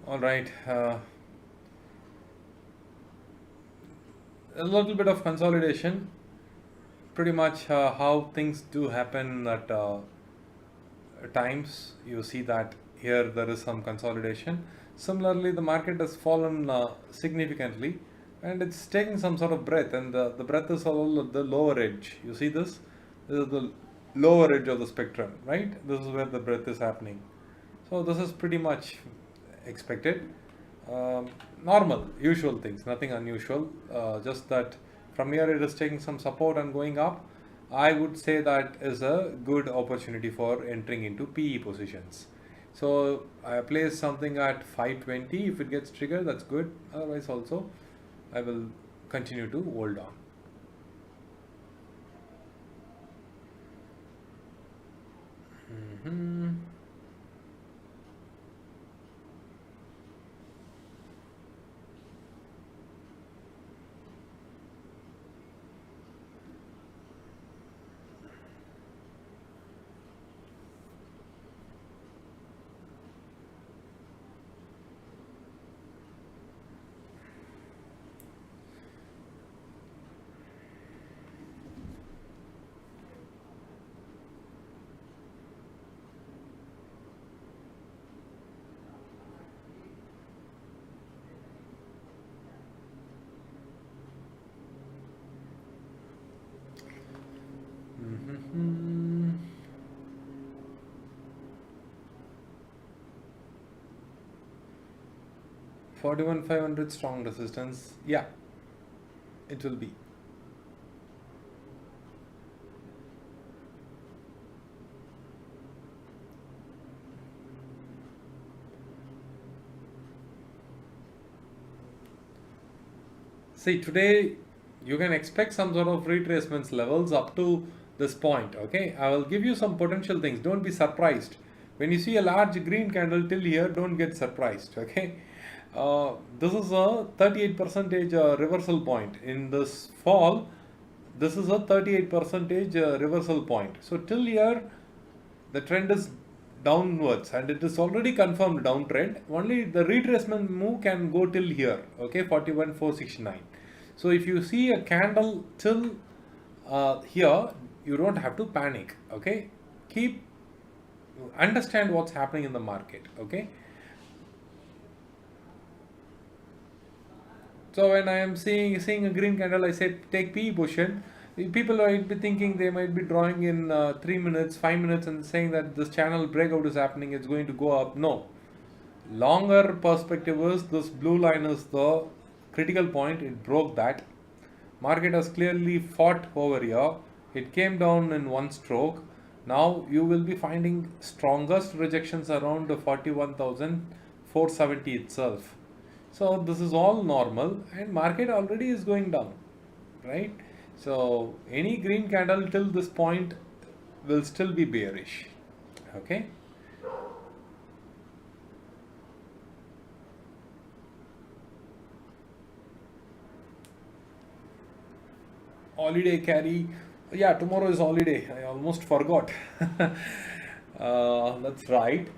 All right. A little bit of consolidation. Pretty much how things do happen at times. You see that here there is some consolidation. Similarly, the market has fallen significantly and it's taking some sort of breath, and the breath is all at the lower edge. You see this? This is the lower edge of the spectrum, right? This is where the breath is happening. So this is pretty much expected. Normal, usual things, nothing unusual. Just that from here it is taking some support and going up. I would say that is a good opportunity for entering into PE positions. So I place something at 520. If it gets triggered, that's good. Otherwise, also I will continue to hold on. Mm-hmm. Mm-hmm. 41,500 strong resistance. Yeah, it will be. See, today you can expect some sort of retracements levels up to this point. Okay, I will give you some potential things. Don't be surprised when you see a large green candle till here. Don't get surprised. Okay, this is a 38% reversal point in this fall. This is a 38% reversal point. So till here the trend is downwards and it is already confirmed downtrend. Only the retracement move can go till here. Okay, 41,469. So if you see a candle till here, you don't have to panic. Okay, keep understand what's happening in the market. Okay, so when I am seeing a green candle, I say take PE position. People might be thinking they might be drawing in 3 minutes, 5 minutes, and saying that this channel breakout is happening. It's going to go up. No, longer perspective is this blue line is the critical point. It broke that. Market has clearly fought over here. It came down in one stroke. Now you will be finding strongest rejections around 41,470 itself. So this is all normal and market already is going down, right? So any green candle till this point will still be bearish. Okay. Holiday carry. Yeah, tomorrow is holiday. I almost forgot. That's right.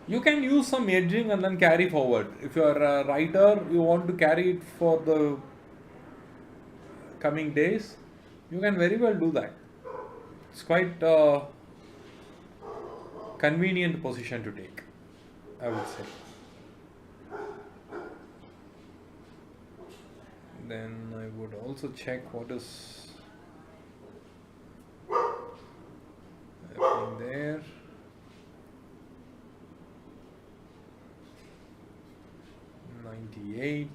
You can use some edging and then carry forward. If you are a writer, you want to carry it for the coming days, you can very well do that. It's quite a convenient position to take, I would say. Then I would also check what is happening there. $98.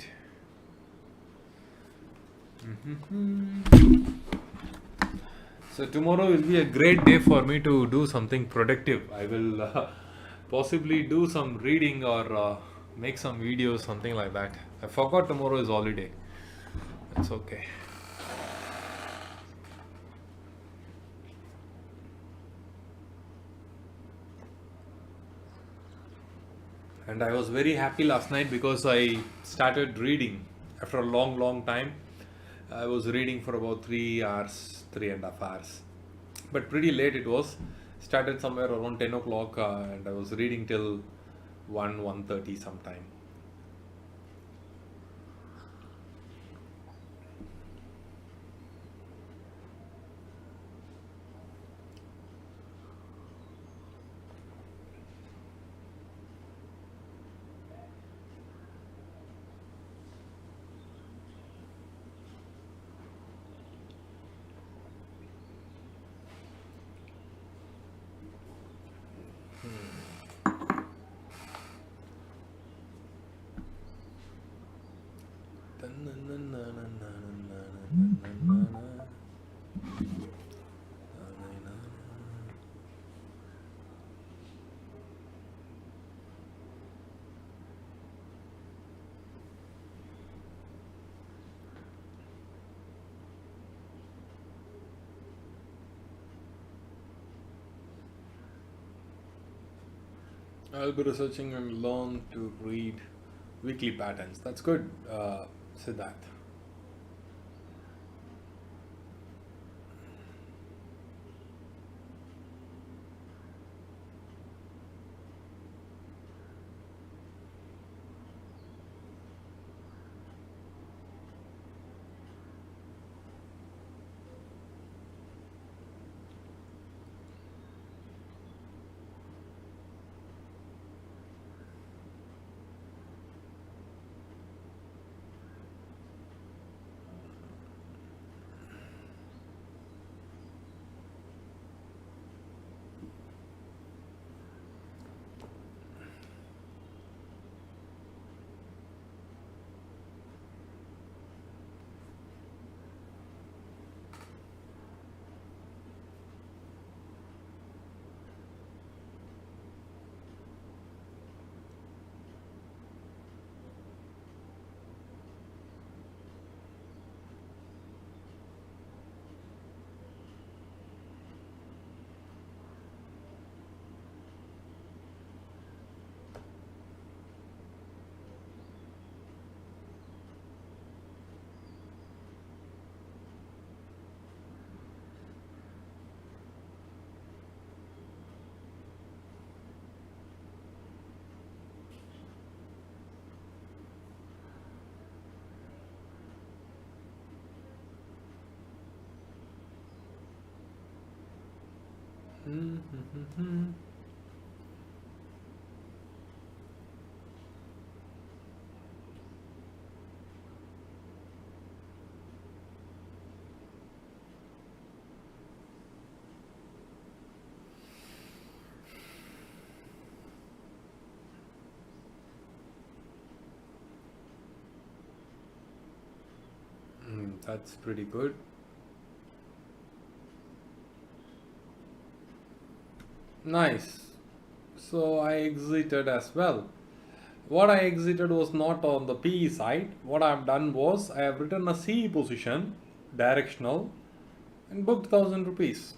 So tomorrow will be a great day for me to do something productive. I will possibly do some reading or make some videos, something like that. I forgot tomorrow is holiday. That's okay. And I was very happy last night because I started reading after a long time. I was reading for about 3 hours, 3.5 hours, but pretty late it was. Started somewhere around 10 o'clock and I was reading till 1:30 sometime. I'll be researching and learn to read weekly patterns. That's good, Siddharth. That's pretty good. Nice. So I exited as well. What I exited was not on the PE side. What I've done was I have written a CE position, directional, and booked 1000 rupees.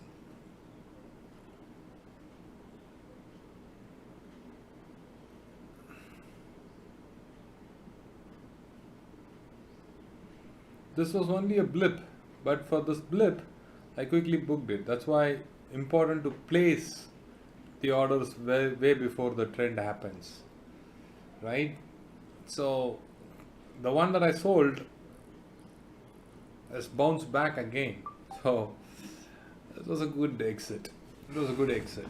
This was only a blip, but for this blip, I quickly booked it. That's why important to place the orders way before the trend happens, right? So the one that I sold has bounced back again. So it was a good exit. It was a good exit.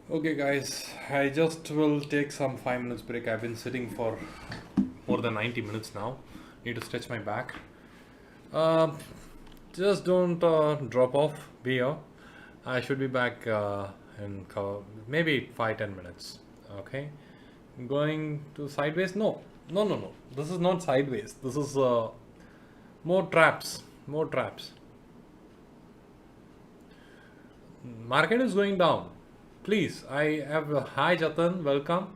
Okay, guys, I just will take some 5 minutes break. I've been sitting for more than 90 minutes now. Need to stretch my back. Um, just don't drop off. Be here. I should be back in maybe 5-10 minutes. Okay. Going to sideways? No, no, no, no. This is not sideways. This is more traps. More traps. Market is going down. Please, I have hi Jatan. Welcome.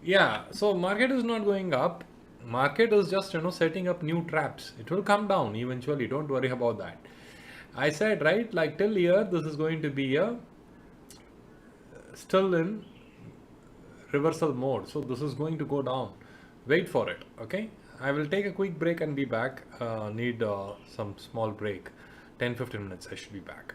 Yeah, so market is not going up. Market is just, setting up new traps. It will come down eventually. Don't worry about that. I said, right, like till here, this is going to be a still in reversal mode. So this is going to go down. Wait for it. Okay. I will take a quick break and be back. Need some small break. 10-15 minutes. I should be back.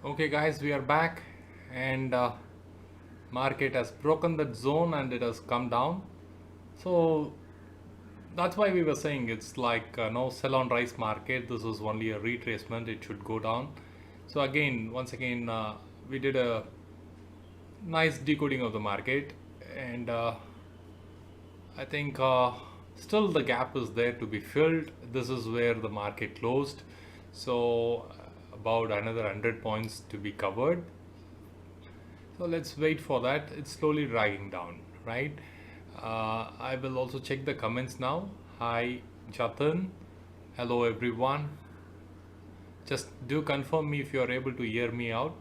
Okay guys, we are back, and market has broken that zone and it has come down. So that's why we were saying it's like no sell on rise market. This was only a retracement, it should go down. So again, once again, we did a nice decoding of the market, and I think still the gap is there to be filled. This is where the market closed. So about another 100 points to be covered. So let's wait for that. It's slowly dragging down, right? I will also check the comments now. Hi, Jatan. Hello, everyone. Just do confirm me if you are able to hear me out.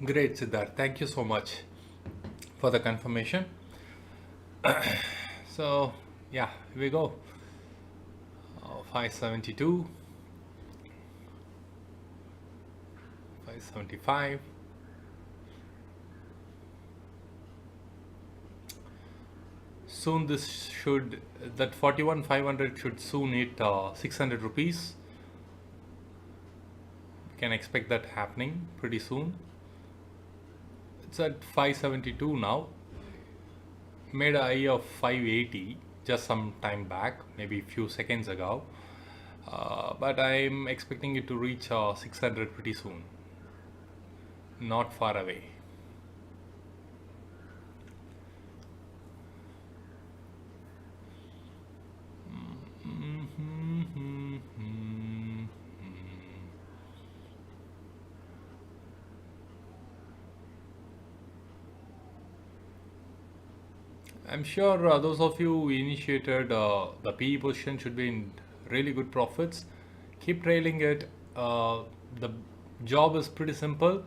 Great, Siddharth. Thank you so much for the confirmation. So, yeah, here we go. 572, 575. Soon this should, that 41,500 should soon hit 600 rupees. You can expect that happening pretty soon. It's at 572 now. Made a high of 580 just some time back, maybe a few seconds ago. But I'm expecting it to reach 600 pretty soon. Not far away. I'm sure those of you who initiated the PE position should be in really good profits. Keep trailing it. The job is pretty simple.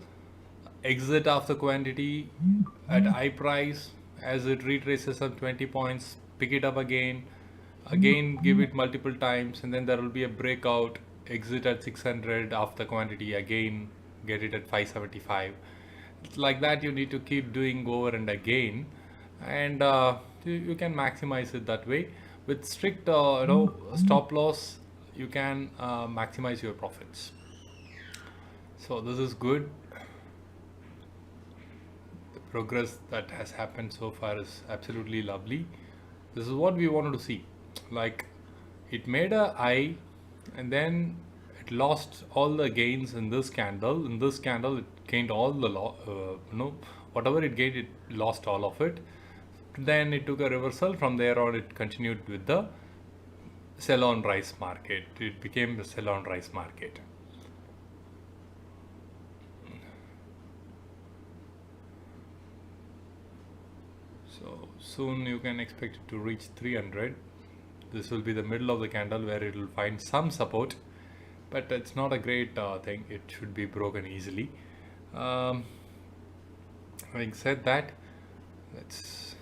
Exit after quantity at high price. As it retraces some 20 points, pick it up again. Again, give it multiple times, and then there will be a breakout. Exit at 600 after quantity. Again, get it at 575. Like that, you need to keep doing over and again, and you can maximize it that way. With strict stop loss, you can maximize your profits. So this is good. The progress that has happened so far is absolutely lovely. This is what we wanted to see. Like, it made a high, and then it lost all the gains in this candle. In this candle, it gained all the whatever it gained, it lost all of it. Then it took a reversal. From there on, it continued with the sell on rise market. It became the sell on rise market. So soon you can expect it to reach 300. This will be the middle of the candle where it will find some support, but it's not a great thing. It should be broken easily. Having said that, let's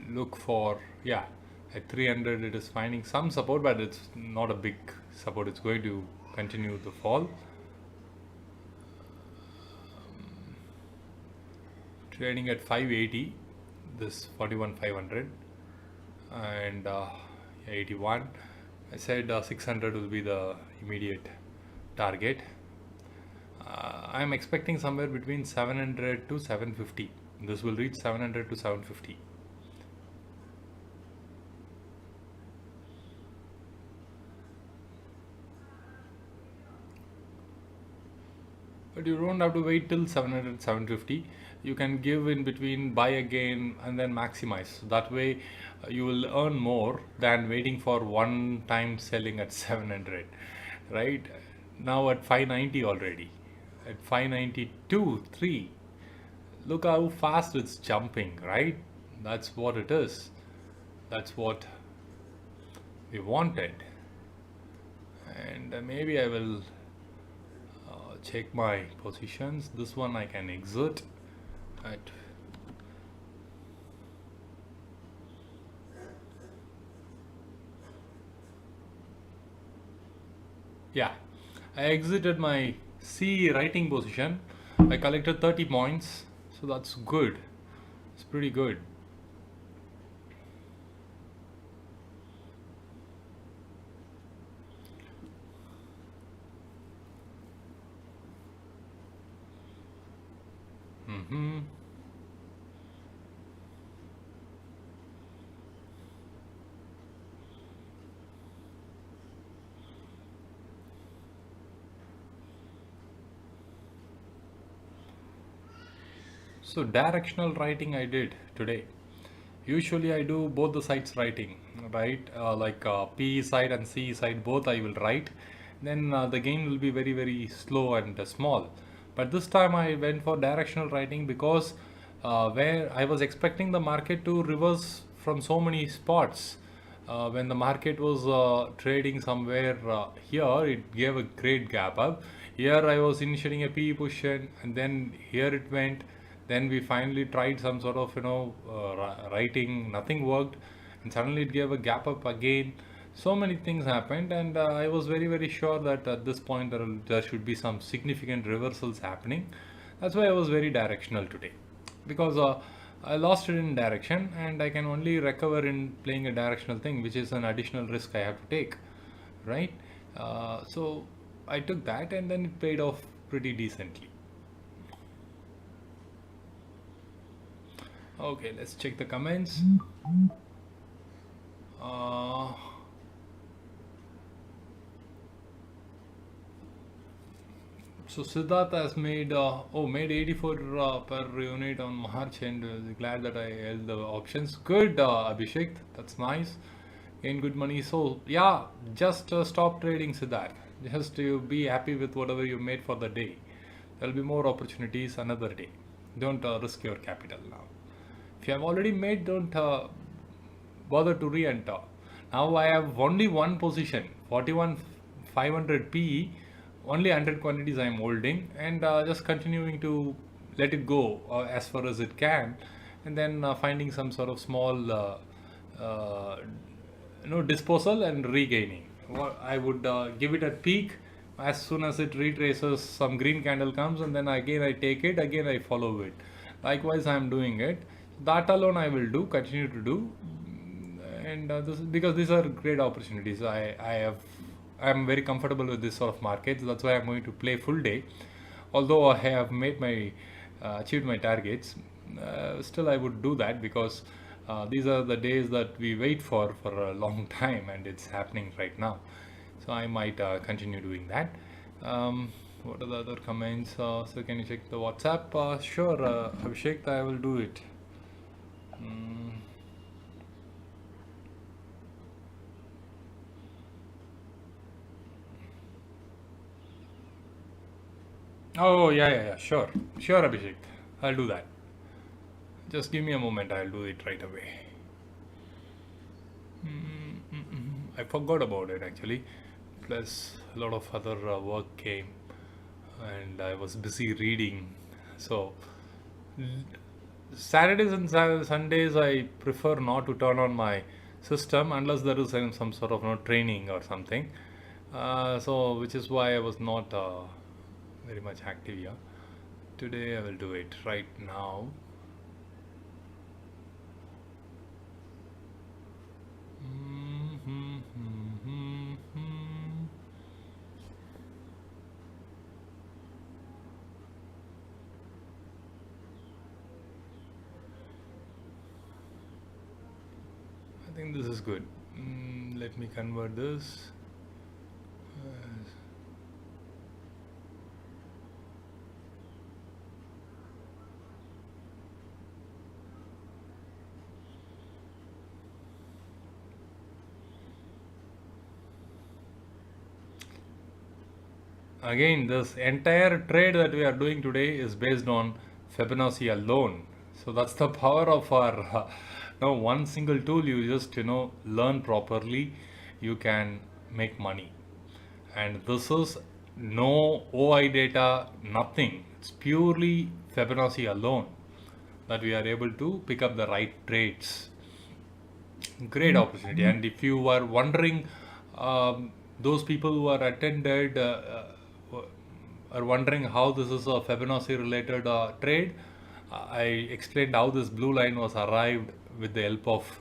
look for, yeah, at 300 it is finding some support, but it's not a big support. It's going to continue the fall. Trading at 580, this 41,500, and 81. I said 600 will be the immediate target. I'm expecting somewhere between 700 to 750. This will reach 700 to 750. But you don't have to wait till 700, 750. You can give in between, buy again, and then maximize. So that way you will earn more than waiting for one time selling at 700, right? Now at 590 already, at 592, 3. Look how fast it's jumping, right? That's what it is. That's what we wanted. And maybe I will check my positions. This one I can exit at I exited my C writing position I collected 30 points, so that's good. It's pretty good. Mm-hmm. So directional writing I did today. Usually I do both the sides writing, right? P side and C side, both I will write. Then the gain will be very, very slow and small. But this time I went for directional writing because where I was expecting the market to reverse from so many spots. When the market was trading somewhere here, it gave a great gap up. Here I was initiating a PE position, and then here it went. Then we finally tried some sort of writing, nothing worked, and suddenly it gave a gap up again. So many things happened, and I was very, very sure that at this point there should be some significant reversals happening. That's why I was very directional today, because I lost it in direction, and I can only recover in playing a directional thing, which is an additional risk I have to take, right? So I took that, and then it paid off pretty decently. Okay, let's check the comments. Uh, so Siddharth has made 84 per unit on March, and glad that I held the options. Good, Abhishek, that's nice. Gain good money. So yeah, just stop trading, Siddharth. Just to be happy with whatever you made for the day. There'll be more opportunities another day. Don't risk your capital now. If you have already made, don't bother to re-enter. Now I have only one position, 41 500 PE, only 100 quantities I am holding, and just continuing to let it go as far as it can, and then finding some sort of small uh, disposal and regaining. I would give it at peak. As soon as it retraces, some green candle comes, and then again I take it, again I follow it. Likewise, I am doing it. That alone I will do, continue to do, and this is because these are great opportunities. I am very comfortable with this sort of markets. That's why I'm going to play full day. Although I have made my achieved my targets, still I would do that because these are the days that we wait for a long time, and it's happening right now. So I might continue doing that. What are the other comments? So can you check the WhatsApp? Sure, Abhishek, I will do it. Mm. Oh, yeah, sure, Abhishek, I'll do that. Just give me a moment, I'll do it right away. I forgot about it actually. Plus, a lot of other work came, and I was busy reading. So, Saturdays and Sundays, I prefer not to turn on my system unless there is some sort of training or something. So, which is why I was not very much active here. Today, I will do it right now. I think this is good. Let me convert this. Again, this entire trade that we are doing today is based on Fibonacci alone. So that's the power of our one single tool. You just learn properly, you can make money. And this is no OI data, nothing. It's purely Fibonacci alone that we are able to pick up the right trades. Great opportunity. And if you are wondering, those people who are attended are wondering how this is a Fibonacci related trade, I explained how this blue line was arrived with the help of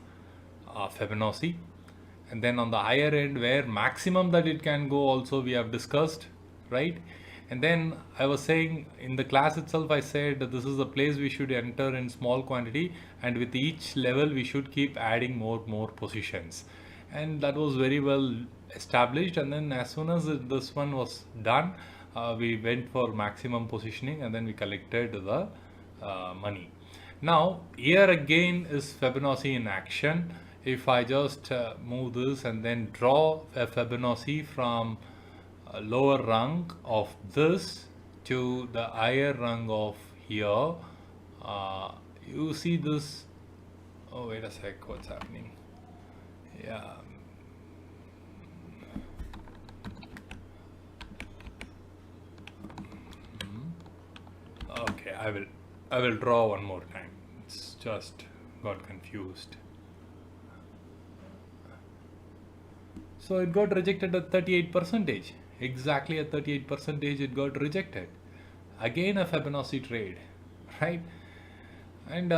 Fibonacci. And then on the higher end, where maximum that it can go also we have discussed, right? And then I was saying in the class itself, I said that this is the place we should enter in small quantity, and with each level we should keep adding more positions, and that was very well established. And then as soon as this one was done, we went for maximum positioning, and then we collected the money. Now here again is Fibonacci in action. If I just move this and then draw a Fibonacci from a lower rung of this to the higher rung of here, you see this. Oh, wait a sec, what's happening? Yeah. Okay, I will draw one more time. It's just got confused. So it got rejected at 38%. Exactly at 38% it got rejected. Again a Fibonacci trade, right? And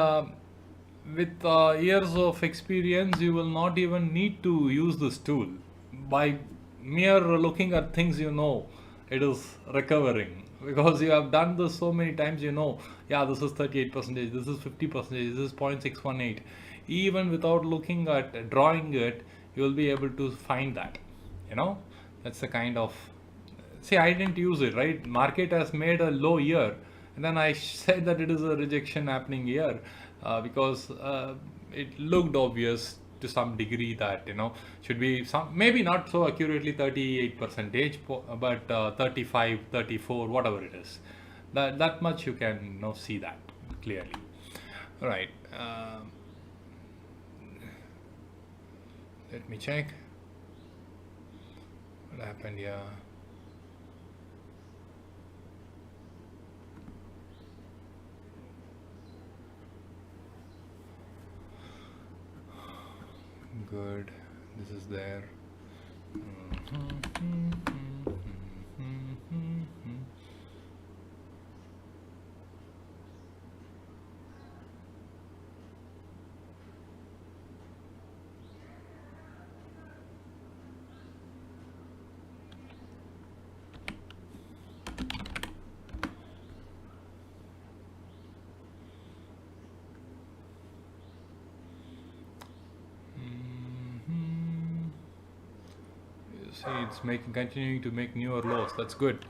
with years of experience, you will not even need to use this tool. By mere looking at things, you know it is recovering, because you have done this so many times. You know, yeah, this is 38%, this is 50%, this is 0.618. Even without looking at drawing it, you will be able to find that. You know, that's the kind of, see, I didn't use it, right? Market has made a low here, and then I said that it is a rejection happening here, because it looked obvious to some degree that, you know, should be some, maybe not so accurately 38%, but 35, 34, whatever it is. That much you can, you know, see that clearly. All right. Let me check what happened here. Good, this is there. See, it's continuing to make newer lows. That's good.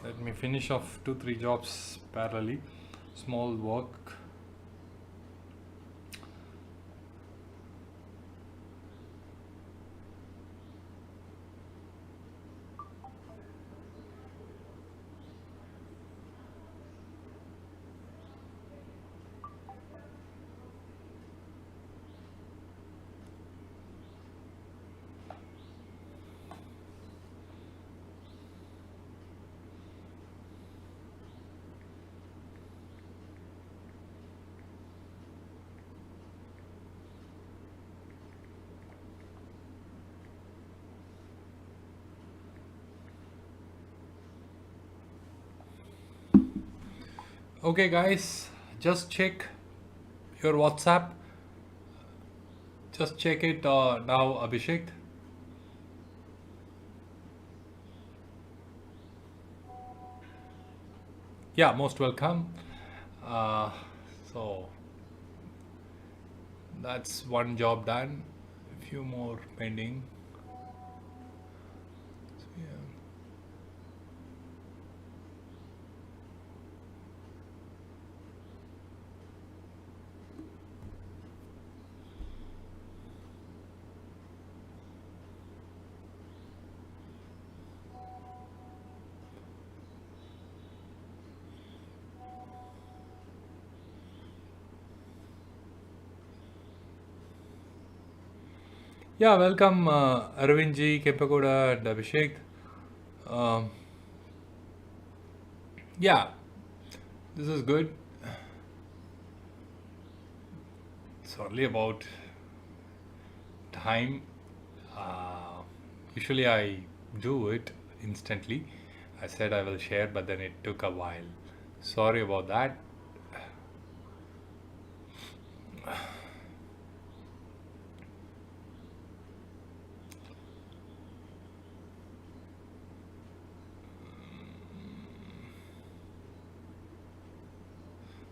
Let me finish off 2-3 jobs parallelly. Small work. Okay, guys, just check your WhatsApp. Just check it now, Abhishek. Yeah, most welcome. So that's one job done. A few more pending. So, yeah. Yeah, welcome Arvindji, Kempagoda, and Abhishek. Um, yeah, this is good. It's only about time. Usually I do it instantly. I said I will share, but then it took a while. Sorry about that.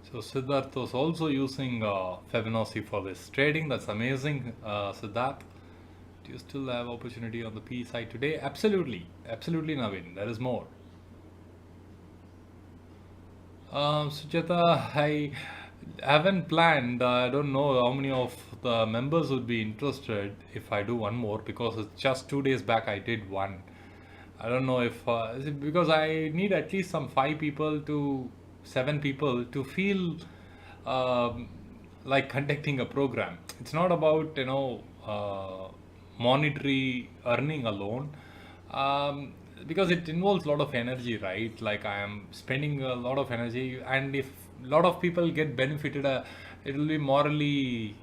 So Siddharth was also using Fibonacci for this trading. That's amazing, Siddharth. Do you still have opportunity on the P side today? Absolutely, absolutely, Navin. There is more. Sujata, I haven't planned. I don't know how many of the members would be interested if I do one more, because it's just 2 days back I did one. I don't know if because I need at least some 5 people to 7 people to feel um, like conducting a program. It's not about monetary earning alone, because it involves a lot of energy, right? Like I am spending a lot of energy, and if a lot of people get benefited, it will be morally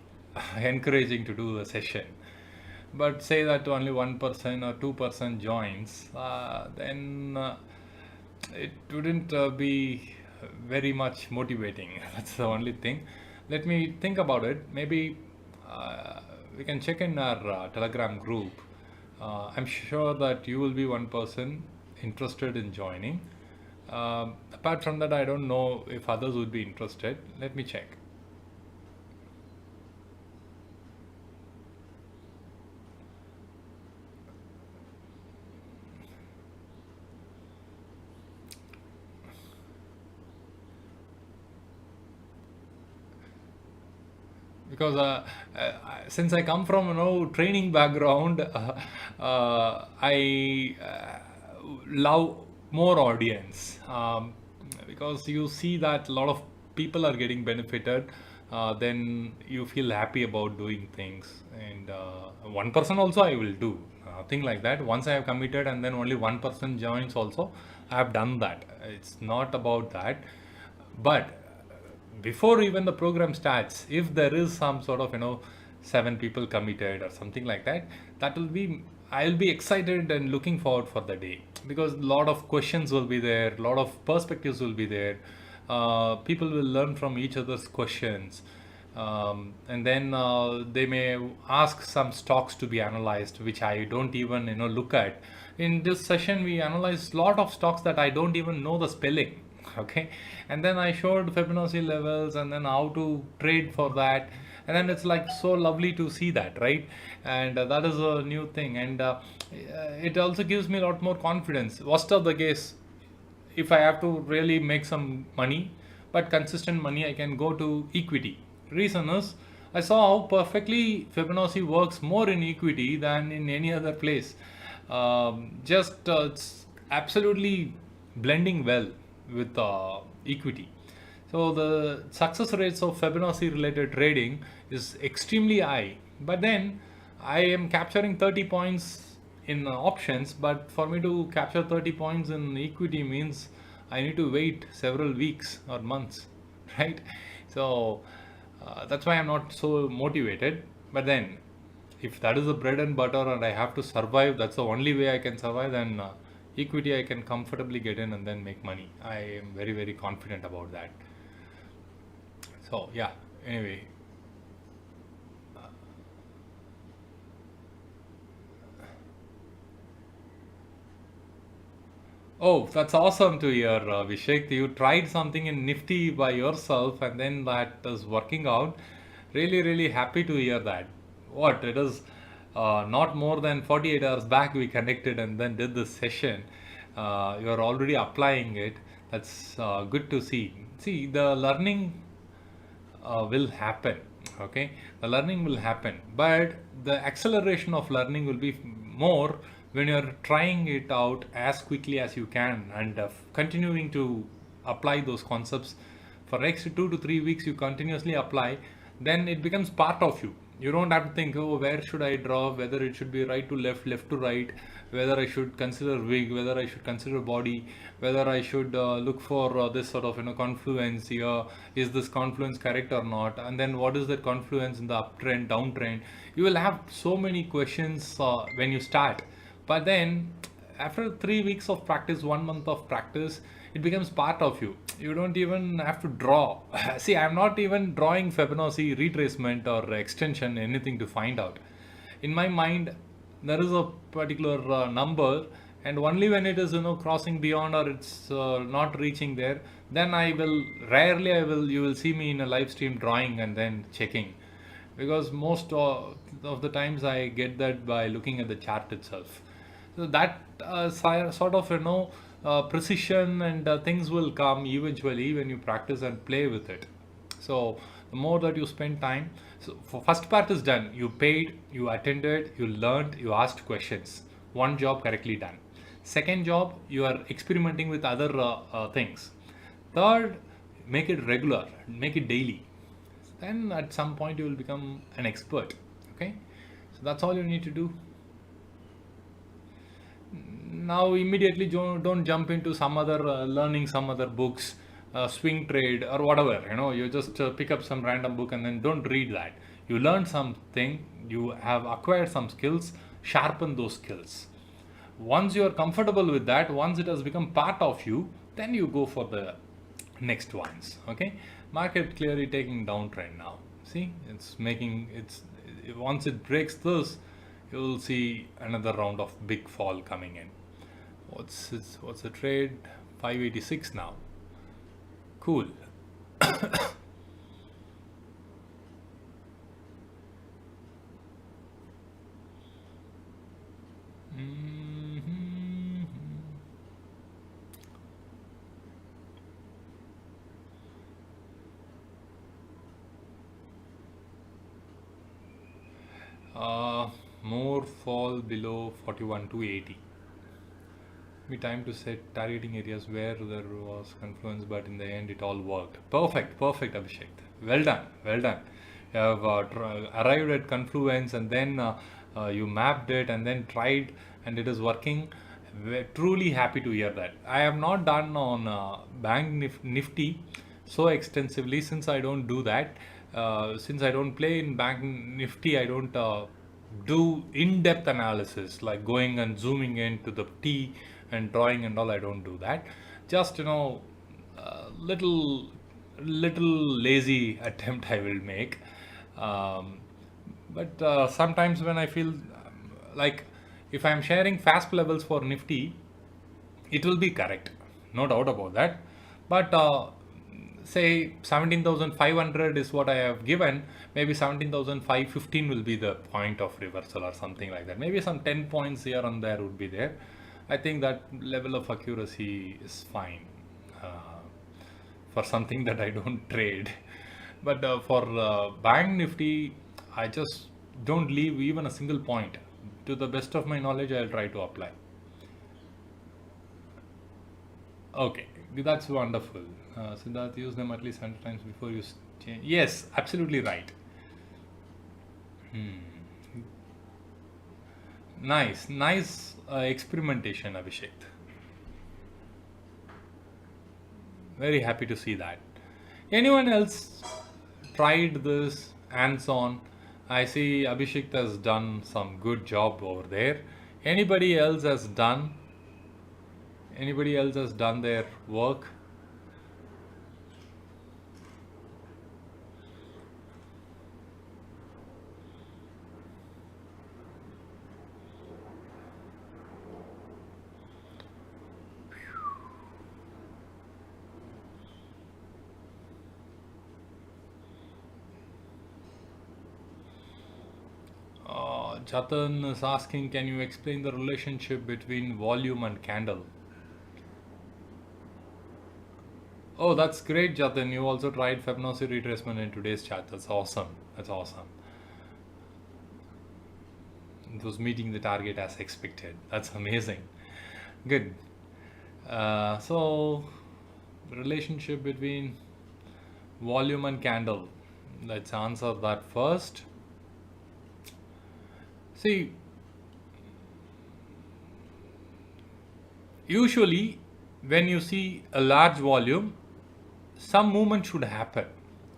encouraging to do a session. But say that only 1% or 2% joins, then it wouldn't be very much motivating. That's the only thing. Let me think about it. Maybe we can check in our Telegram group. I'm sure that you will be one person interested in joining. Apart from that, I don't know if others would be interested. Let me check. Because since I come from training background, I love more audience, because you see that a lot of people are getting benefited, then you feel happy about doing things. And one person also I will do nothing like that. Once I have committed and then only one person joins also, I have done that. It's not about that. But before even the program starts, if there is some sort of 7 people committed or something like that, that will be, I'll be excited and looking forward for the day, because a lot of questions will be there, a lot of perspectives will be there. People will learn from each other's questions, and then they may ask some stocks to be analyzed, which I don't even look at. In this session we analyze a lot of stocks that I don't even know the spelling. Okay, and then I showed Fibonacci levels and then how to trade for that, and then it's like so lovely to see that, right? And that is a new thing, and it also gives me a lot more confidence. Worst of the case, if I have to really make some money, but consistent money, I can go to equity. Reason is, I saw how perfectly Fibonacci works more in equity than in any other place. Just it's absolutely blending well with equity. So the success rates of Fibonacci related trading is extremely high. But then I am capturing 30 points in options, but for me to capture 30 points in equity means I need to wait several weeks or months, right? So that's why I'm not so motivated. But then if that is the bread and butter and I have to survive, that's the only way I can survive, then equity I can comfortably get in and then make money. I am very, very confident about that. So yeah, anyway. Oh, that's awesome to hear, Vishek. You tried something in Nifty by yourself and then that is working out. Really, really happy to hear that. What, it is not more than 48 hours back we connected and then did this session. You're already applying it. That's good to see. See, the learning will happen. Okay, the learning will happen, but the acceleration of learning will be more when you're trying it out as quickly as you can and continuing to apply those concepts for next 2 to 3 weeks. You continuously apply, then it becomes part of you. You don't have to think, oh, where should I draw, whether it should be right to left, left to right, whether I should consider wig, whether I should consider body, whether I should look for this sort of confluence here. Is this confluence correct or not? And then what is the confluence in the uptrend, downtrend? You will have so many questions when you start, but then after 3 weeks of practice, 1 month of practice, it becomes part of you. You don't even have to draw. See, I'm not even drawing Fibonacci retracement or extension, anything to find out. In my mind, there is a particular number, and only when it is crossing beyond, or it's not reaching there, then I will rarely I will you will see me in a live stream drawing and then checking, because most of the times I get that by looking at the chart itself. So that sort of precision and things will come eventually when you practice and play with it. So the more that you spend time, so for first part is done. You paid, you attended, you learned, you asked questions. One job correctly done. Second job, you are experimenting with other things. Third, make it regular, make it daily. Then at some point you will become an expert. Okay, so that's all you need to do. Now immediately don't jump into some other learning some other books, swing trade or whatever. You just pick up some random book and then don't read that. You learn something, you have acquired some skills, sharpen those skills. Once you are comfortable with that, once it has become part of you, then you go for the next ones. Okay, market clearly taking downtrend now. See, once it breaks this, you will see another round of big fall coming in. What's the trade? 586 now. Cool. More fall below 41 to 80. Me time to set targeting areas where there was confluence, but in the end it all worked. Perfect, Abhishek. Well done. You have arrived at confluence, and then you mapped it and then tried, and it is working. We're truly happy to hear that. I have not done on Nifty so extensively, since I don't do that. Since I don't play in Bank Nifty, I don't do in-depth analysis like going and zooming into the T and drawing and all. I don't do that. Just little lazy attempt I will make. But sometimes when I feel like if I'm sharing FASP levels for Nifty, it will be correct, no doubt about that. But say 17,500 is what I have given, maybe 17,515 will be the point of reversal or something like that. Maybe some 10 points here and there would be there. I think that level of accuracy is fine for something that I don't trade. But for Bank Nifty, I just don't leave even a single point. To the best of my knowledge, I'll try to apply. Okay, that's wonderful. Siddharth, use them at least 100 times before you change. Yes, absolutely right. Nice experimentation, Abhishek. Very happy to see that. Anyone else tried this hands-on? I see Abhishek has done some good job over there. Anybody else has done their work? Jatan is asking, can you explain the relationship between volume and candle? Oh, that's great, Jatan. You also tried Fibonacci retracement in today's chart. That's awesome. It was meeting the target as expected. That's amazing. Good. So, the relationship between volume and candle. Let's answer that first. See, usually when you see a large volume, some movement should happen.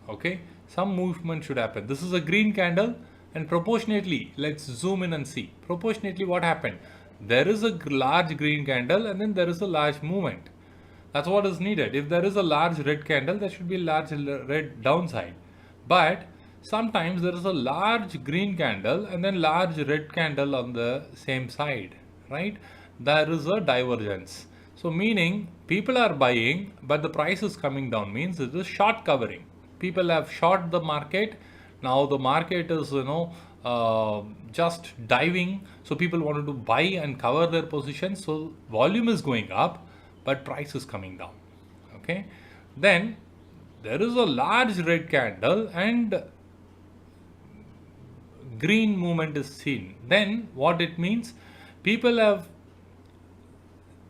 Okay, some movement should happen. This is a green candle, and proportionately, let's zoom in and see. Proportionately, what happened? there is a large green candle and then there is a large movement. That's what is needed. If there is a large red candle, there should be a large red downside. But sometimes there is a large green candle and then large red candle on the same side, right? There is a divergence. So meaning people are buying, but the price is coming down, means it is short covering. People have short the market. Now the market is, just diving. So people wanted to buy and cover their position. So volume is going up, but price is coming down. Okay. Then there is a large red candle and green movement is seen. Then what it means, people have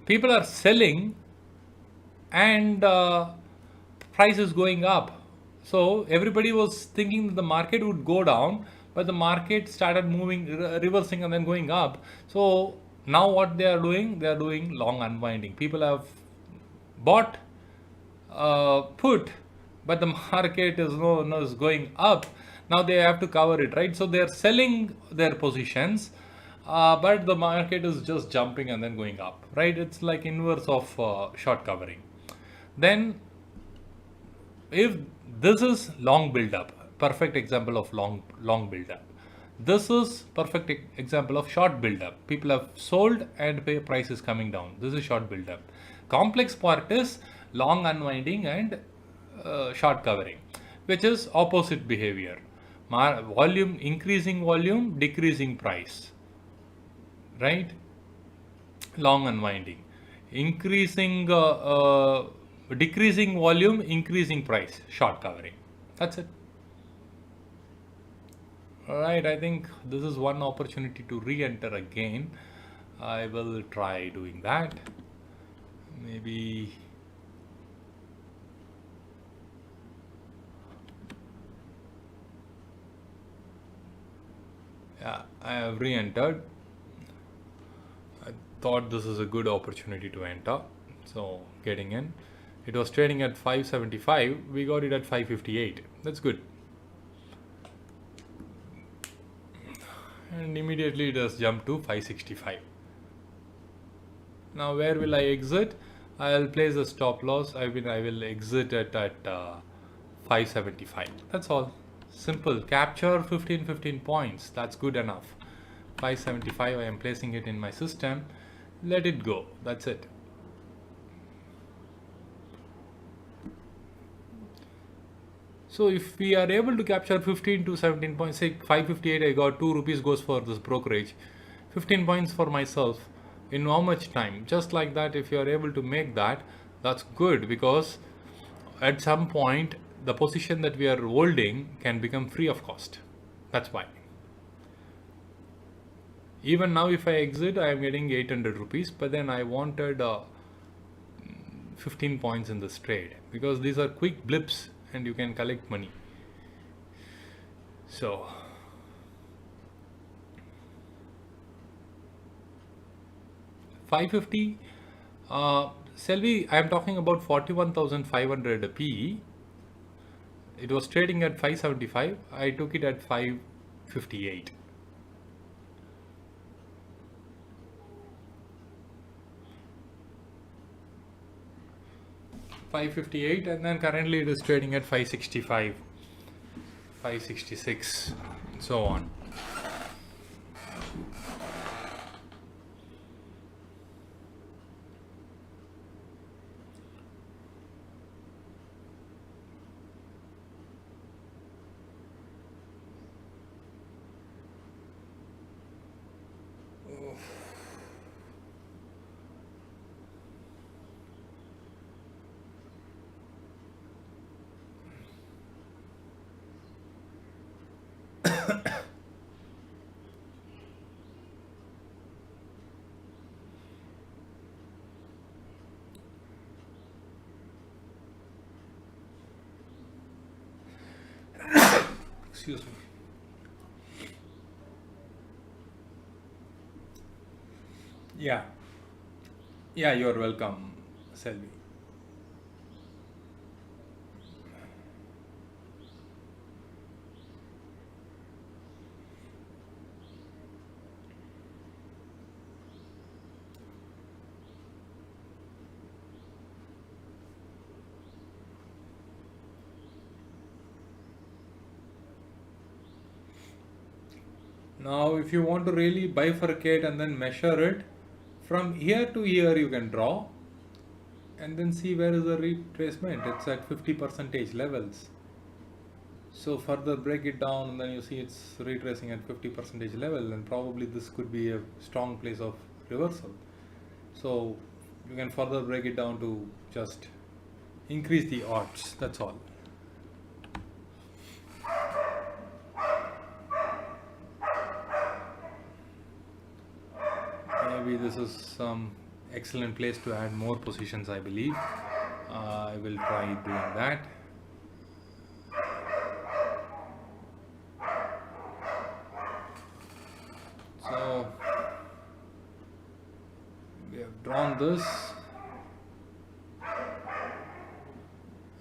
people are selling and price is going up. So everybody was thinking that the market would go down, but the market started moving, reversing and then going up. So now what they are doing, they are doing long unwinding. People have bought put, but the market is no is going up. Now they have to cover it, right? So they are selling their positions, but the market is just jumping and then going up, right? It's like inverse of short covering. Then if this is long build up, perfect example of long build up. This is perfect example of short build up. People have sold and price is coming down. This is short build up. Complex part is long unwinding and short covering, which is opposite behavior. Volume, increasing volume, decreasing price, right? Long unwinding, increasing decreasing volume, increasing price, short covering. That's it. All right, I think this is one opportunity to re-enter again. I will try doing that. Maybe yeah, I have re-entered. I thought this is a good opportunity to enter. So getting in. It was trading at 575. We got it at 558. That's good. And immediately it has jumped to 565. Now where will I exit? I'll place a stop loss. I will exit it at 575. That's all. Simple. Capture 15 points. That's good enough. 575. I am placing it in my system. Let it go. That's it. So if we are able to capture 15 to 17 points, say 558, I got 2 rupees goes for this brokerage, 15 points for myself. In how much time? Just like that, if you are able to make that, that's good, because at some point the position that we are holding can become free of cost. That's why. Even now if I exit, I am getting 800 rupees, but then I wanted 15 points in this trade, because these are quick blips and you can collect money. So $550, Selvi, I am talking about 41,500 PE. It was trading at 575. I took it at 558. $558, and then currently it is trading at 565, 566, and so on. Excuse me. Yeah. Yeah, you're welcome, Selvi. Now, if you want to really bifurcate and then measure it, from here to here you can draw and then see where is the retracement. It's at 50 percentage levels. So further break it down and then you see it's retracing at 50 percentage level, and probably this could be a strong place of reversal. So you can further break it down to just increase the odds, that's all. Maybe this is some excellent place to add more positions, I believe. I will try doing that. So we have drawn this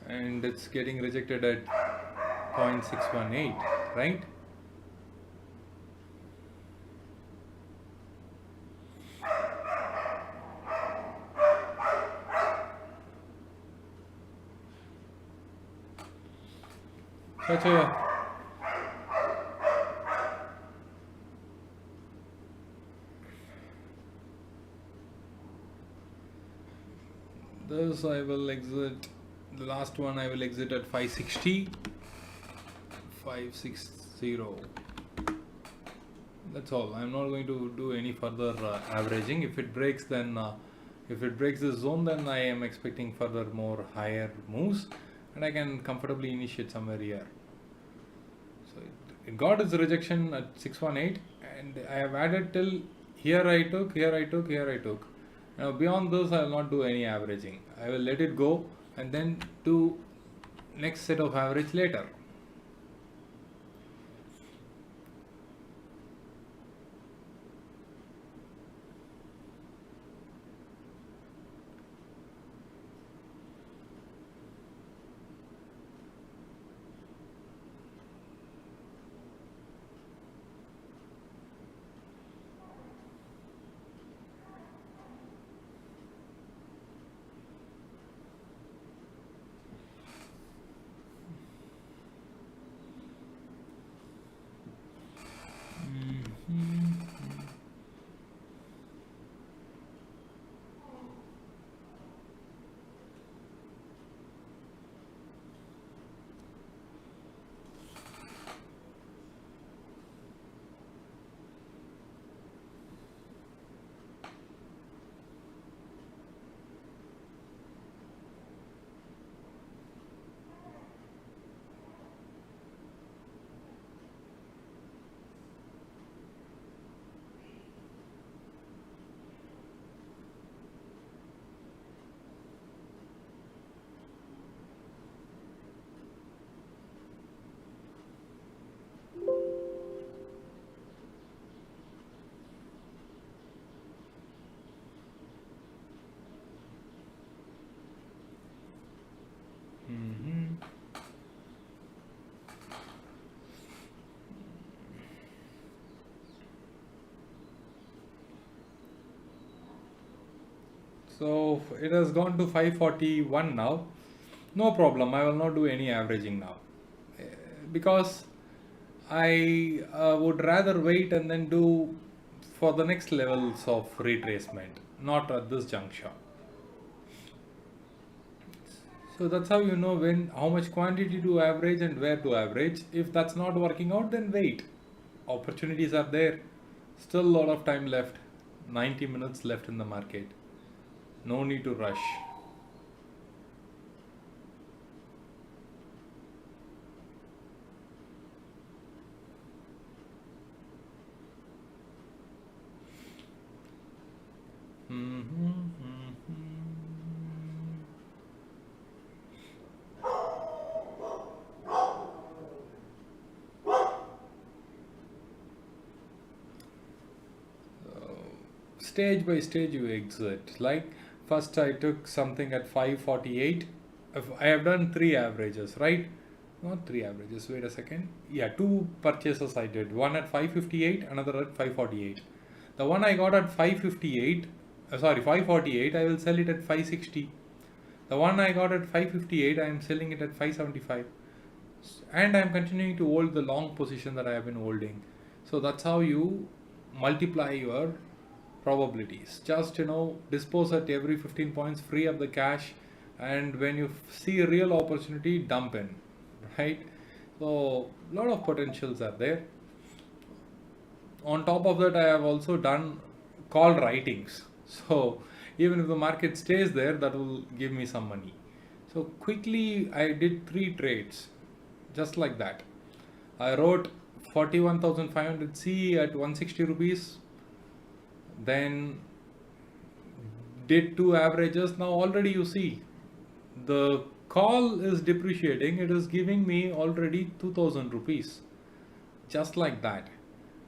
and it's getting rejected at 0.618, right? Such a this I will exit, the last one I will exit at 560. That's all. I'm not going to do any further averaging. If it breaks, then if it breaks this zone, then I am expecting further more higher moves and I can comfortably initiate somewhere here. So it got its rejection at 618 and I have added till here I took, here I took, here I took. Now beyond this I will not do any averaging. I will let it go and then do next set of average later. So it has gone to 541 now. No problem, I will not do any averaging now because I would rather wait and then do for the next levels of retracement, not at this juncture. So that's how you know when, how much quantity to average and where to average. If that's not working out, then wait. Opportunities are there. Still a lot of time left. 90 minutes left in the market. No need to rush. Stage by stage you exit. Like first I took something at 548. I have done 3 averages, right? Not 3 averages, wait a second. Yeah, 2 purchases I did. One at 558, another at 548. The one I got at 558, 548, I will sell it at 560. The one I got at 558, I am selling it at 575. And I am continuing to hold the long position that I have been holding. So that's how you multiply your probabilities. Just dispose at every 15 points, free up the cash, and when you see a real opportunity, dump in, right? So a lot of potentials are there. On top of that, I have also done call writings. So even if the market stays there, that will give me some money. So quickly I did 3 trades just like that. I wrote 41,500 C at 160 rupees, then did 2 averages. Now already you see the call is depreciating. It is giving me already 2,000 rupees just like that.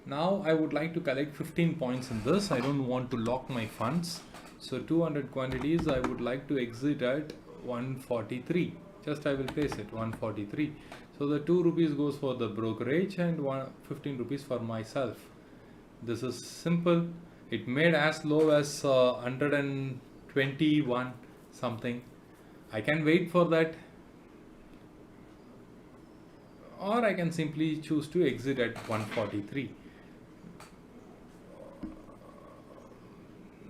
Now I would like to collect 15 points in this. I don't want to lock my funds. So 200 quantities, I would like to exit at 143. Just I will place it 143. So the 2 rupees goes for the brokerage and 15 rupees for myself. This is simple. It made as low as 121 something. I can wait for that, or I can simply choose to exit at 143.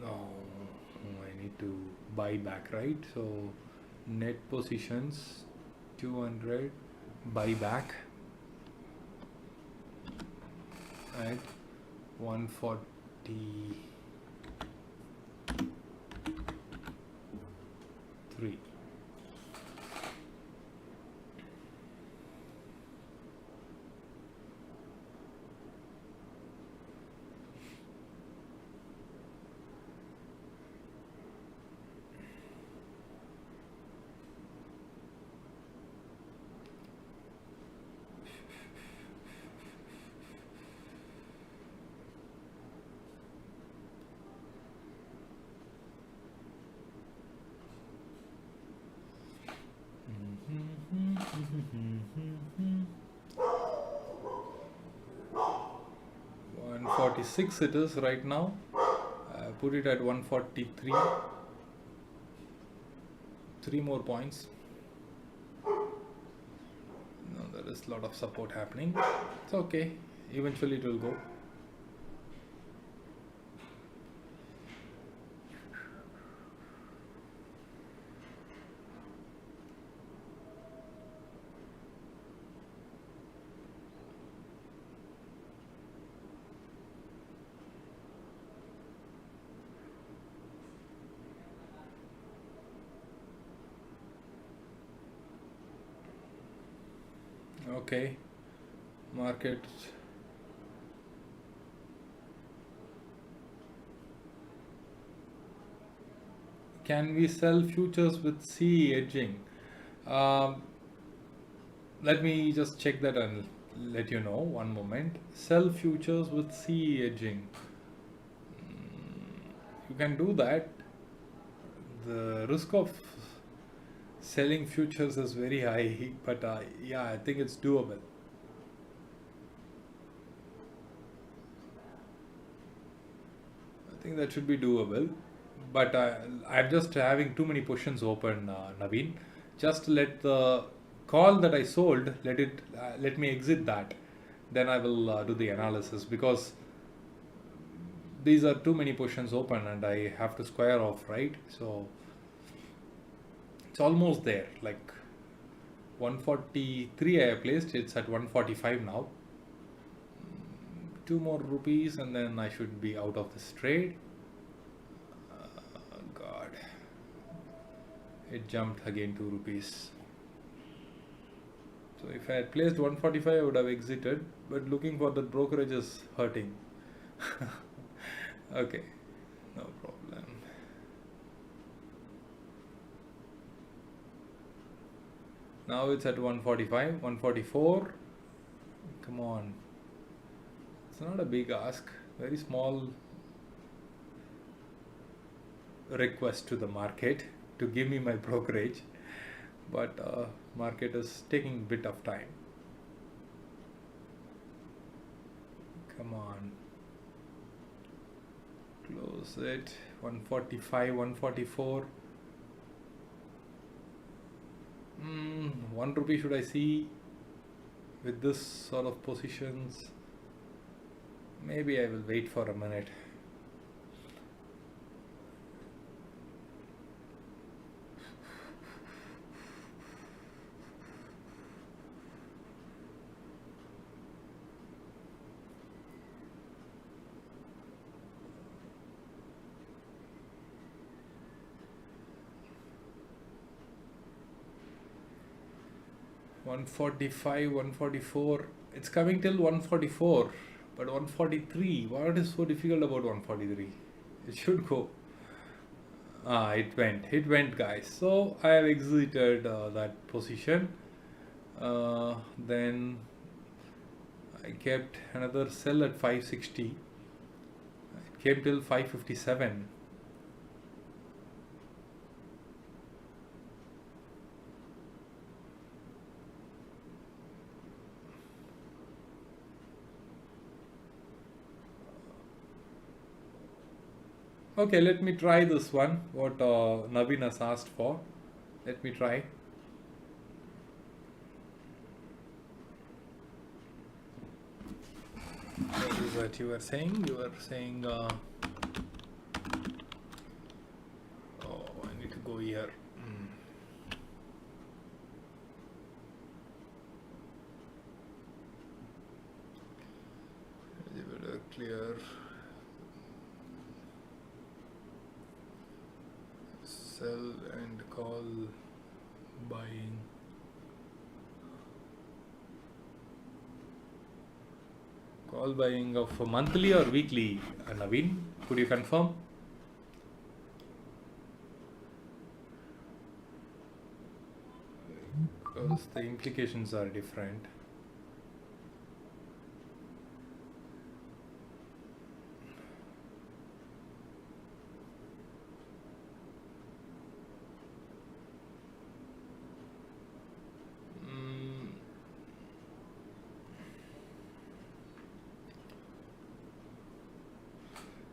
No, I need to buy back, right? So net positions 200, buy back at 143. $146 it is right now. Put it at 143. 3 more points. No, there is a lot of support happening. It's okay. Eventually it will go. Okay, market can we sell futures with CE edging? Let me just check that and let you know. One moment. Sell futures with CE edging. You can do that. The risk of selling futures is very high, but yeah, I think it's doable. I think that should be doable, but I'm just having too many positions open, Naveen. Just let the call that I sold, let me exit that, then I will do the analysis, because these are too many positions open and I have to square off, right? So it's almost there, like 143 I have placed, it's at 145 now. 2 more rupees and then I should be out of this trade. God, it jumped again 2 rupees. So if I had placed 145 I would have exited, but looking for the brokerage is hurting. Okay, no problem. Now it's at 145, 144. Come on. It's not a big ask, very small request to the market to give me my brokerage, but market is taking a bit of time. Come on. Close it. 145, 144. 1 rupee should I see with this sort of positions? Maybe I will wait for a minute. One 145, 144. It's coming till 144, but 143. What is so difficult about 143? It should go. Ah, it went, guys. So I have exited that position. Then I kept another sell at 560. It came till 557. Okay, let me try this one. What Naveen has asked for. Let me try. What is that you were saying? You were saying, oh, I need to go here. Clear. Sell and call buying. Call buying of monthly or weekly, Naveen? Could you confirm? Because the implications are different.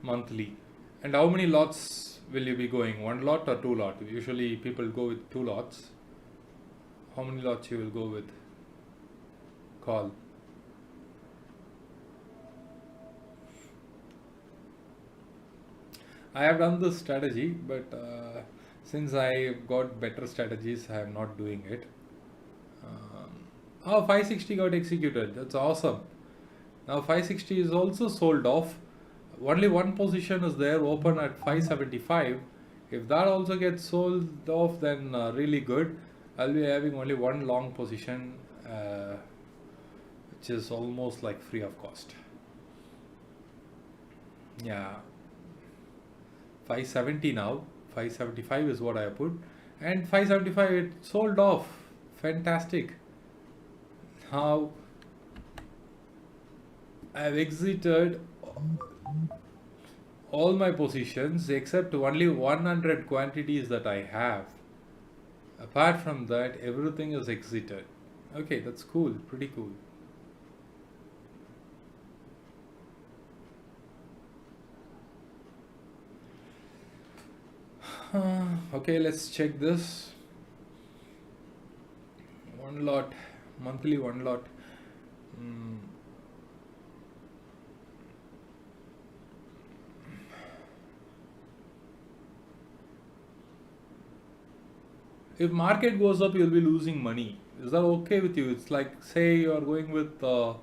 Monthly. And how many lots will you be going? One lot or two lot? Usually people go with two lots. How many lots you will go with? Call. I have done this strategy, but since I got better strategies, I am not doing it. 560 got executed. That's awesome. Now 560 is also sold off. Only one position is there open at 575. If that also gets sold off, then really good. I'll be having only one long position, which is almost like free of cost. Yeah, 570 now. 575 is what I put, and 575 it sold off. Fantastic. Now I have exited all my positions except only 100 quantities that I have. Apart from that, everything is exited. Okay, that's cool, pretty cool. Okay, let's check this. One lot, monthly one lot. If market goes up, you'll be losing money. Is that okay with you? It's like, say you are going with your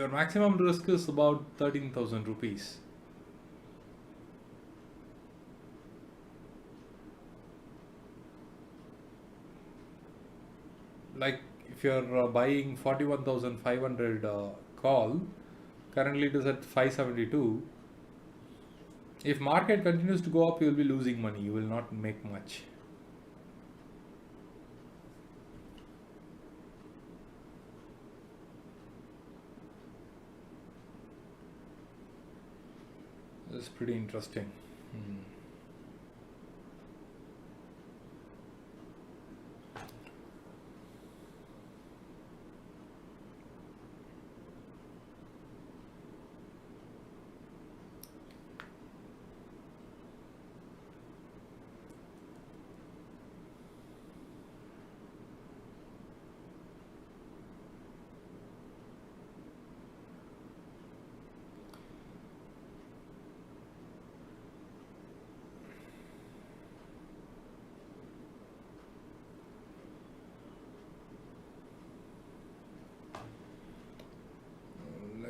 maximum risk is about 13,000 rupees. Like if you're buying 41,500 call, currently it is at 572. If market continues to go up, you will be losing money. You will not make much. This is pretty interesting.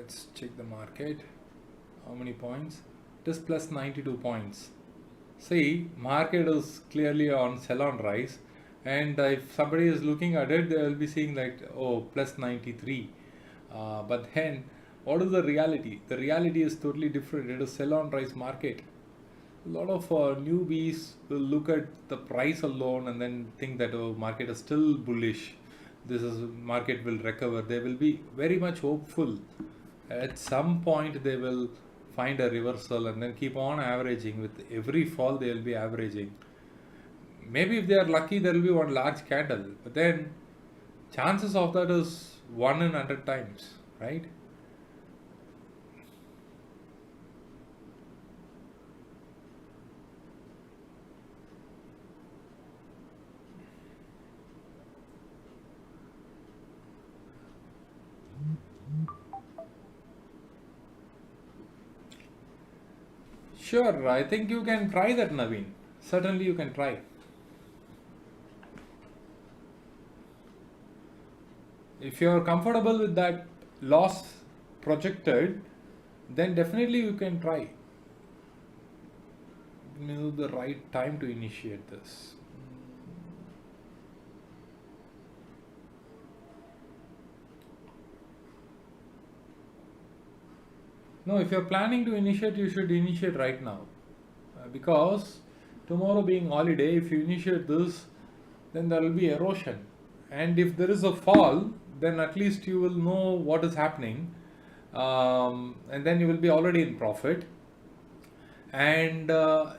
let's check the market. How many points? It is plus 92 points. See, market is clearly on sell on rise, and if somebody is looking at it, they will be seeing like, oh, plus 93. But then, what is the reality? The reality is totally different. It is sell on rise market. A lot of newbies will look at the price alone and then think that, oh, market is still bullish. This is market will recover. They will be very much hopeful. At some point, they will find a reversal and then keep on averaging. With every fall, they will be averaging. Maybe if they are lucky, there will be one large candle. But then, chances of that is 1 in 100 times, right? Sure, I think you can try that, Naveen. Certainly you can try. If you are comfortable with that loss projected, then definitely you can try. You know the right time to initiate this. No, if you're planning to initiate, you should initiate right now. Because tomorrow being holiday, if you initiate this, then there will be erosion. And if there is a fall, then at least you will know what is happening. And then you will be already in profit. And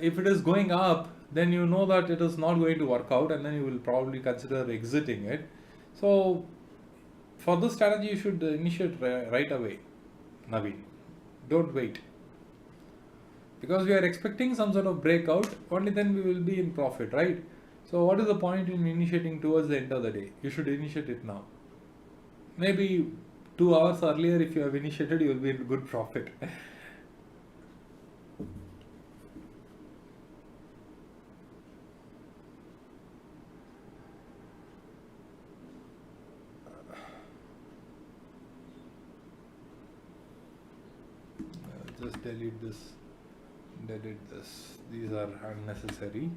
if it is going up, then you know that it is not going to work out, and then you will probably consider exiting it. So for this strategy, you should initiate right away, Naveen. Don't wait. Because we are expecting some sort of breakout, only then we will be in profit, right? So what is the point in initiating towards the end of the day? You should initiate it now. Maybe 2 hours earlier, if you have initiated, you will be in good profit. Just delete this. These are unnecessary.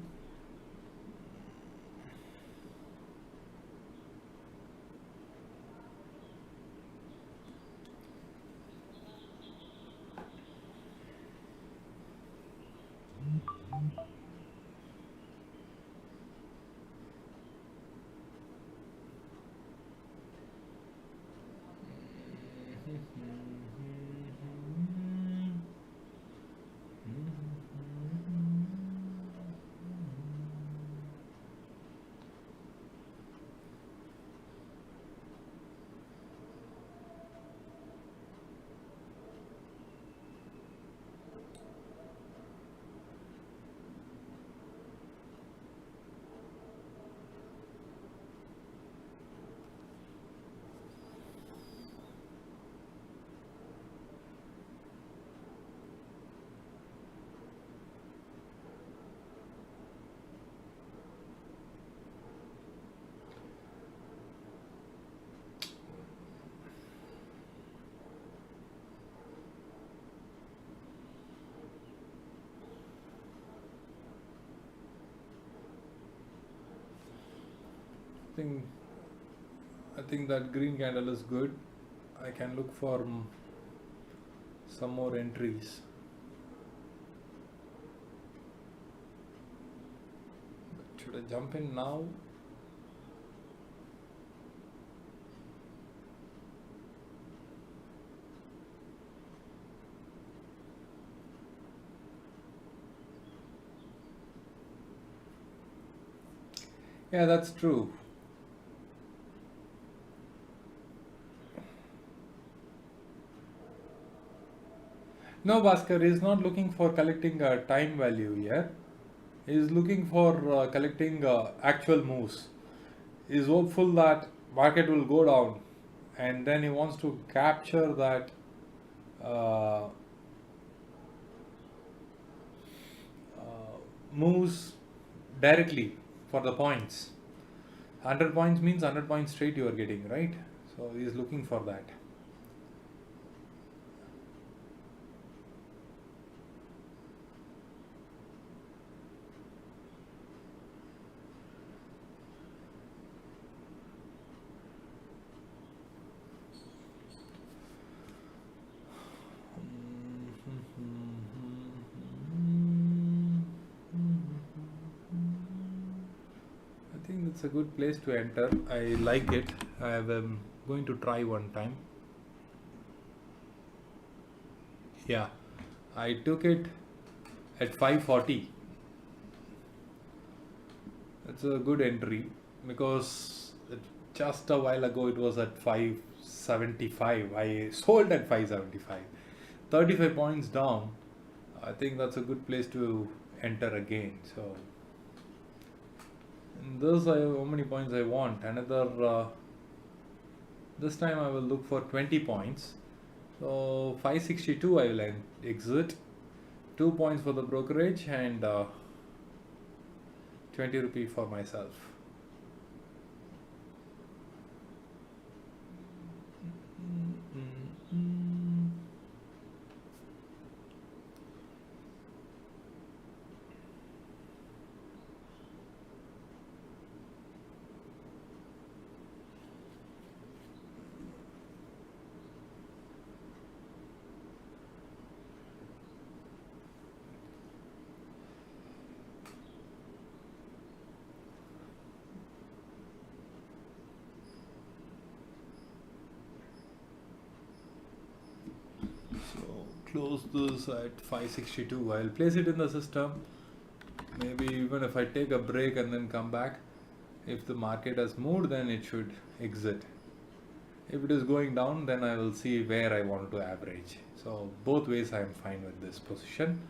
I think that green candle is good. I can look for some more entries. But should I jump in now? Yeah, that's true. No, Bhaskar is not looking for collecting time value here. He is looking for collecting actual moves. He is hopeful that market will go down, and then he wants to capture that moves directly for the points. 100 points means 100 points straight you are getting, right? So he is looking for that. It's a good place to enter. I like it. I am going to try one time. Yeah, I took it at 540. It's a good entry because just a while ago it was at 575. I sold at 575. 35 points down. I think that's a good place to enter again. So in this, how many points I want? Another. This time I will look for 20 points. So 562 I will exit. 2 points for the brokerage and 20 rupee for myself. Close this at 562. I'll place it in the system. Maybe even if I take a break and then come back, if the market has moved, then it should exit. If it is going down, then I will see where I want to average. So both ways I am fine with this position.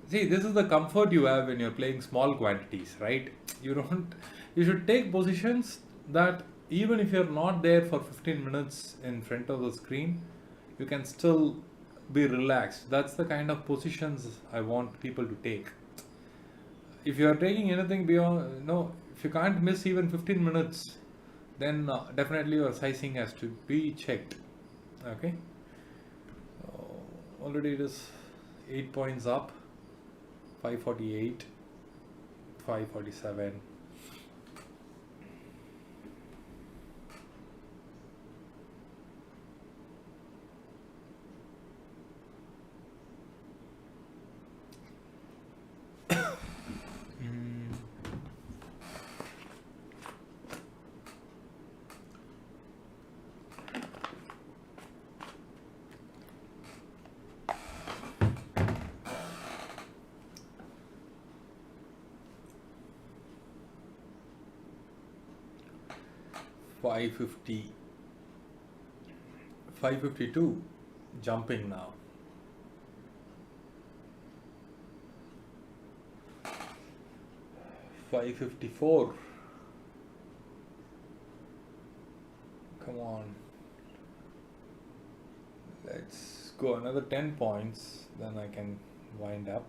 See, this is the comfort you have when you're playing small quantities, right? You should take positions that even if you're not there for 15 minutes in front of the screen, you can still be relaxed. That's the kind of positions I want people to take. If you are taking anything beyond, no, if you can't miss even 15 minutes, then definitely your sizing has to be checked. Okay. Already it is 8 points up. 548, 547. $550, 552, jumping now. $554. Come on. Let's go another 10 points, then I can wind up.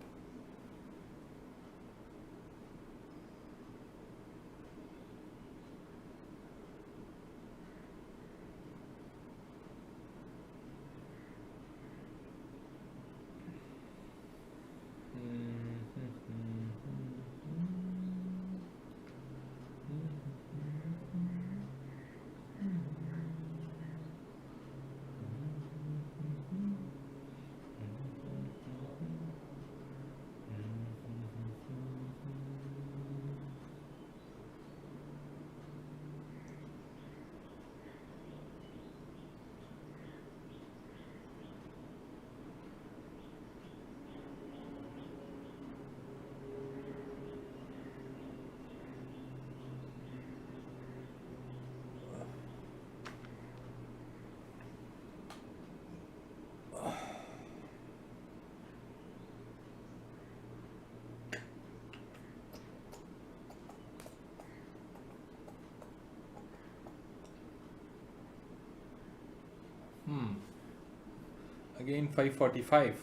Again 545.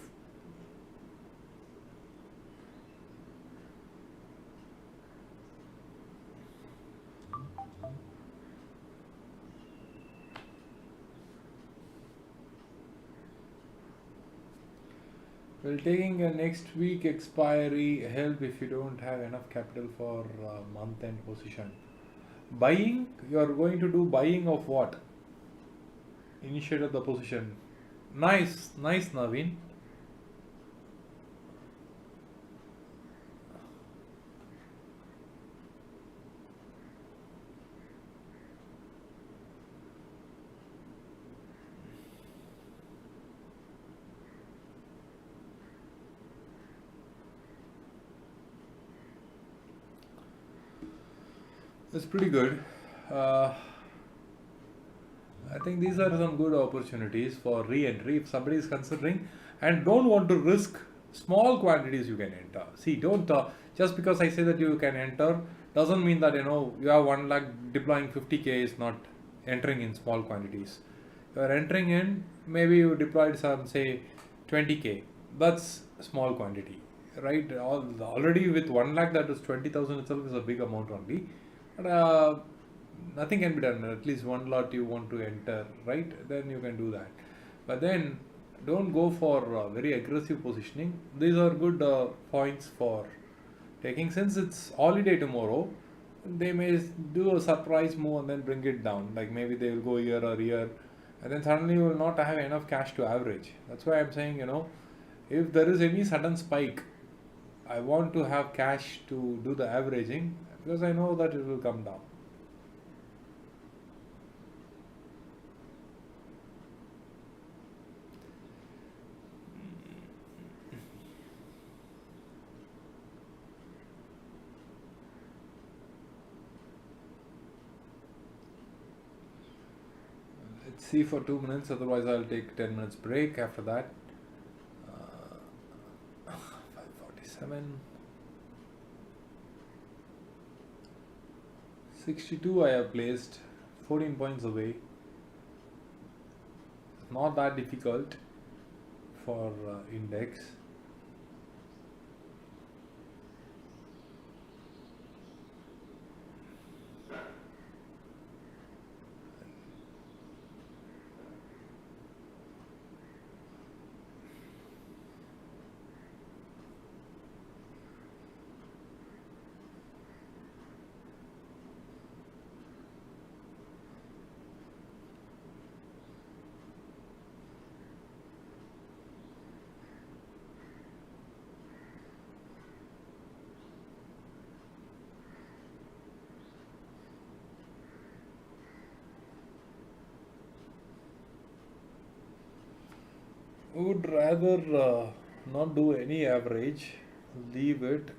Well, taking a next week expiry help if you don't have enough capital for month end position. Buying, you are going to do buying of what? Initiate the position. Nice, Naveen. It's pretty good. Uh, I think these are some good opportunities for re-entry if somebody is considering and don't want to risk small quantities you can enter. See, don't just because I say that you can enter doesn't mean that you have 1 lakh deploying 50k is not entering in small quantities. You are entering in, maybe you deployed some say 20k. That's small quantity, right? Already with 1 lakh, that is 20,000 itself is a big amount only. But nothing can be done. At least one lot you want to enter, right? Then you can do that. But then don't go for very aggressive positioning. These are good points for taking. Since it's holiday tomorrow, they may do a surprise move and then bring it down. Like maybe they will go year or year, and then suddenly you will not have enough cash to average. That's why I'm saying, if there is any sudden spike, I want to have cash to do the averaging because I know that it will come down. Let's see for 2 minutes, otherwise I'll take 10 minutes break after that. 547. 62 I have placed, 14 points away. Not that difficult for index. Would rather not do any average, leave it,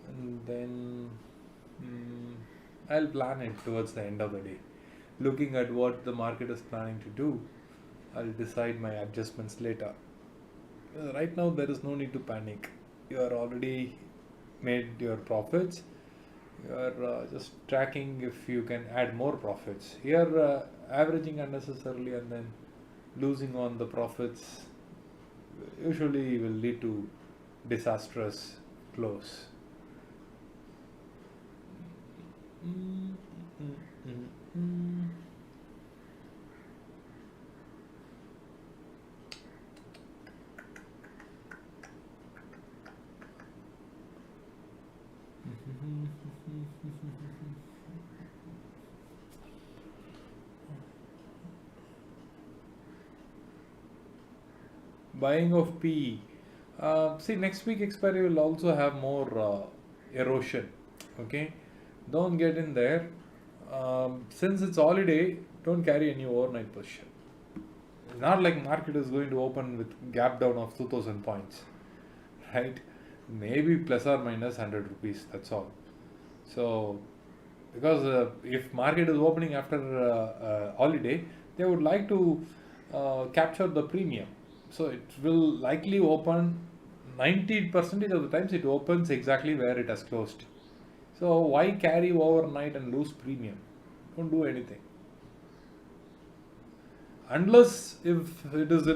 and then I'll plan it towards the end of the day. Looking at what the market is planning to do, I'll decide my adjustments later. Right now, there is no need to panic. You are already made your profits. You are just tracking if you can add more profits. Here, averaging unnecessarily and then losing on the profits usually will lead to disastrous close. Buying of PE. See, next week expiry will also have more erosion. Okay, don't get in there. Since it's holiday, don't carry any overnight position. It's not like market is going to open with gap down of 2000 points, right? Maybe plus or minus 100 rupees. That's all. So, because if market is opening after holiday, they would like to capture the premium. So it will likely open 90% of the times it opens exactly where it has closed. So why carry overnight and lose premium? Don't do anything. Unless if it is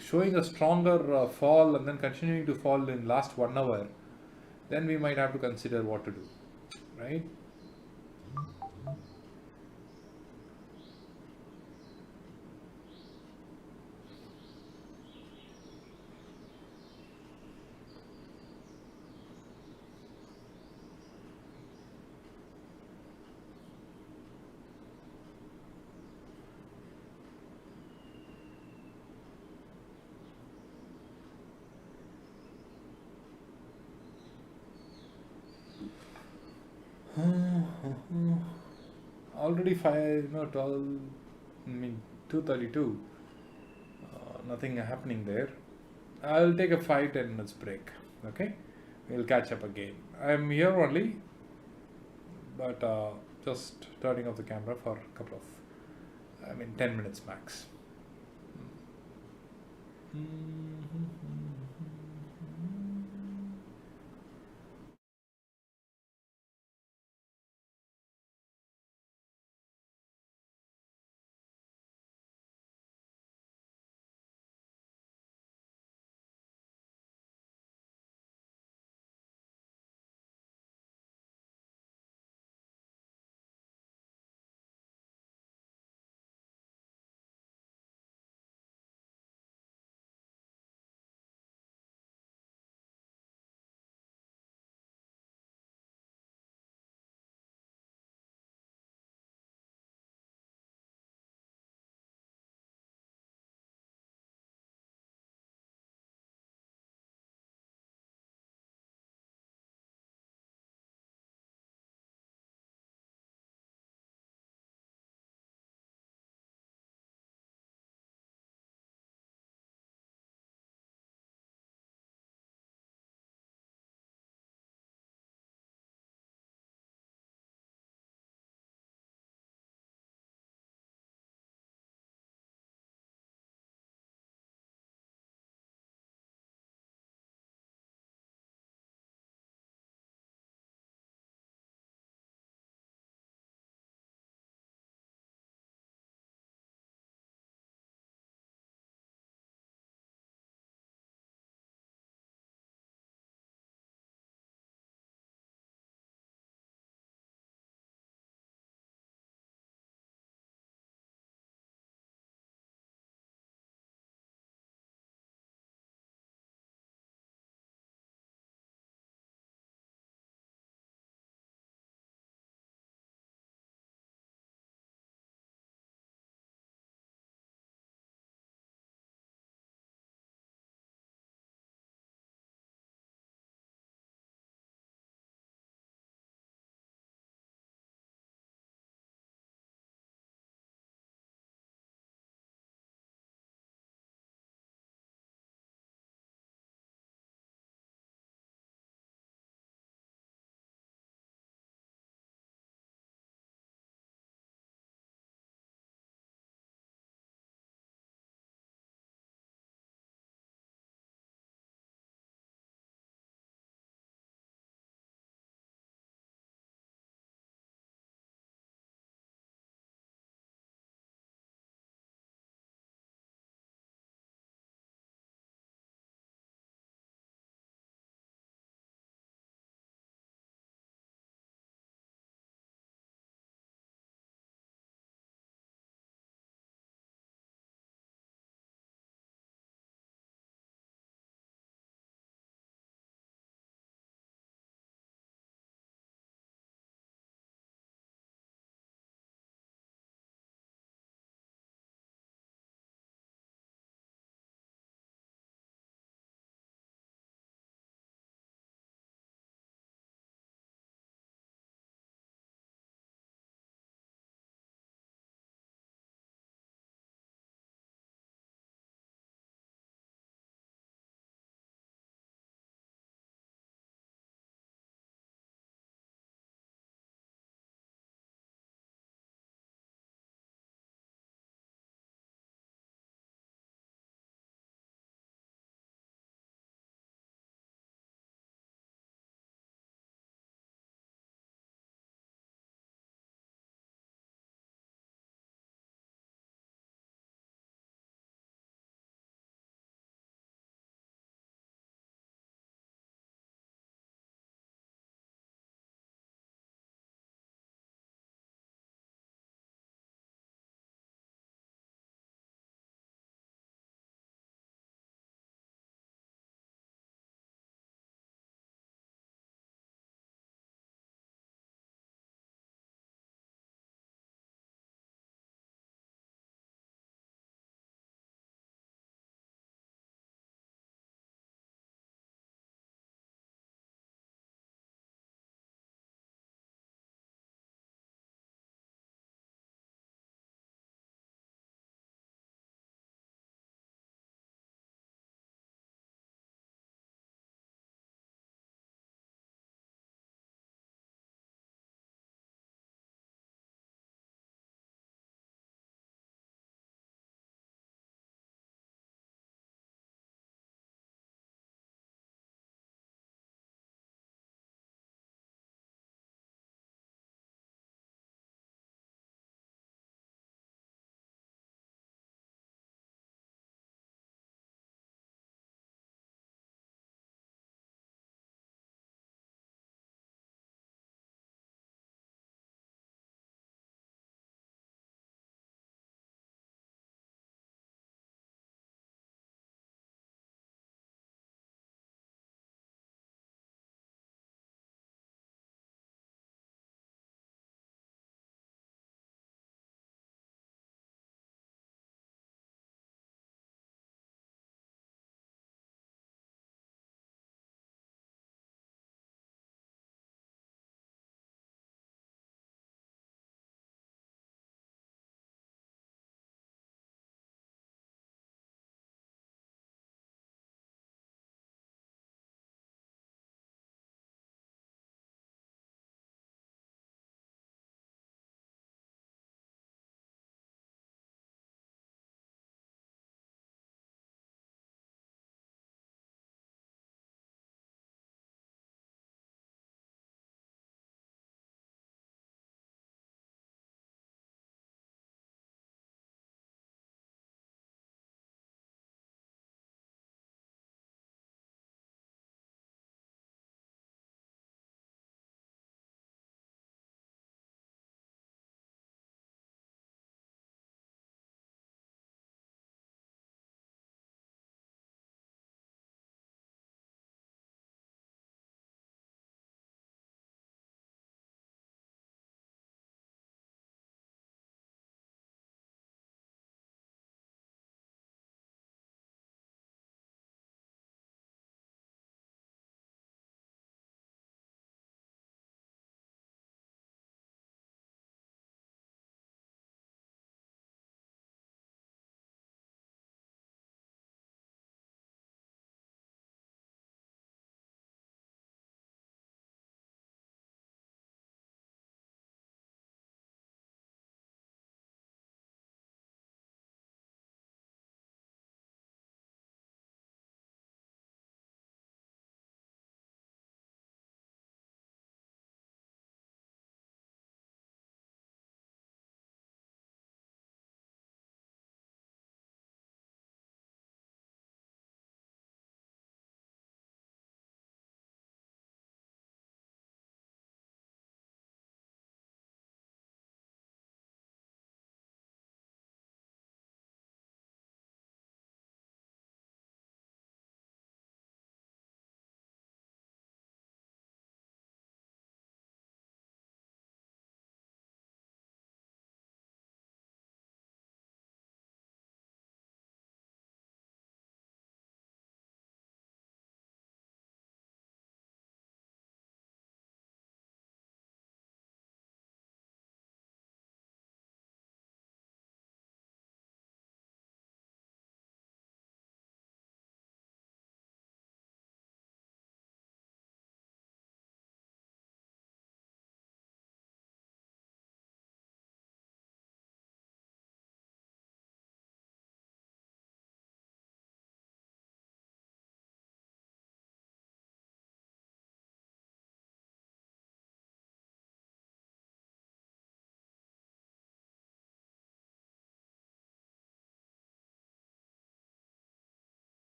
showing a stronger fall and then continuing to fall in last 1 hour, then we might have to consider what to do, right? Already 12, 2:32. Nothing happening there. I'll take a 5-10 minutes break. Okay, we'll catch up again. I'm here only. but just turning off the camera for a couple of, 10 minutes max.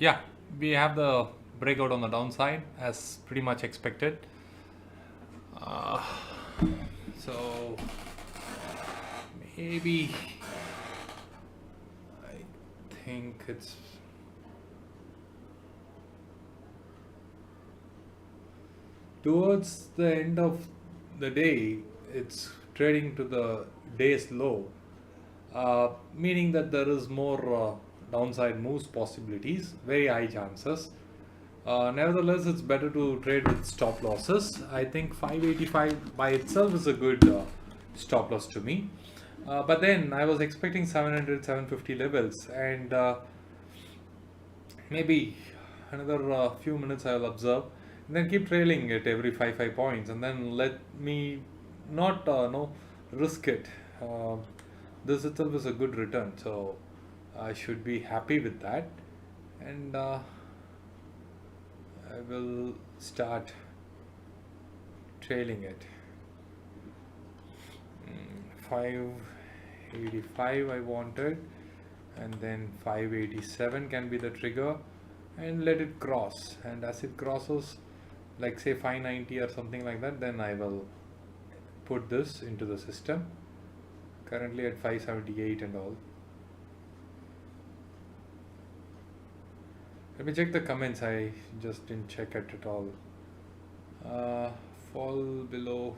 Yeah, we have the breakout on the downside as pretty much expected. Uh, so maybe I think it's towards the end of the day, it's trading to the day's low, meaning that there is more downside moves possibilities, very high chances. Nevertheless, it's better to trade with stop losses. I think 585 by itself is a good stop loss to me. But then I was expecting 700, 750 levels, and maybe another few minutes I'll observe, and then keep trailing it every 5 points, and then let me not no risk it. Uh, this itself is a good return, so I should be happy with that, and I will start trailing it. 585 I wanted, and then 587 can be the trigger, and let it cross, and as it crosses, like say 590 or something like that, then I will put this into the system. Currently at 578 and all. Let me check the comments. I just didn't check it at all. Fall below.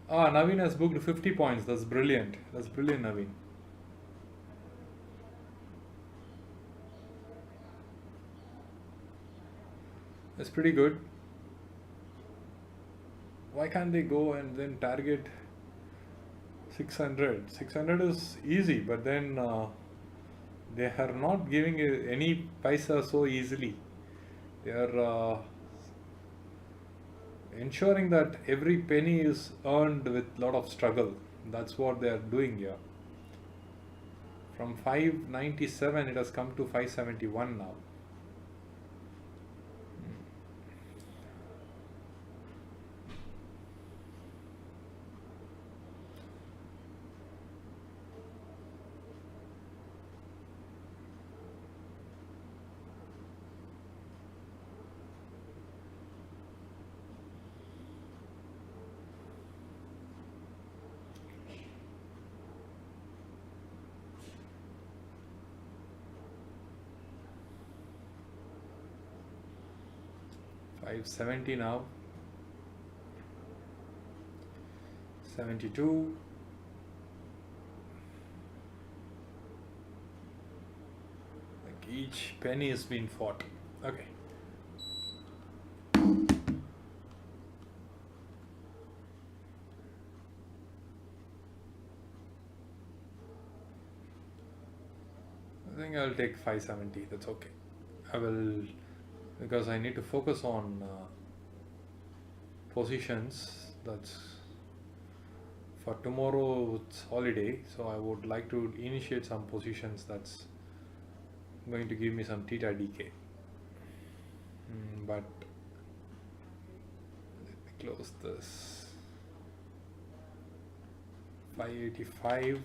Naveen has booked 50 points. That's brilliant. That's brilliant, Naveen. That's pretty good. Why can't they go and then target 600? 600 is easy, but then they are not giving any paisa so easily. They are ensuring that every penny is earned with a lot of struggle. That's what they are doing here. From 597 it has come to 571 now. 570 now. 72. Like each penny has been fought. Okay. I think I'll take 570. That's okay. I will, because I need to focus on positions. That's for tomorrow. It's holiday, so I would like to initiate some positions that's going to give me some theta decay. But let me close this. 585.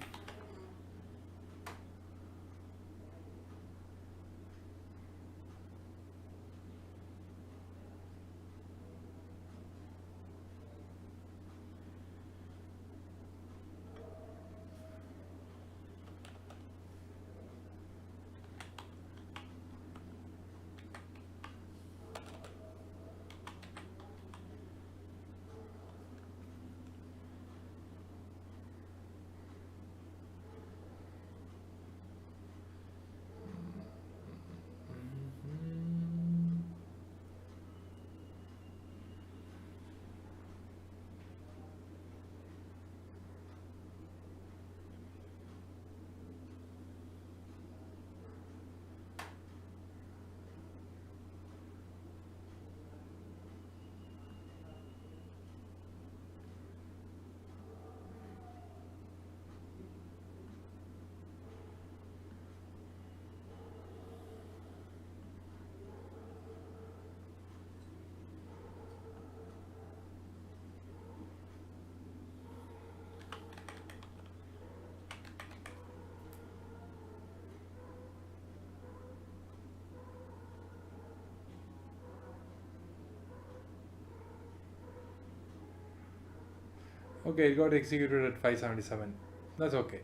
Okay, it got executed at 577. That's okay.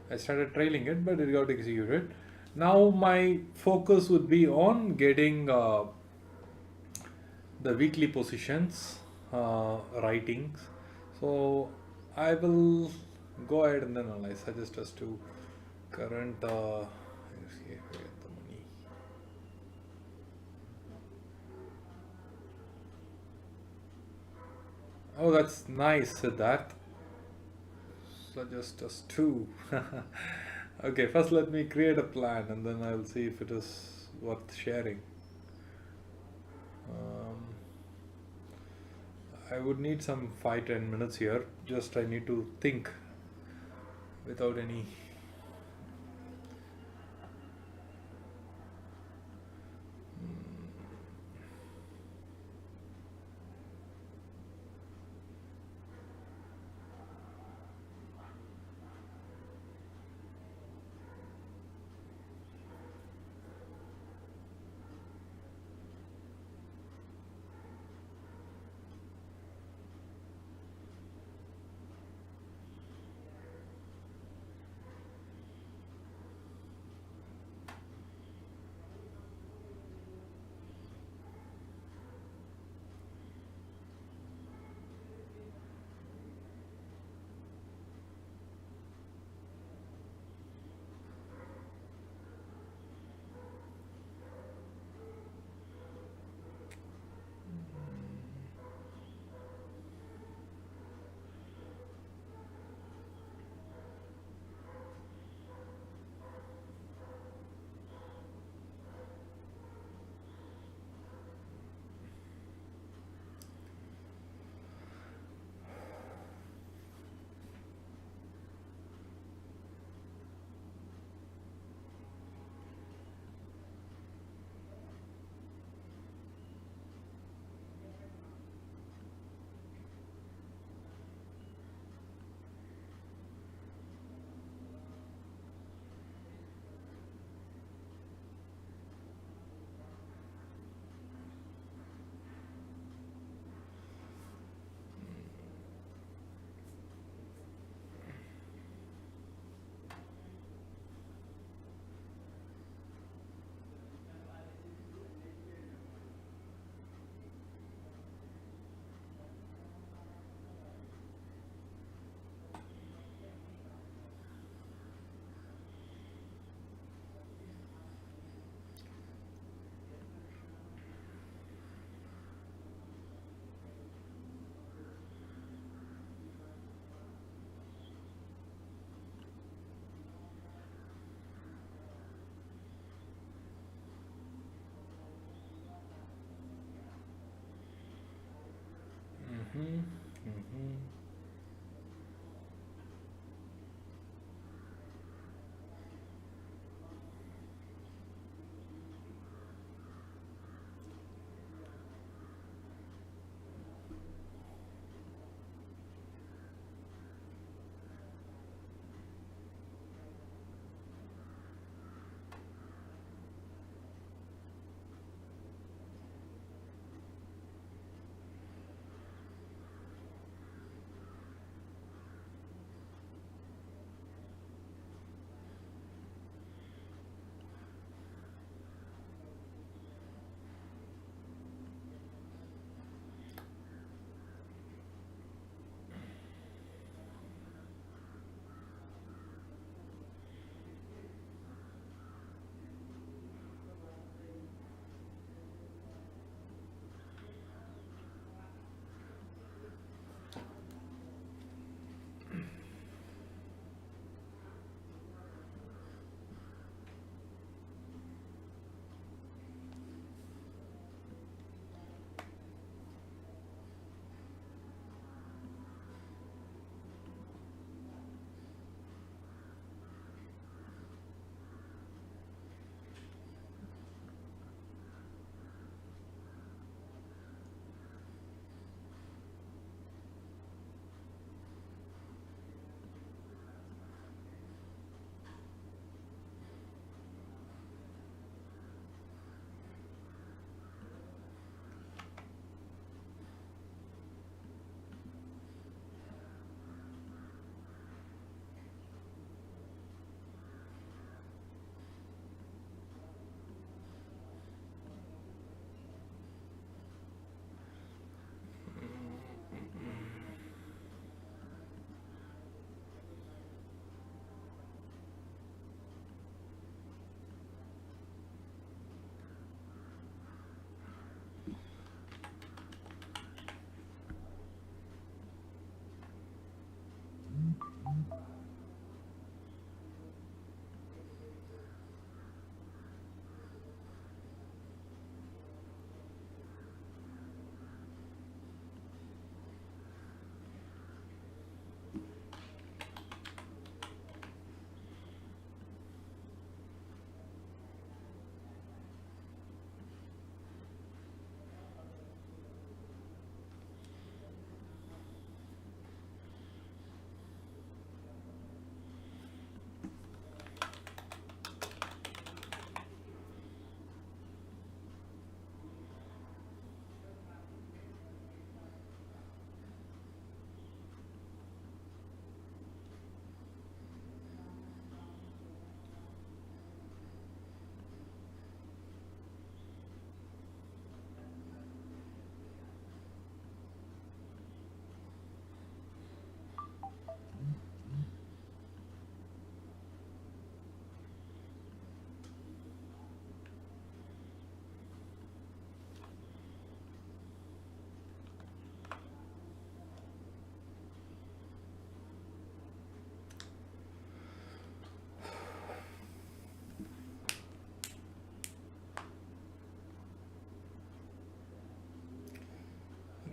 I started trailing it, but it got executed. Now my focus would be on getting the weekly positions writings. So I will go ahead and then I suggest us to current. Let's see if we get the money. Oh, that's nice, Siddharth. Suggest us two. Okay, first let me create a plan and then I'll see if it is worth sharing. Um, I would need some 5-10 minutes here. Just I need to think without any. Mhm, mhm.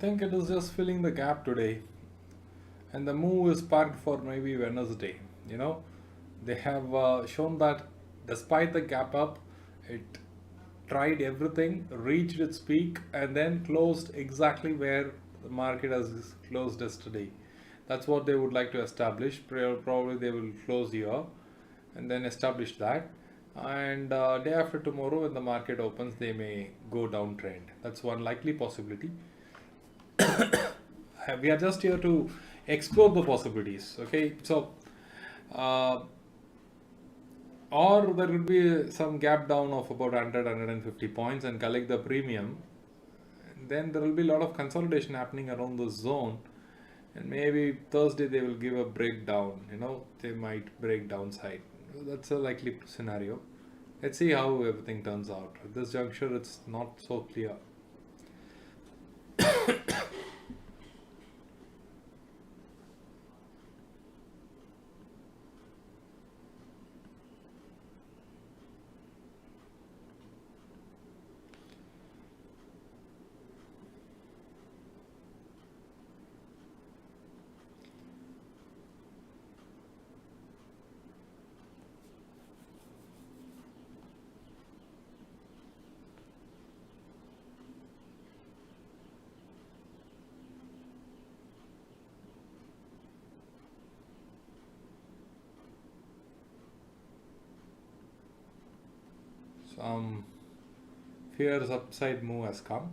think it is just filling the gap today, and the move is parked for maybe Wednesday. You know, they have shown that despite the gap up, it tried everything, reached its peak, and then closed exactly where the market has closed yesterday. That's what they would like to establish. Probably they will close here and then establish that. And day after tomorrow, when the market opens, they may go downtrend. That's one likely possibility. We are just here to explore the possibilities. Okay, so uh, or there will be some gap down of about 100 points and collect the premium. Then there will be a lot of consolidation happening around the zone, and maybe Thursday they will give a breakdown. You know, they might break downside. That's a likely scenario. Let's see how everything turns out. At this juncture, it's not so clear. Some fears upside move has come,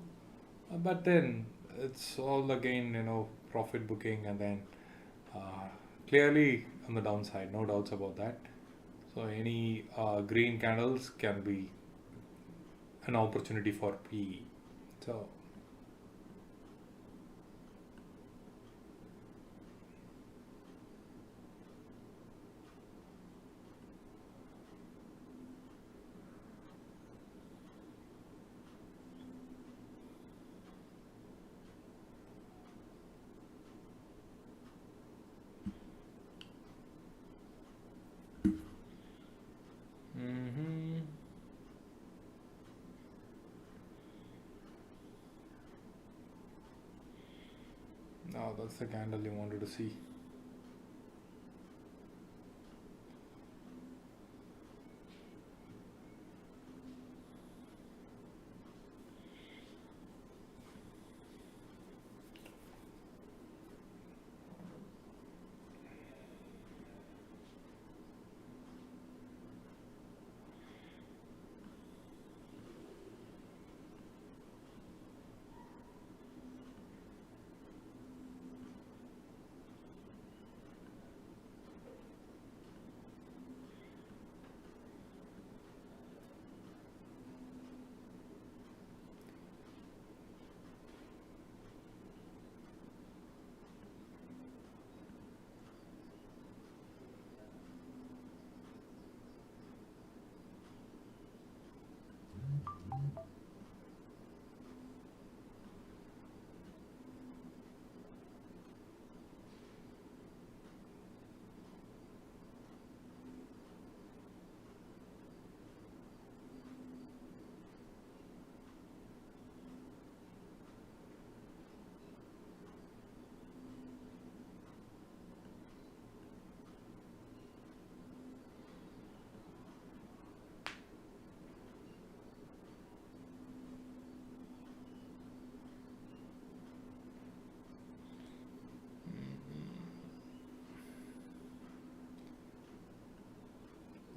but then it's all again, you know, profit booking, and then uh, clearly on the downside, no doubts about that. So any green candles can be an opportunity for PE. So hmm now that's the candle you wanted to see.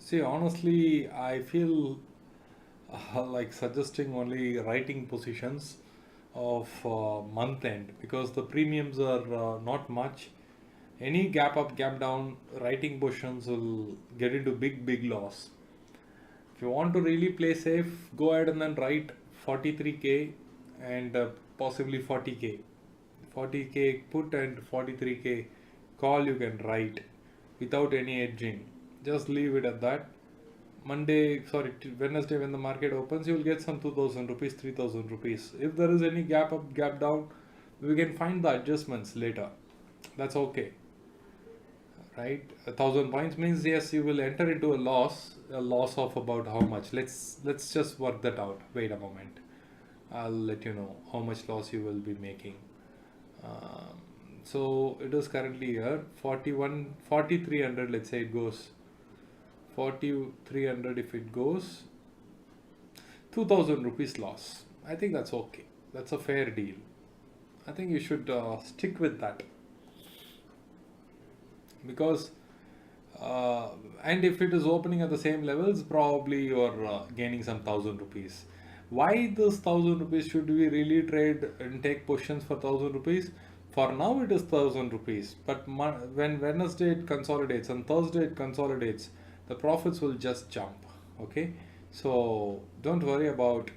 See, honestly, I feel like suggesting only writing positions of month end, because the premiums are not much. Any gap up, gap down, writing positions will get into big loss. If you want to really play safe, go ahead and then write 43k and possibly 40k. 40k put and 43k call you can write without any edging. Just leave it at that. Wednesday when the market opens, you will get some 2000 rupees, 3000 rupees. If there is any gap up, gap down, we can find the adjustments later. That's okay, right? 1,000 points means yes, you will enter into a loss of about how much? Let's just work that out. Wait a moment. I'll let you know how much loss you will be making. Um, so it is currently here 4300. Let's say it goes 4300. If it goes 2000 rupees loss, I think that's okay. That's a fair deal. I think you should stick with that, because and if it is opening at the same levels, probably you're gaining some 1000 rupees. Why this 1000 rupees? Should we really trade and take positions for 1000 rupees? For now it is 1000 rupees, but when Wednesday it consolidates and Thursday it consolidates, the profits will just jump. Okay, so don't worry about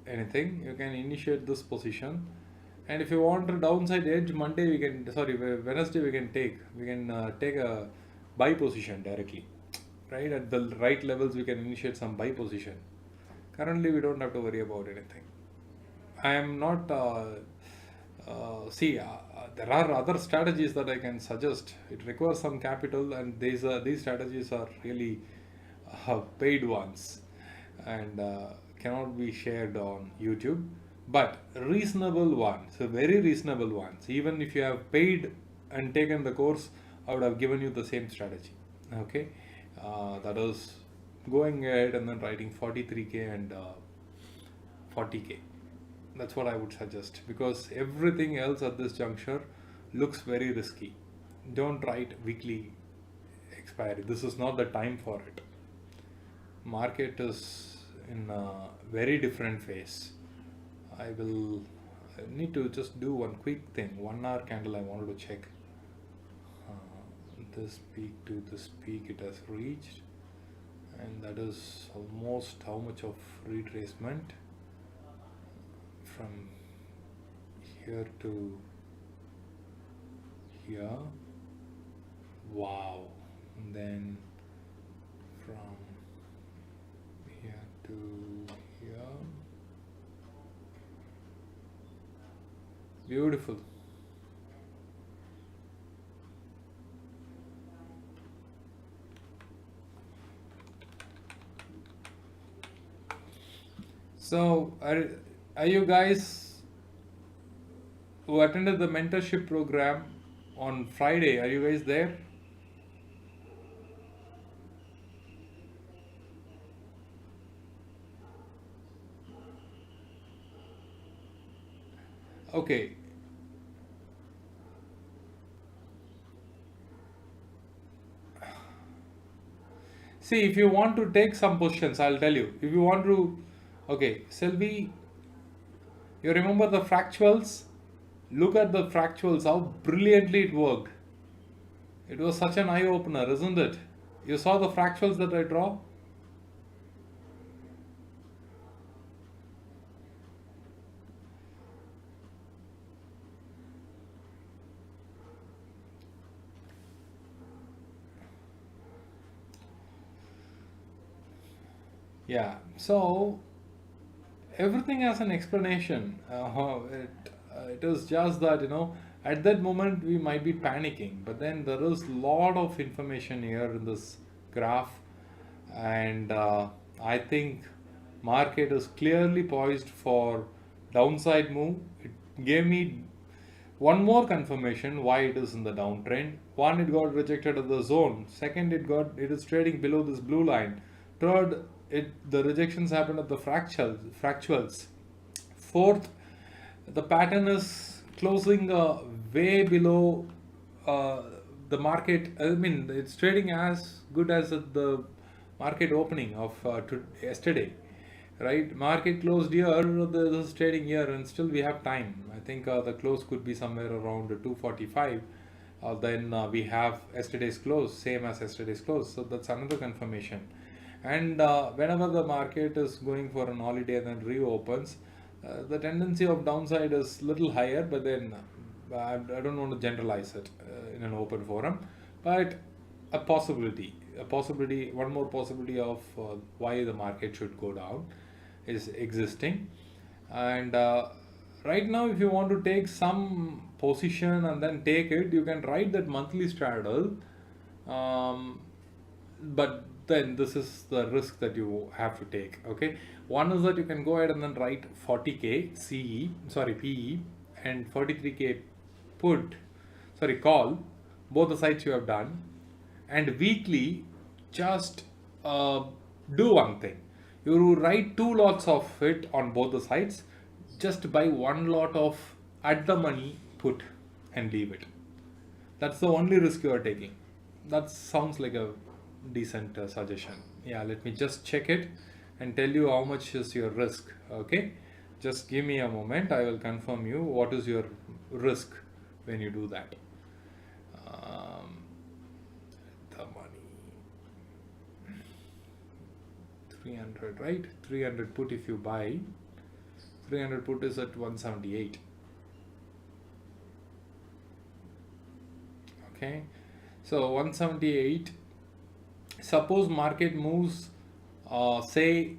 anything. You can initiate this position, and if you want a downside edge, Monday we can, sorry, Wednesday we can take a buy position directly, right? At the right levels we can initiate some buy position. Currently we don't have to worry about anything. I am not there are other strategies that I can suggest. It requires some capital, and these strategies are really paid ones, and cannot be shared on YouTube. But reasonable ones, so very reasonable ones. Even if you have paid and taken the course, I would have given you the same strategy. Okay, that is going ahead and then writing 43k and 40k. That's what I would suggest, because everything else at this juncture looks very risky. Don't write weekly expiry. This is not the time for it. Market is in a very different phase. I need to just do one quick thing. 1 hour candle I wanted to check. This peak to this peak it has reached, and that is almost how much of retracement from here to here. Wow. And then from here to here. Beautiful. So are you guys who attended the mentorship program on Friday, are you guys there? Okay. See, if you want to take some positions, I'll tell you. If you want to, okay, Selvi, you remember the fractals? Look at the fractals, how brilliantly it worked. It was such an eye opener, isn't it? You saw the fractals that I draw? Yeah, so everything has an explanation. It is just that, at that moment we might be panicking, but then there is a lot of information here in this graph, and I think market is clearly poised for downside move. It gave me one more confirmation why it is in the downtrend. One, it got rejected at the zone. Second, it is trading below this blue line. Third, the rejections happened at the fractals. Fourth, the pattern is closing way below the market. I mean, it's trading as good as the market opening of yesterday, right? Market closed here, this is trading here, and still we have time. I think the close could be somewhere around 245. Then we have yesterday's close, same as yesterday's close. So that's another confirmation. And whenever the market is going for an holiday and then reopens, the tendency of downside is little higher, but then I don't want to generalize it in an open forum, but a possibility, one more possibility of why the market should go down is existing. And right now, if you want to take some position and then take it, you can write that monthly straddle, but then this is the risk that you have to take. Okay, one is that you can go ahead and then write 40k PE and 43k call, both the sides you have done, and weekly just do one thing. You write two lots of it on both the sides, just buy one lot of at the money put and leave it. That's the only risk you are taking. That sounds like a decent suggestion. Yeah, let me just check it and tell you how much is your risk. Okay, just give me a moment. I will confirm you what is your risk when you do that. The money 300, right? 300 put if you buy. 300 put is at 178. Okay, so 178. Suppose market moves say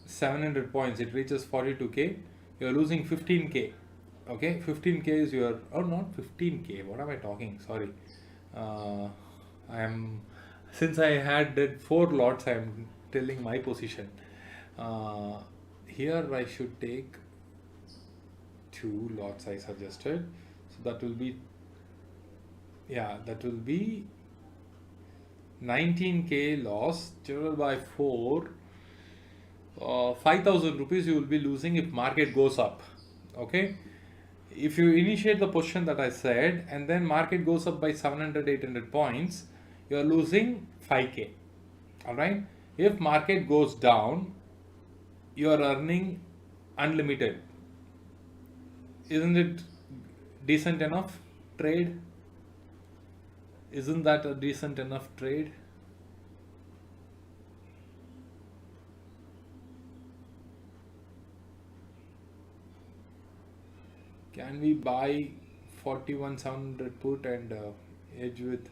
700 points, it reaches 42k, you're losing 15k. Okay, 15k is your, oh, not 15k, what am I talking, sorry. I am, since I had did 4 lots, I am telling my position. Here I should take 2 lots I suggested, so that will be, yeah, that will be 19k loss divided by 4, 5,000 rupees you will be losing if market goes up. Okay, if you initiate the position that I said and then market goes up by 700 800 points, you are losing 5k. All right, if market goes down, you are earning unlimited. Isn't it decent enough trade? Isn't that a decent enough trade? Can we buy 41,700 put and edge with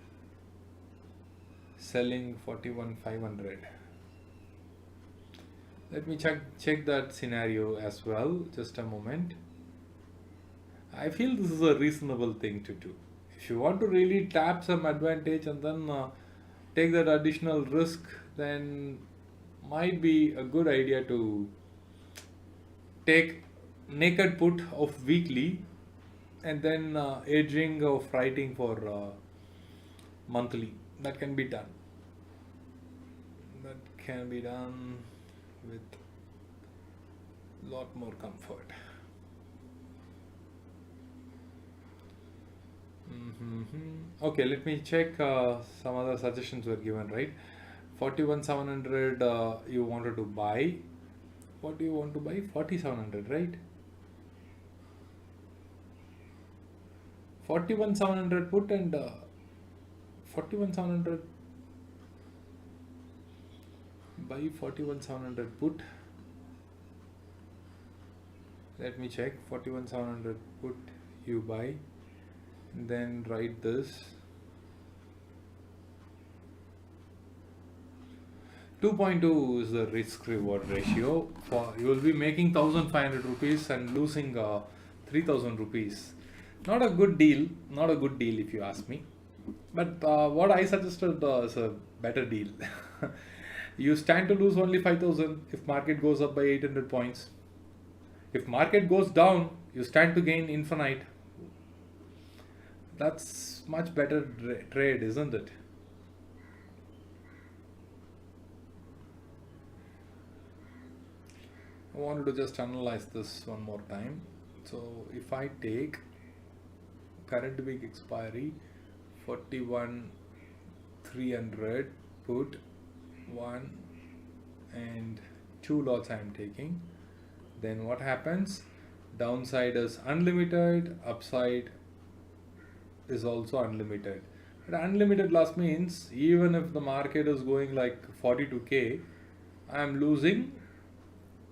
selling 41,500? Let me check that scenario as well. Just a moment. I feel this is a reasonable thing to do. If you want to really tap some advantage and then take that additional risk, then might be a good idea to take naked put of weekly and then edging of writing for monthly. That can be done. That can be done with lot more comfort. Okay, let me check some other suggestions were given, right? 41,700 you wanted to buy. What do you want to buy? 4700, right? 41,700 put and 41,700 buy, 41,700 put. Let me check. 41,700 put you buy, and then write this. 2.2 is the risk reward ratio. For you will be making 1,500 rupees and losing 3,000 rupees. Not a good deal. Not a good deal if you ask me. But what I suggested is a better deal. You stand to lose only 5,000 if market goes up by 800 points. If market goes down, you stand to gain infinite. That's much better trade, isn't it? I wanted to just analyze this one more time. So if I take current week expiry 41,300 put 1 and 2 lots I am taking, then what happens? Downside is unlimited, upside is also unlimited. But unlimited loss means even if the market is going like 42k, I am losing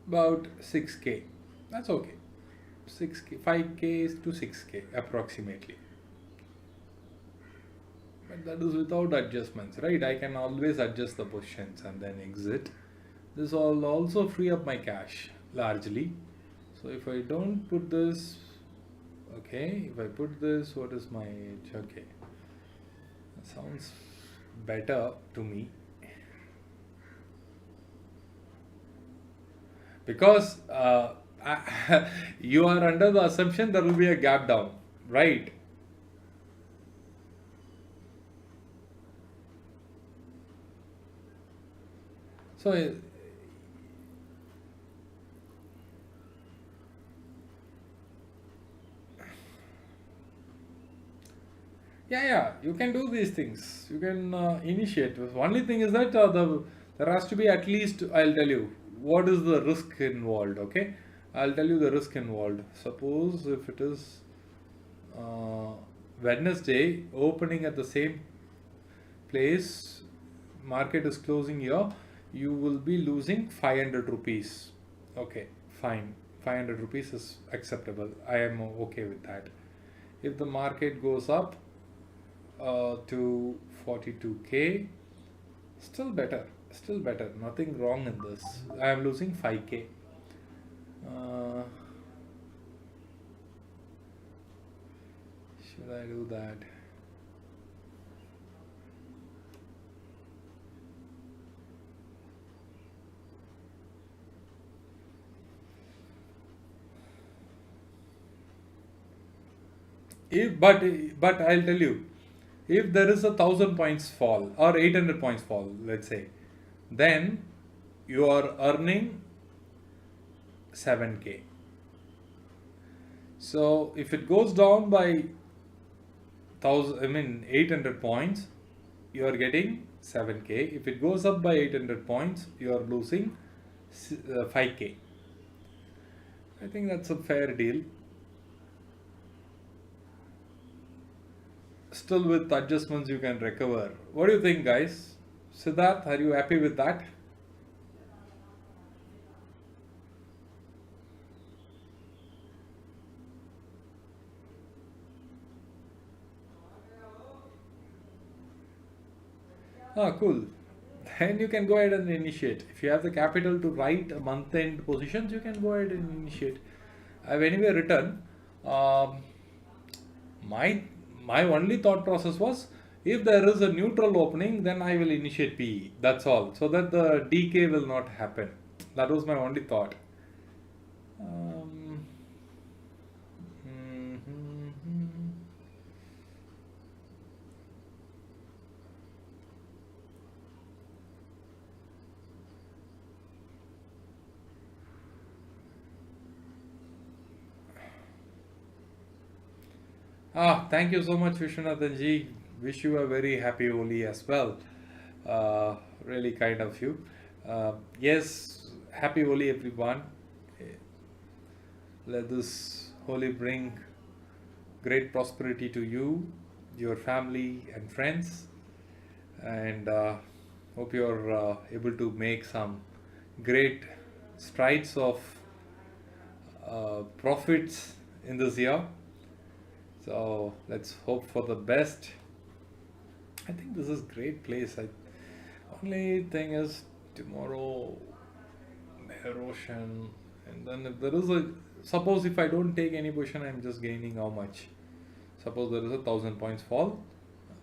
about 6k. That's okay. 6k, 5k to 6k approximately. But that is without adjustments, right? I can always adjust the positions and then exit. This will also free up my cash largely. So if I don't put this, okay, if I put this, what is my edge? Okay, that sounds better to me. Because you are under the assumption there will be a gap down. right? So yeah, you can do these things. You can initiate. The only thing is that there has to be at least, I'll tell you what is the risk involved. Okay, I'll tell you the risk involved. Suppose if it is uh, Wednesday opening at the same place, market is closing here, you will be losing 500 rupees. Okay, fine. 500 rupees is acceptable. I am okay with that. If the market goes up to 42k, still better, nothing wrong in this. I am losing 5k. uh, should I do that? If but I'll tell you, if there is 1,000 points fall or 800 points fall, let's say, then you are earning 7k. So if it goes down by 800 points, you are getting 7k. If it goes up by 800 points, you are losing 5k. I think that's a fair deal. Still, with adjustments, you can recover. What do you think, guys? Siddharth, are you happy with that? Ah, cool. Then you can go ahead and initiate. If you have the capital to write month-end positions, you can go ahead and initiate. I've anyway written. Um, my my only thought process was, if there is a neutral opening, then I will initiate PE. That's all, so that the decay will not happen. That was my only thought. Um, mhm. Thank you so much, Vishwanathan ji. Wish you a very happy Holi as well. Uh, Really kind of you. Yes, happy Holi, everyone. Let this Holi bring great prosperity to you, your family, and friends. And hope you're able to make some great strides of profits in this year. So let's hope for the best. I think this is great place. Only thing is tomorrow erosion, and then if there is a, suppose if I don't take any position, I'm just gaining how much? Suppose there is 1,000 points fall,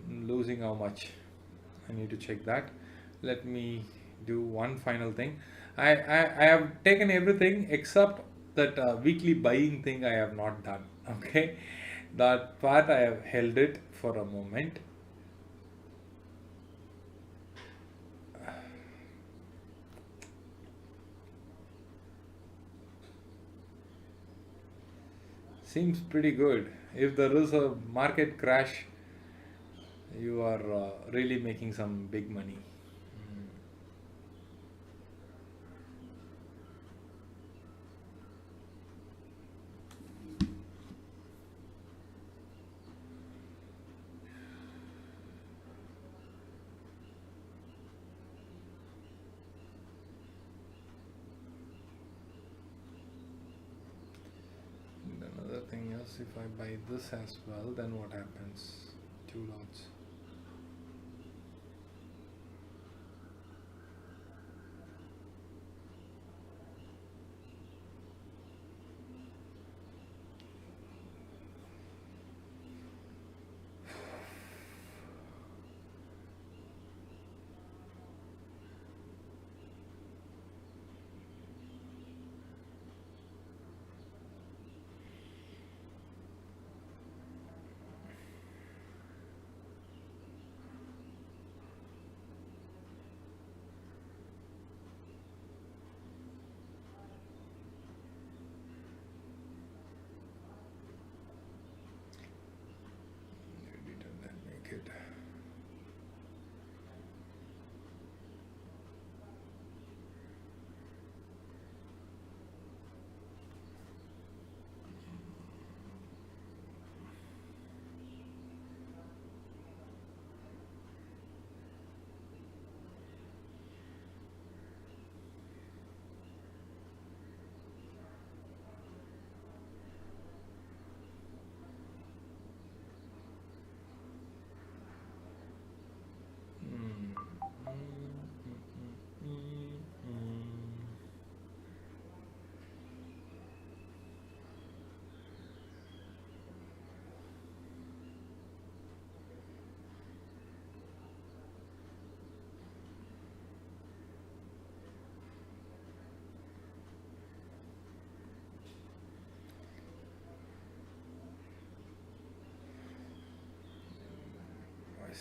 I'm losing how much? I need to check that. Let me do one final thing. I have taken everything except that weekly buying thing I have not done. Okay, that part I have held it for a moment. Seems pretty good. If there is a market crash, you are really making some big money. And another thing is, if I buy this as well, then what happens? Two lots.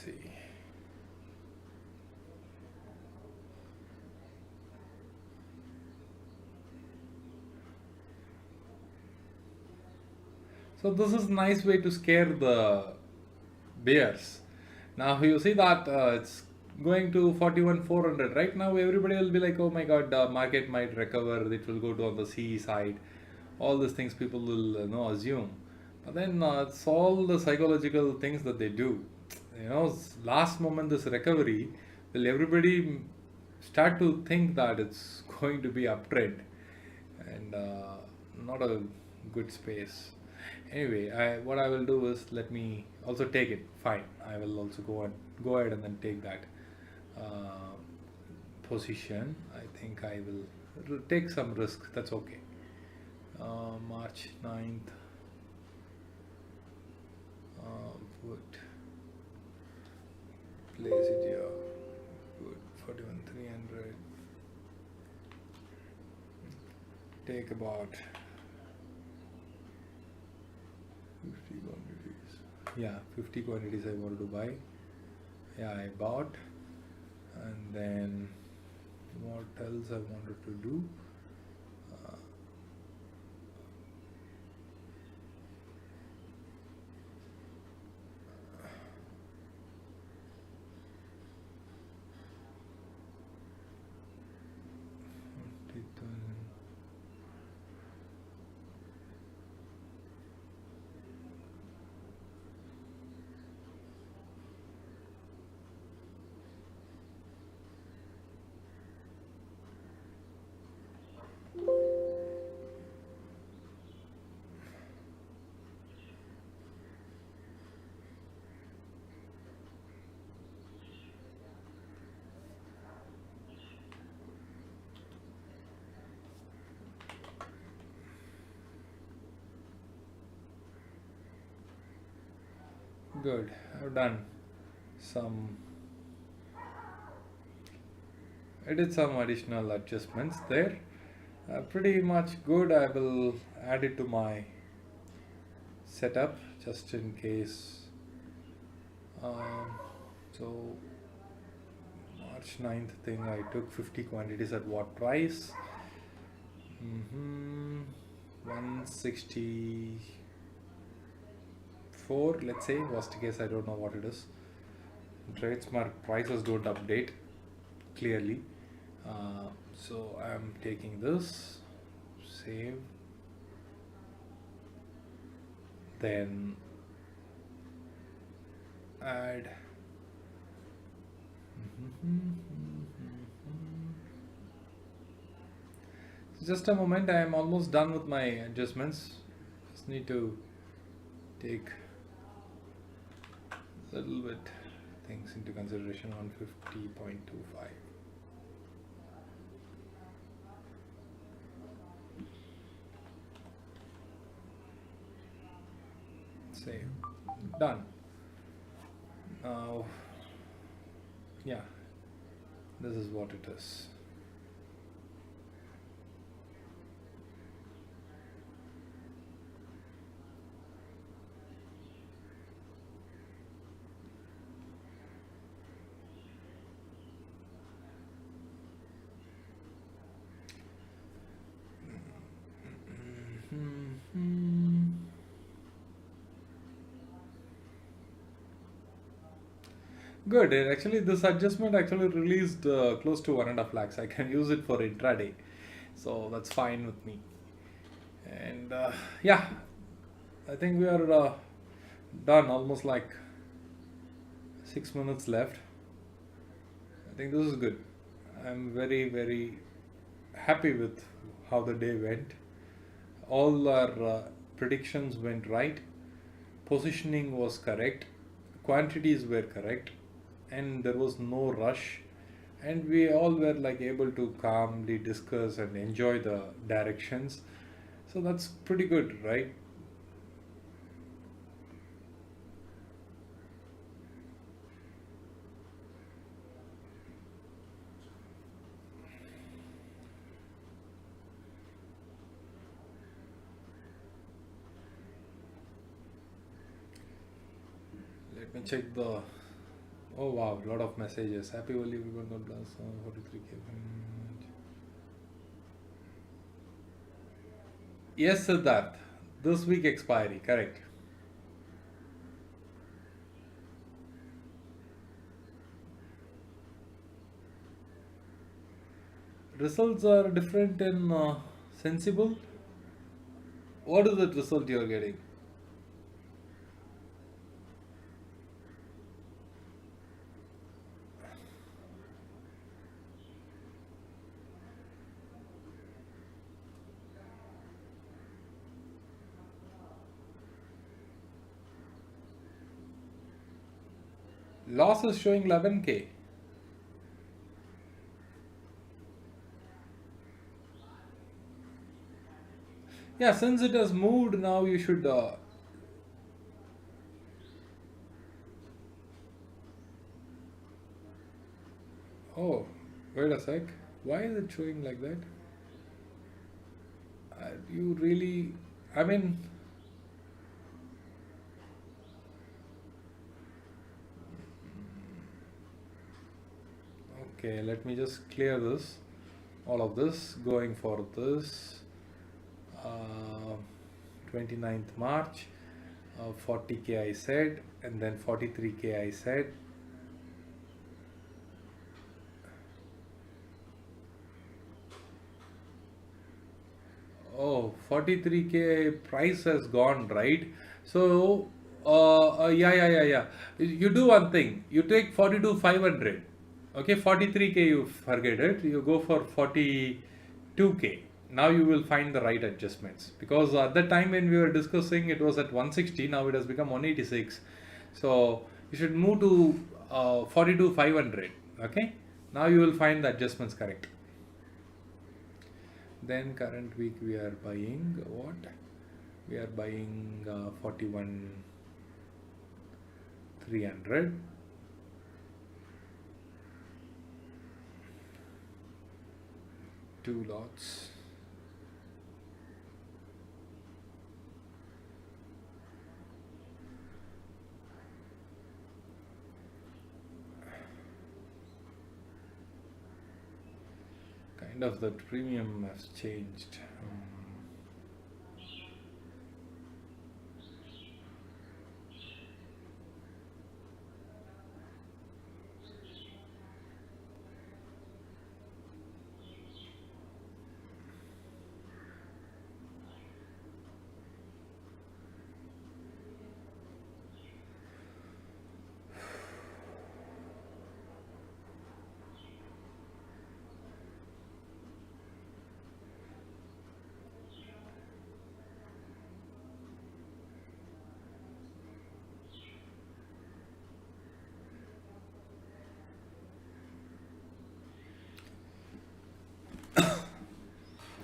see. So this is nice way to scare the bears. Now you see that it's going to 41,400 right now. Everybody will be like, oh my god, the market might recover, it will go to on the C side. All these things people will assume, but then it's all the psychological things that they do. Last moment this recovery, will everybody start to think that it's going to be uptrend, and not a good space. Anyway, what I will do is, let me also take it. Fine, I will also go ahead and then take that uh, position. I think I will take some risk. That's okay. March 9th. Put place it here. Put 41,300. Take about 50 quantities. Yeah, 50 quantities I wanted to buy. Yeah, I bought. And then what else I wanted to do? Good. I've done some. I did some additional adjustments there. Pretty much good. I will add it to my setup just in case. So March 9th thing, I took 50 quantities at what price? 164, let's say. Worst case, I don't know what it is. TradeSmart prices don't update clearly. So I'm taking this, save, then add. Just a moment, I am almost done with my adjustments. Just need to take a little bit things into consideration. 150.25. Save. Done. Now, yeah, this is what it is. Good. Actually, this adjustment actually released close to 1.5 lakhs. I can use it for intraday, so that's fine with me. And yeah, I think we are done. Almost like 6 minutes left. I think this is good. I'm very, very happy with how the day went. All our predictions went right. Positioning was correct. Quantities were correct. And there was no rush. And we all were like able to calmly discuss and enjoy the directions. So that's pretty good, right? Let me check the Oh wow, lot of messages. Happy Holi, everyone. God bless. 43K. Yes, Siddharth. This week expiry, correct. Results are different in sensible. What is the result you are getting? Loss is showing 11K. Yeah, since it has moved now, you should. Oh, wait a sec. Why is it showing like that? You really. I mean, okay, let me just clear this. All of this going for this. 29th March, 40K I said, and then 43K I said. Oh, 43K price has gone, right? So, yeah. You do one thing. You take 42,500. Okay, 43K you forget it. You go for 42K. Now you will find the right adjustments. Because at the time when we were discussing, it was at 160. Now it has become 186. So you should move to 42,500. Okay. Now you will find the adjustments correct. Then current week we are buying what? We are buying 41,300. Two lots. Kind of the premium has changed.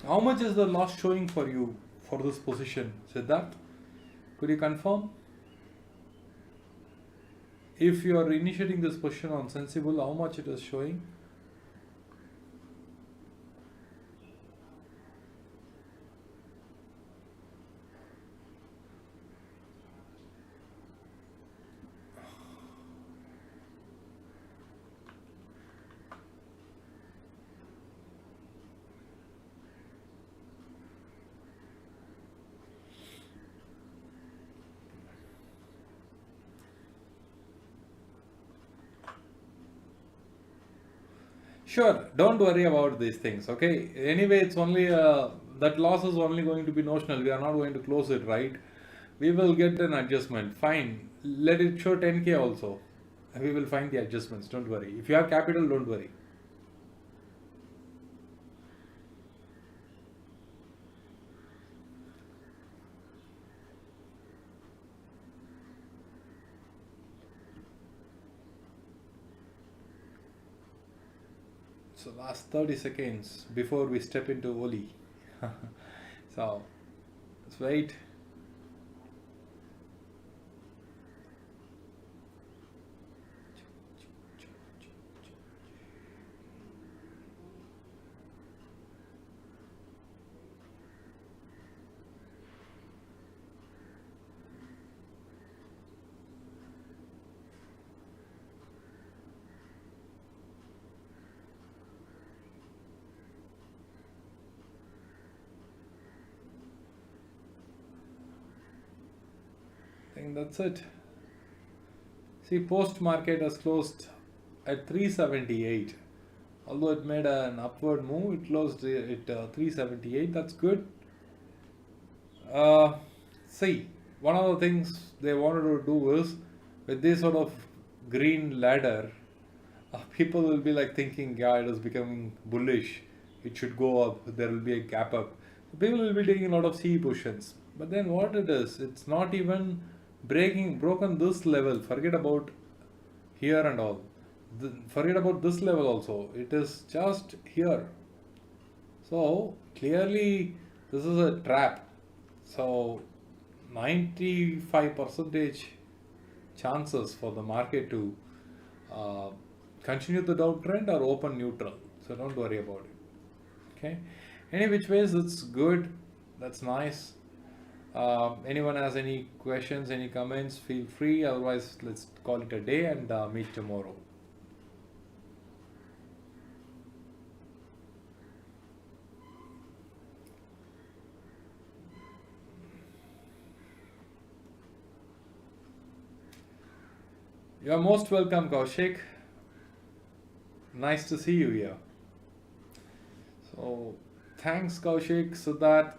How much is the loss showing for you for this position, Siddharth? Could you confirm? If you are initiating this position on sensible, how much it is showing? Sure, don't worry about these things, okay? Anyway, it's only that loss is only going to be notional. We are not going to close it, right? We will get an adjustment. Fine. Let it show 10K also. We will find the adjustments. Don't worry. If you have capital, don't worry. So last 30 seconds before we step into Oli. So let's wait. think that's it. See, post market has closed at 378. Although it made an upward move, it closed at 378. That's good. Uh, See, one of the things they wanted to do is with this sort of green ladder, people will be like thinking, yeah, it is becoming bullish. It should go up. There will be a gap up. People will be taking a lot of C positions. But then what it is, it's not even broken this level. Forget about here and all. Forget about this level also. It is just here. So clearly this is a trap. So 95 percentage chances for the market to uh, continue the downtrend or open neutral. So don't worry about it. Okay. Any which ways, it's good. That's nice. Anyone has any questions, any comments, feel free. Otherwise, let's call it a day and meet tomorrow. You are most welcome, Kaushik. Nice to see you here. So, thanks, Kaushik, Siddharth,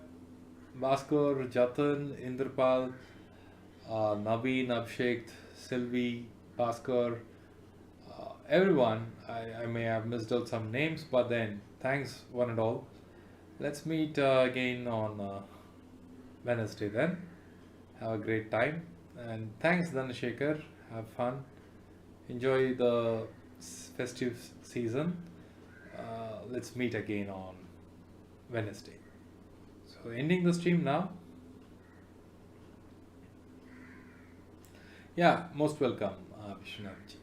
Bhaskar, Jatan, Indrapal, Naveen, Abhishek, Sylvie, Bhaskar, everyone. I may have missed out some names, but then thanks one and all. Let's meet again on Wednesday then. Have a great time. And thanks, Dhanashekhar. Have fun. Enjoy the festive season. Let's meet again on Wednesday. So ending the stream now. Yeah, most welcome, Vishwanathji.